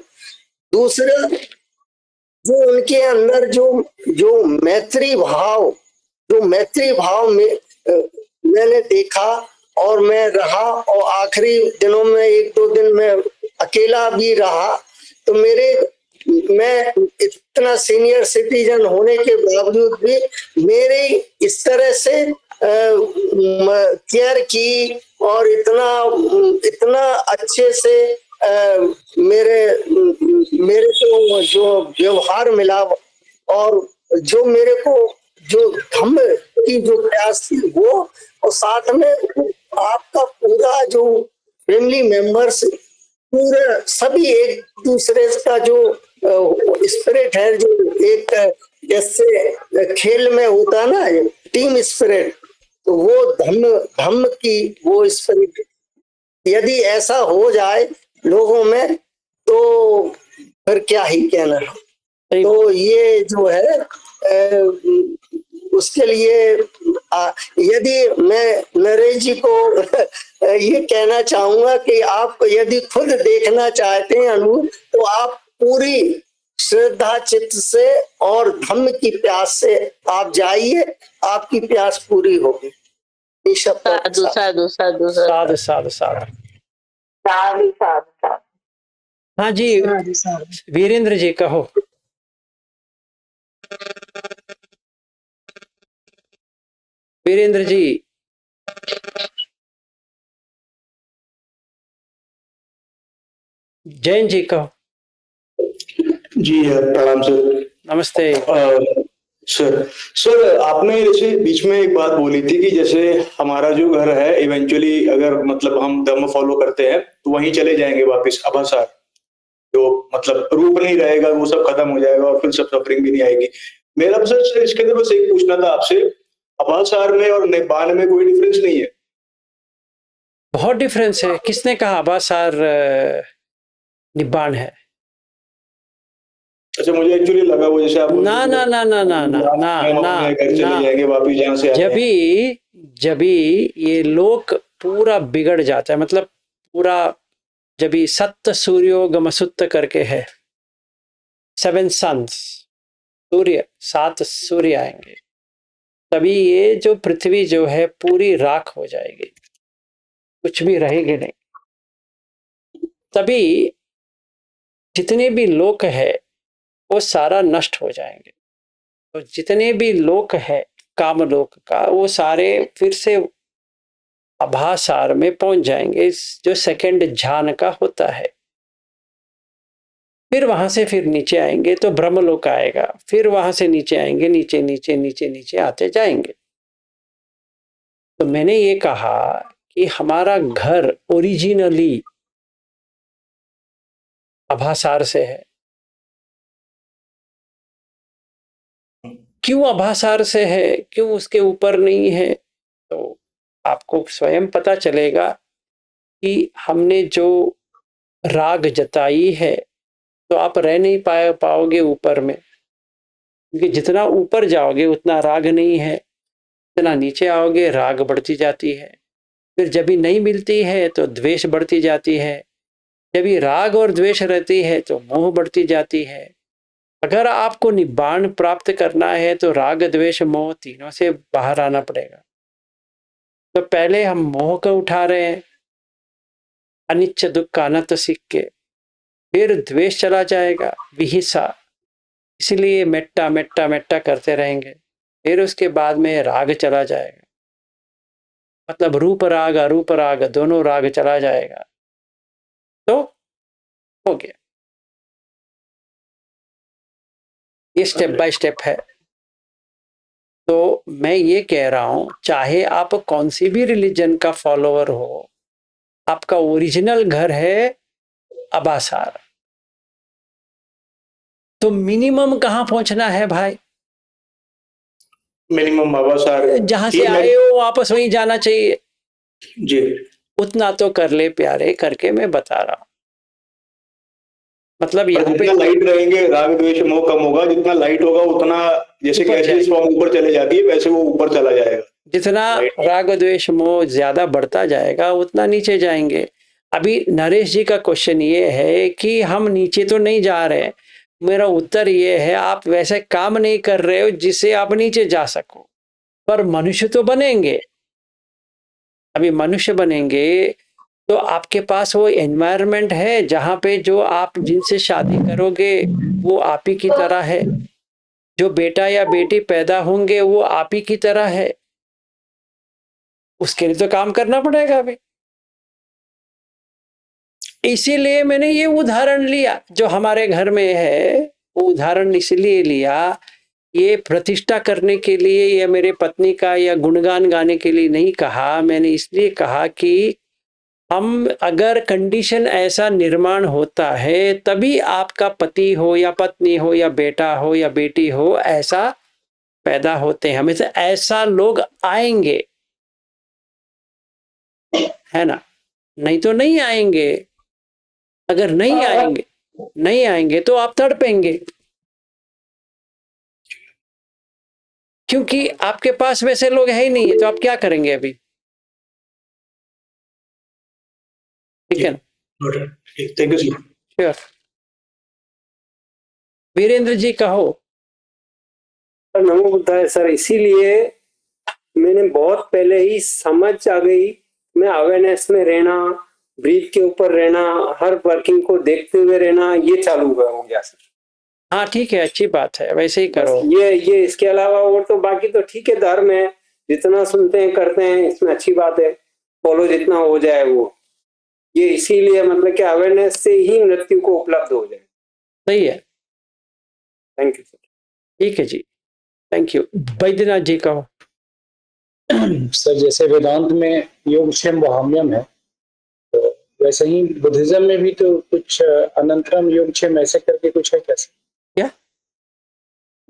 दूसरा, जो उनके अंदर जो मैत्री भाव में मैंने देखा और मैं रहा, और आखिरी दिनों में 1-2 दिन में अकेला भी रहा, तो मैं इतना सीनियर सिटीजन होने के बावजूद भी मेरे इस तरह से केयर की और इतना अच्छे से मेरे को जो व्यवहार मिला और जो मेरे को जो धम्म की जो प्यास थी वो, और साथ में आपका पूरा जो फैमिली मेंबर्स पूरे सभी एक दूसरे का जो स्पिरिट है, जो एक जैसे खेल में होता ना टीम स्पिरिट, तो वो धम्म की वो स्पिरिट यदि ऐसा हो जाए लोगों में तो फिर क्या ही कहना। तो ये जो है उसके लिए यदि मैं नरेश जी को ये कहना चाहूंगा कि आप यदि खुद देखना चाहते हैं अनुभव, तो आप पूरी श्रद्धा चित्त से और धम्म की प्यास से आप जाइए, आपकी प्यास पूरी होगी। साधु साधु साधु साधु साधु साधु। हाँ जी, वीरेंद्र जी कहो। वीरेंद्र जी, जैन जी कहो। जी प्रणाम सर। नमस्ते सर आपने जैसे बीच में एक बात बोली थी कि जैसे हमारा जो घर है इवेंचुअली अगर मतलब हम धर्म फॉलो करते हैं तो वहीं चले जाएंगे वापस अभासार, जो मतलब रूप नहीं रहेगा, वो सब खत्म हो जाएगा और फिर सब सफरिंग भी नहीं आएगी। मेरा सर इसके अंदर बस एक पूछना था आपसे, अभासार में और निब्बान में कोई डिफरेंस नहीं है? बहुत डिफरेंस है। किसने कहा आभासार निब्बाण है? अच्छा, मुझे एक्चुअली लगा वो जैसे आप ना ना ना ना ना ना ना ना घर चले ना जाएंगे वापिस जहाँ से आए हैं। जब भी ये लोक पूरा बिगड़ जाता है, मतलब पूरा जब भी सत्य सूर्योगम सुत्त करके है, 7 सन्स, सूर्य 7 सूर्य आएंगे, तभी ये जो पृथ्वी जो है पूरी राख हो जाएगी, कुछ भी रहेगी नहीं। तभी जितने भी लोक है वो सारा नष्ट हो जाएंगे। तो जितने भी लोक है कामलोक का, वो सारे फिर से आभासार में पहुंच जाएंगे, जो सेकंड ध्यान का होता है। फिर वहां से फिर नीचे आएंगे तो ब्रह्मलोक आएगा, फिर वहां से नीचे आएंगे, नीचे नीचे नीचे नीचे आते जाएंगे। तो मैंने ये कहा कि हमारा घर ओरिजिनली आभासार से है। क्यों आभासार से है, क्यों उसके ऊपर नहीं है? तो आपको स्वयं पता चलेगा कि हमने जो राग जताई है, तो आप रह नहीं पाओगे ऊपर में, क्योंकि जितना ऊपर जाओगे उतना राग नहीं है, जितना नीचे आओगे राग बढ़ती जाती है। फिर जब भी नहीं मिलती है तो द्वेष बढ़ती जाती है, जब भी राग और द्वेष रहती है तो मोह बढ़ती जाती है। अगर आपको निब्बाण प्राप्त करना है तो राग द्वेष मोह तीनों से बाहर आना पड़ेगा। तो पहले हम मोह को उठा रहे हैं, अनिच्छ दुख अनंत सीख के, फिर द्वेष चला जाएगा, विहिसा, इसलिए मेट्टा मेट्टा मेट्टा करते रहेंगे। फिर उसके बाद में राग चला जाएगा, मतलब रूप राग अरूप राग दोनों राग चला जाएगा, तो हो गया। ये स्टेप बाय स्टेप है। तो मैं ये कह रहा हूं, चाहे आप कौन सी भी रिलीजन का फॉलोअर हो, आपका ओरिजिनल घर है आभासार। तो मिनिमम कहां पहुंचना है भाई? मिनिमम आभासार जहां से आए हो वापस वहीं जाना चाहिए। जी, उतना तो कर ले प्यारे, करके मैं बता रहा हूं। मतलब यहाँ पे जितना लाइट रहेंगे राग द्वेष मोह कम होगा, जितना लाइट होगा उतना, जैसे गैसेस फॉर्म ऊपर चले जाती है वैसे वो ऊपर चला जाएगा। जितना राग द्वेष मोह ज्यादा बढ़ता जाएगा उतना नीचे जाएंगे। अभी नरेश जी का क्वेश्चन ये है कि हम नीचे तो नहीं जा रहे। मेरा उत्तर ये है, आप वैसे काम नहीं कर रहे हो जिससे आप नीचे जा सको, पर मनुष्य तो बनेंगे। अभी मनुष्य बनेंगे तो आपके पास वो एनवायरनमेंट है जहां पे जो आप जिनसे शादी करोगे वो आप ही की तरह है, जो बेटा या बेटी पैदा होंगे वो आप ही की तरह है। उसके लिए तो काम करना पड़ेगा अभी। इसीलिए मैंने ये उदाहरण लिया जो हमारे घर में है, वो उदाहरण इसलिए लिया, ये प्रतिष्ठा करने के लिए या मेरे पत्नी का या गुणगान गाने के लिए नहीं कहा। मैंने इसलिए कहा कि हम अगर कंडीशन ऐसा निर्माण होता है तभी आपका पति हो या पत्नी हो या बेटा हो या बेटी हो ऐसा पैदा होते हैं। हमेशा ऐसा लोग आएंगे, है ना? नहीं तो नहीं आएंगे। अगर नहीं आएंगे तो आप तड़पेंगे, क्योंकि आपके पास वैसे लोग है ही नहीं है। तो आप क्या करेंगे अभी? ठीक है ना? Thank you sir. Sure. Virendra ji कहो। नमो बुद्धाय सर, इसीलिए मैंने बहुत पहले ही समझ आ गई, मैं अवेयरनेस में रहना, ब्रीथ के ऊपर रहना, हर वर्किंग को देखते हुए रहना, ये चालू हो गया सर। हाँ ठीक है, अच्छी बात है, वैसे ही करो। ये इसके अलावा और तो बाकी तो ठीक है, धर्म है, जितना सुनते हैं करते हैं, इसमें अच्छी बात है, फॉलो जितना हो जाए वो। ये इसीलिए मतलब कि अवेयरनेस से ही मृत्यु को उपलब्ध हो जाए। सही है, थैंक यू सर। ठीक है जी, थैंक यू। बैद्यनाथ जी कहो। सर जैसे वेदांत में योगक्षेम वहाम्यम है, तो वैसे ही बुद्धिज्म में भी तो कुछ अनंतरम योगक्षेम ऐसे करके कुछ है क्या सर? क्या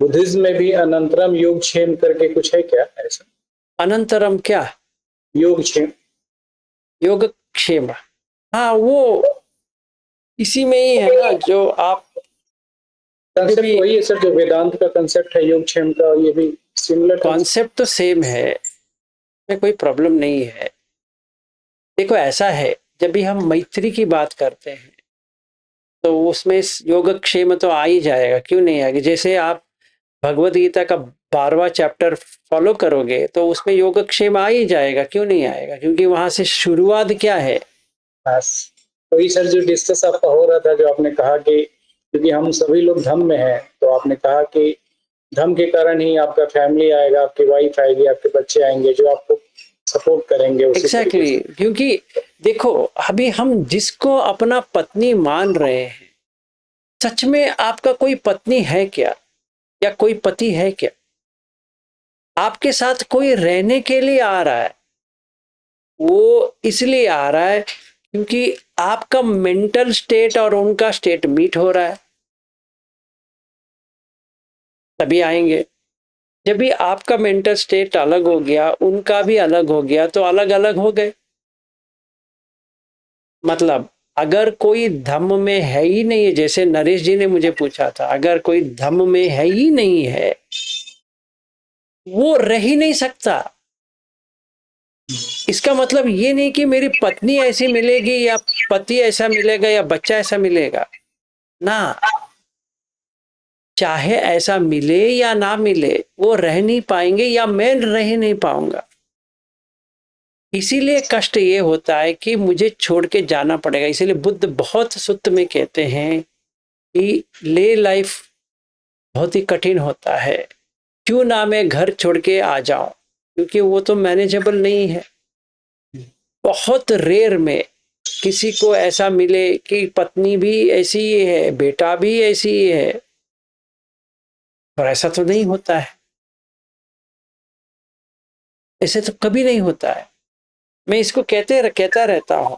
बुद्धिज्म में भी अनंतरम योगक्षेम करके कुछ है क्या ऐसा? अनंतरम क्या? योगक्षेम। योगक्षेम, हाँ वो इसी में ही है ना जो आप कंसेप्ट वही है सर, जो वेदांत का कंसेप्ट है योगक्षेम का, ये भी सिमिलर कॉन्सेप्ट तो सेम है, में कोई प्रॉब्लम नहीं है। देखो ऐसा है, जब भी हम मैत्री की बात करते हैं तो उसमें योगक्षेम तो आ ही जाएगा, क्यों नहीं आएगा। जैसे आप भगवत गीता का 12वां चैप्टर फॉलो करोगे तो उसमें योगक्षेम आ ही जाएगा, क्यों नहीं आएगा, क्योंकि वहां से शुरुआत क्या है। वही सर जो डिस्कस आपका हो रहा था, जो आपने कहा कि क्योंकि हम सभी लोग धम्म में हैं, तो आपने कहा कि धम्म के कारण ही आपका फैमिली आएगा, आपकी वाइफ आएगी, आपके बच्चे आएंगे जो आपको सपोर्ट करेंगे। एग्जैक्टली, क्योंकि देखो अभी हम जिसको अपना पत्नी मान रहे हैं, सच में आपका कोई पत्नी है क्या, या कोई पति है क्या? आपके साथ कोई रहने के लिए आ रहा है, वो इसलिए आ रहा है क्योंकि आपका मेंटल स्टेट और उनका स्टेट मीट हो रहा है, तभी आएंगे। जब भी आपका मेंटल स्टेट अलग हो गया, उनका भी अलग हो गया, तो अलग अलग हो गए। मतलब अगर कोई धम्म में है ही नहीं है, जैसे नरेश जी ने मुझे पूछा था, अगर कोई धम्म में है ही नहीं है, वो रह ही नहीं सकता। इसका मतलब ये नहीं कि मेरी पत्नी ऐसी मिलेगी या पति ऐसा मिलेगा या बच्चा ऐसा मिलेगा ना, चाहे ऐसा मिले या ना मिले, वो रह नहीं पाएंगे या मैं रह नहीं पाऊंगा। इसीलिए कष्ट ये होता है कि मुझे छोड़ के जाना पड़ेगा। इसीलिए बुद्ध बहुत सुत्त में कहते हैं कि ले लाइफ बहुत ही कठिन होता है, क्यों ना मैं घर छोड़ के आ जाऊं, क्योंकि वो तो मैनेजेबल नहीं है। बहुत रेयर में किसी को ऐसा मिले कि पत्नी भी ऐसी ही है, बेटा भी ऐसी ही है, और ऐसा तो नहीं होता है, ऐसे तो कभी नहीं होता है। मैं इसको कहता रहता हूं,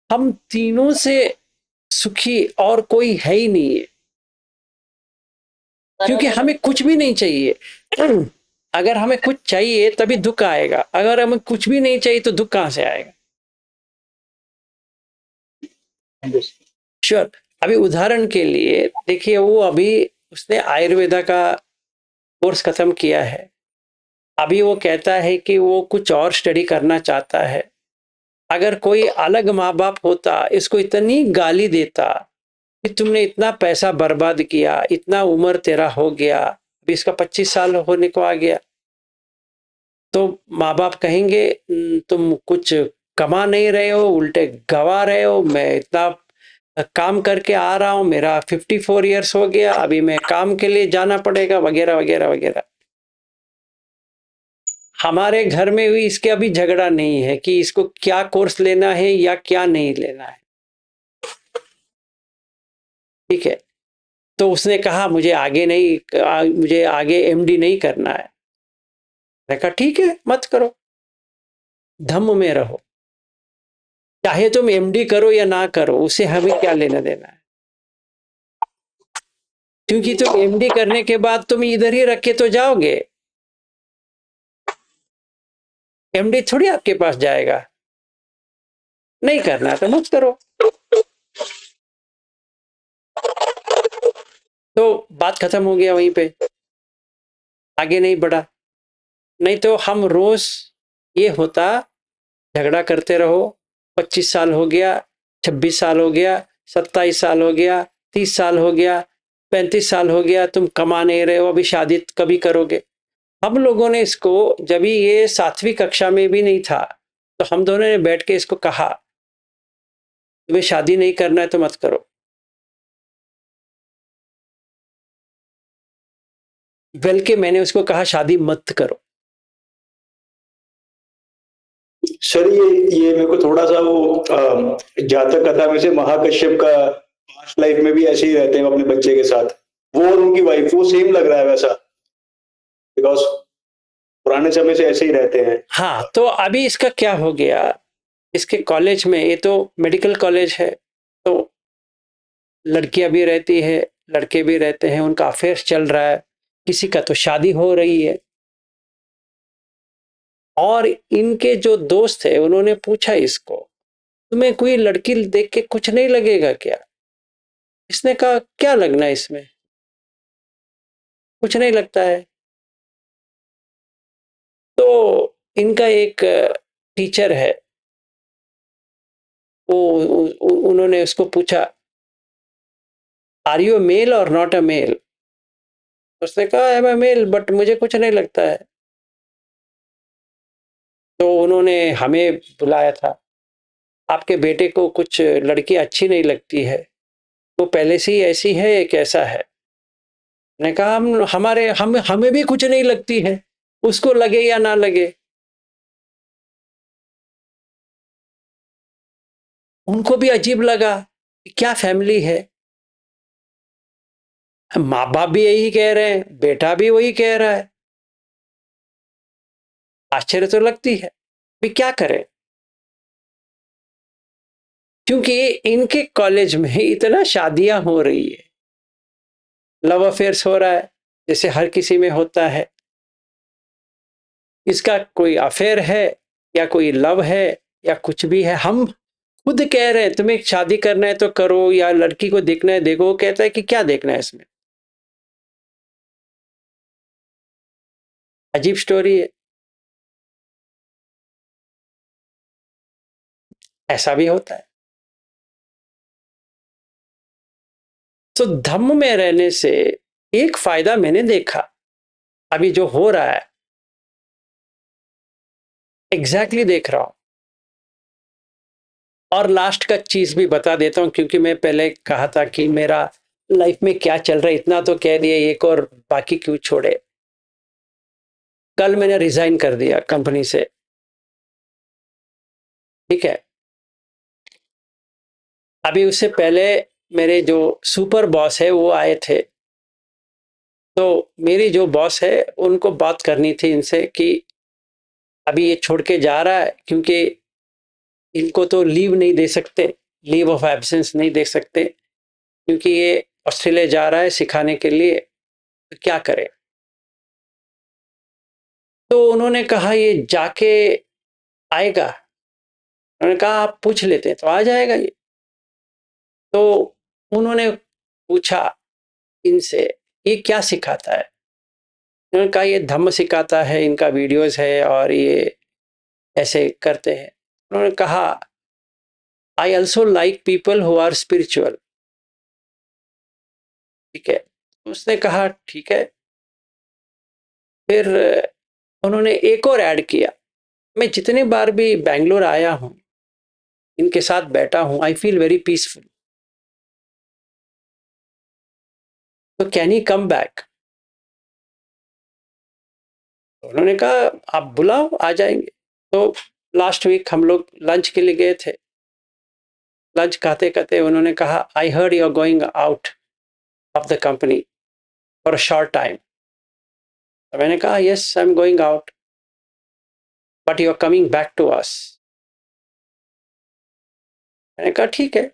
हम तीनों से सुखी और कोई है ही नहीं है, क्योंकि हमें कुछ भी नहीं चाहिए। अगर हमें कुछ चाहिए तभी दुख आएगा, अगर हमें कुछ भी नहीं चाहिए तो दुख कहां से आएगा। श्योर। अभी उदाहरण के लिए देखिए, वो अभी उसने आयुर्वेदा का कोर्स खत्म किया है, अभी वो कहता है कि वो कुछ और स्टडी करना चाहता है। अगर कोई अलग माँ बाप होता, इसको इतनी गाली देता कि तुमने इतना पैसा बर्बाद किया, इतना उम्र तेरा हो गया, अभी इसका 25 साल होने को आ गया, तो माँ बाप कहेंगे तुम कुछ कमा नहीं रहे हो, उल्टे गवा रहे हो, मैं इतना काम करके आ रहा हूं, मेरा 54 इयर्स हो गया, अभी मैं काम के लिए जाना पड़ेगा, वगैरह वगैरह वगैरह। हमारे घर में भी इसके अभी झगड़ा नहीं है कि इसको क्या कोर्स लेना है या क्या नहीं लेना है, ठीक है। तो उसने कहा मुझे आगे एमडी नहीं करना है। मैं कहा ठीक है, मत करो, धम्म में रहो, चाहे तुम एमडी करो या ना करो, उससे हमें क्या लेना देना है, क्योंकि तुम एमडी करने के बाद तुम इधर ही रख के तो जाओगे, एमडी थोड़ी आपके पास जाएगा। नहीं करना तो मत करो। तो बात खत्म हो गया वहीं पे, आगे नहीं बढ़ा। नहीं तो हम रोज ये होता, झगड़ा करते रहो, 25 साल हो गया, 26 साल हो गया, 27 साल हो गया, 30 साल हो गया, 35 साल हो गया, तुम कमा नहीं रहे हो, अभी शादी कभी करोगे। हम लोगों ने इसको, जब ये 7वीं कक्षा में भी नहीं था, तो हम दोनों ने बैठ के इसको कहा तुम्हें शादी नहीं करना है तो मत करो। बल्कि मैंने उसको कहा शादी मत करो। सर ये मेरे को थोड़ा सा वो जातक कथा में से महाकश्यप का पास्ट लाइफ में भी ऐसे ही रहते हैं अपने बच्चे के साथ, वो और उनकी वाइफ, वो सेम लग रहा है वैसा, बिकॉज पुराने समय से ऐसे ही रहते हैं। हाँ, तो अभी इसका क्या हो गया, इसके कॉलेज में, ये तो मेडिकल कॉलेज है, तो लड़कियां भी रहती है, लड़के भी रहते हैं, उनका अफेयर चल रहा है, किसी का तो शादी हो रही है। और इनके जो दोस्त है उन्होंने पूछा इसको, तुम्हें कोई लड़की देख के कुछ नहीं लगेगा क्या? इसने कहा क्या लगना है इसमें, कुछ नहीं लगता है। तो इनका एक टीचर है, उन्होंने उसको पूछा आर यू अ मेल और नॉट अ मेल? उसने कहा I am a male but मुझे कुछ नहीं लगता है। तो उन्होंने हमें बुलाया था, आपके बेटे को कुछ लड़की अच्छी नहीं लगती है, वो पहले से ही ऐसी है या कैसा है? मैंने कहा हमें भी कुछ नहीं लगती है, उसको लगे या ना लगे। उनको भी अजीब लगा कि क्या फैमिली है, माँ बाप भी यही कह रहे हैं, बेटा भी वही कह रहा है, आश्चर्य तो लगती है, भी क्या करें? क्योंकि इनके कॉलेज में इतना शादियां हो रही है, लव अफेयर्स हो रहा है जैसे हर किसी में होता है। इसका कोई अफेयर है या कोई लव है या कुछ भी है, हम खुद कह रहे हैं तुम्हें शादी करना है तो करो, या लड़की को देखना है देखो, वो कहता है कि क्या देखना है इसमें। अजीब स्टोरी है। ऐसा भी होता है। तो धम्म में रहने से एक फायदा मैंने देखा, अभी जो हो रहा है एग्जैक्टली देख रहा हूं। और लास्ट का चीज भी बता देता हूं, क्योंकि मैं पहले कहा था कि मेरा लाइफ में क्या चल रहा है, इतना तो कह दिया, एक और बाकी क्यों छोड़े। कल मैंने रिजाइन कर दिया कंपनी से, ठीक है। अभी उससे पहले मेरे जो सुपर बॉस है वो आए थे, तो मेरी जो बॉस है उनको बात करनी थी इनसे कि अभी ये छोड़ के जा रहा है, क्योंकि इनको तो लीव नहीं दे सकते, लीव ऑफ एब्सेंस नहीं दे सकते, क्योंकि ये ऑस्ट्रेलिया जा रहा है सिखाने के लिए, तो क्या करें। तो उन्होंने कहा ये जाके आएगा, उन्होंने कहा आप पूछ लेते हैं तो आ जाएगा ये। तो उन्होंने पूछा इनसे ये क्या सिखाता है, उन्होंने कहा ये धम्म सिखाता है, इनका वीडियोस है और ये ऐसे करते हैं। उन्होंने कहा I also like people who are spiritual, ठीक है। उसने कहा ठीक है। फिर उन्होंने एक और ऐड किया, मैं जितने बार भी बेंगलोर आया हूं, इनके साथ बैठा हूं, आई फील वेरी पीसफुल, तो कैन ही कम बैक? उन्होंने कहा आप बुलाओ आ जाएंगे। तो लास्ट वीक हम लोग लंच के लिए गए थे, लंच खाते खाते उन्होंने कहा I heard you are going out of the company for a short time. तो मैंने कहा yes I am going out but you are coming back to us. मैंने कहा ठीक है।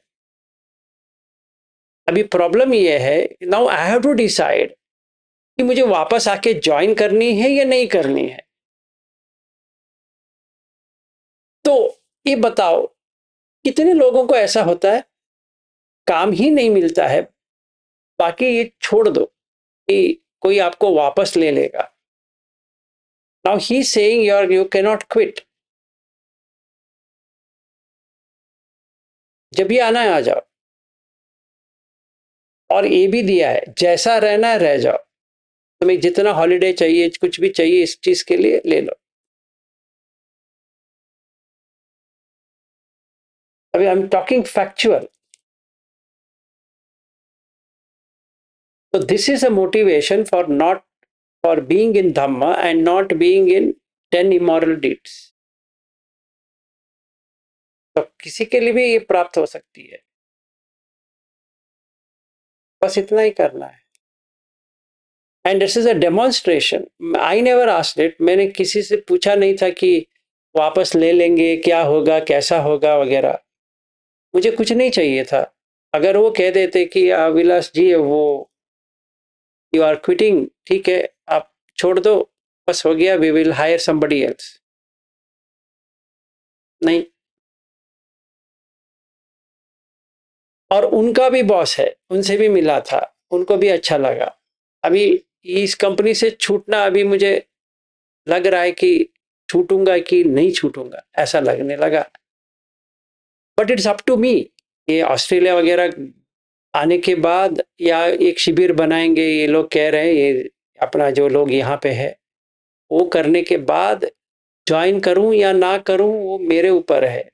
अभी प्रॉब्लम ये है, now I have to decide कि मुझे वापस आके ज्वाइन करनी है या नहीं करनी है। तो ये बताओ कितने लोगों को ऐसा होता है, काम ही नहीं मिलता है, बाकी ये छोड़ दो कि कोई आपको वापस ले लेगा। Now he saying you can not quit, जब भी आना है आ जाओ। और ये भी दिया है जैसा रहना है रह जाओ, तुम्हें जितना हॉलिडे चाहिए कुछ भी चाहिए इस चीज के लिए ले लो। अभी I am talking factual. So this is a motivation for being in Dhamma and not being in 10 immoral deeds. तो किसी के लिए भी ये प्राप्त हो सकती है, बस इतना ही करना है। And this is a demonstration, I never asked it, मैंने किसी से पूछा नहीं था कि वापस ले लेंगे, क्या होगा, कैसा होगा वगैरह, मुझे कुछ नहीं चाहिए था। अगर वो कह देते कि अविलास जी वो यू आर क्विटिंग, ठीक है आप छोड़ दो, बस हो गया, we will hire somebody else, नहीं। और उनका भी बॉस है, उनसे भी मिला था, उनको भी अच्छा लगा। अभी इस कंपनी से छूटना, अभी मुझे लग रहा है कि छूटूंगा कि नहीं छूटूंगा, ऐसा लगने लगा। But it's up to me. ये ऑस्ट्रेलिया वगैरह आने के बाद या एक शिविर बनाएंगे, ये लोग कह रहे हैं, ये अपना जो लोग यहाँ पे है, वो करने के बाद ज्वाइन करूं या ना करूं वो मेरे ऊपर है।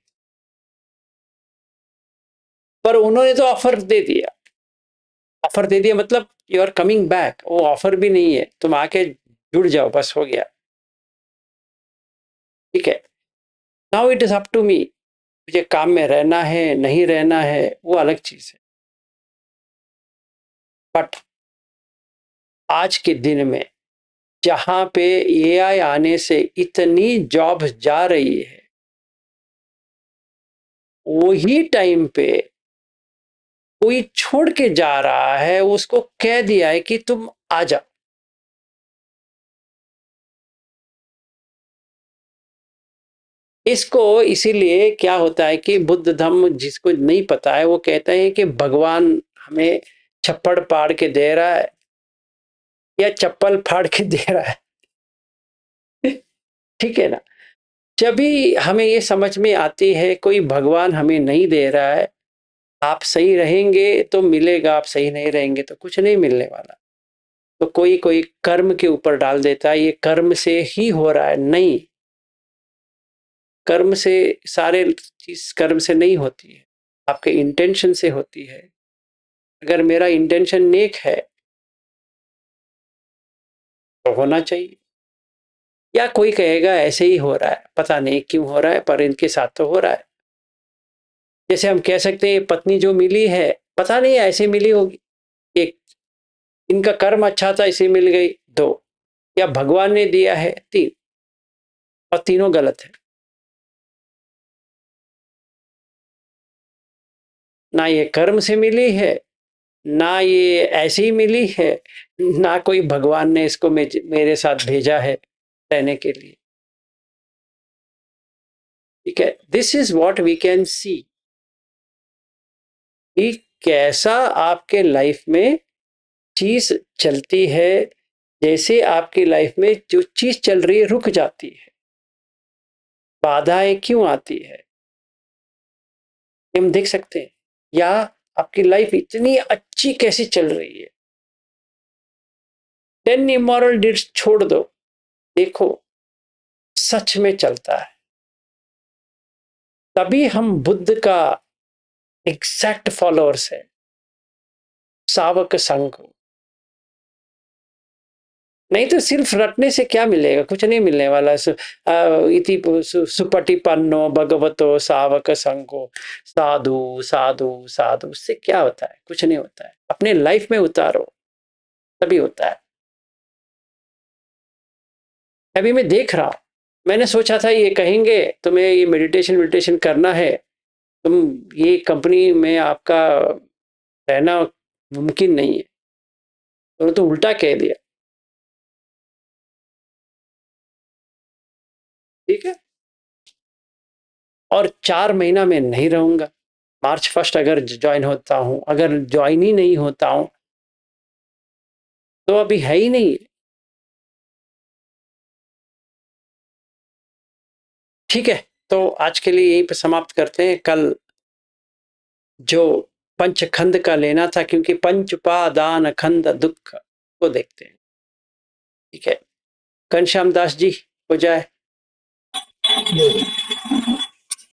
पर उन्होंने तो ऑफर दे दिया। ऑफर दे दिया मतलब यू आर कमिंग बैक, वो ऑफर भी नहीं है, तुम आके जुड़ जाओ, बस हो गया। ठीक है, now it is up to me. मुझे काम में रहना है नहीं रहना है वो अलग चीज है। बट आज के दिन में जहां पे एआई आने से इतनी जॉब जा रही है, वही टाइम पे कोई छोड़ के जा रहा है, उसको कह दिया है कि तुम आ जाओ। इसको इसीलिए क्या होता है कि बुद्ध धम्म जिसको नहीं पता है वो कहते हैं कि भगवान हमें छप्पड़ फाड़ के दे रहा है या चप्पल फाड़ के दे रहा है। ठीक है ना। जब भी हमें ये समझ में आती है कोई भगवान हमें नहीं दे रहा है, आप सही रहेंगे तो मिलेगा, आप सही नहीं रहेंगे तो कुछ नहीं मिलने वाला। तो कोई कोई कर्म के ऊपर डाल देता है, ये कर्म से ही हो रहा है। नहीं, कर्म से सारे चीज कर्म से नहीं होती है, आपके इंटेंशन से होती है। अगर मेरा इंटेंशन नेक है तो होना चाहिए। या कोई कहेगा ऐसे ही हो रहा है, पता नहीं क्यों हो रहा है, पर इनके साथ तो हो रहा है। जैसे हम कह सकते हैं पत्नी जो मिली है, पता नहीं ऐसे मिली होगी, एक इनका कर्म अच्छा था इसे मिल गई, 2, या भगवान ने दिया है, 3, और तीनों गलत है। ना ये कर्म से मिली है, ना ये ऐसी ही मिली है, ना कोई भगवान ने इसको मेरे साथ भेजा है रहने के लिए। ठीक है, this is what we can see कि कैसा आपके लाइफ में चीज चलती है। जैसे आपकी लाइफ में जो चीज चल रही है रुक जाती है, बाधाएं क्यों आती है हम देख सकते हैं। या आपकी लाइफ इतनी अच्छी कैसी चल रही है, 10 इमोरल डीड्स छोड़ दो, देखो सच में चलता है। तभी हम बुद्ध का एग्जैक्ट फॉलोअर्स है, सावक संघ। नहीं तो सिर्फ रटने से क्या मिलेगा, कुछ नहीं मिलने वाला। इति सुपटिपन्नो भगवतो सावक संघो साधु साधु साधु, उससे क्या होता है, कुछ नहीं होता है। अपने लाइफ में उतारो तभी होता है। अभी मैं देख रहा हूं, मैंने सोचा था ये कहेंगे तुम्हें ये मेडिटेशन करना है, तुम ये कंपनी में आपका रहना मुमकिन नहीं है, उन्होंने तो उल्टा कह दिया। ठीक है, और 4 महीना में नहीं रहूंगा। मार्च 1 अगर ज्वाइन होता हूं, अगर ज्वाइन ही नहीं होता हूं तो अभी है ही नहीं। ठीक है, तो आज के लिए यहीं पे समाप्त करते हैं। कल जो पंचखंड का लेना था, क्योंकि पंचपादान खंड दुख को देखते हैं। ठीक है, घनश्याम दास जी हो जाए।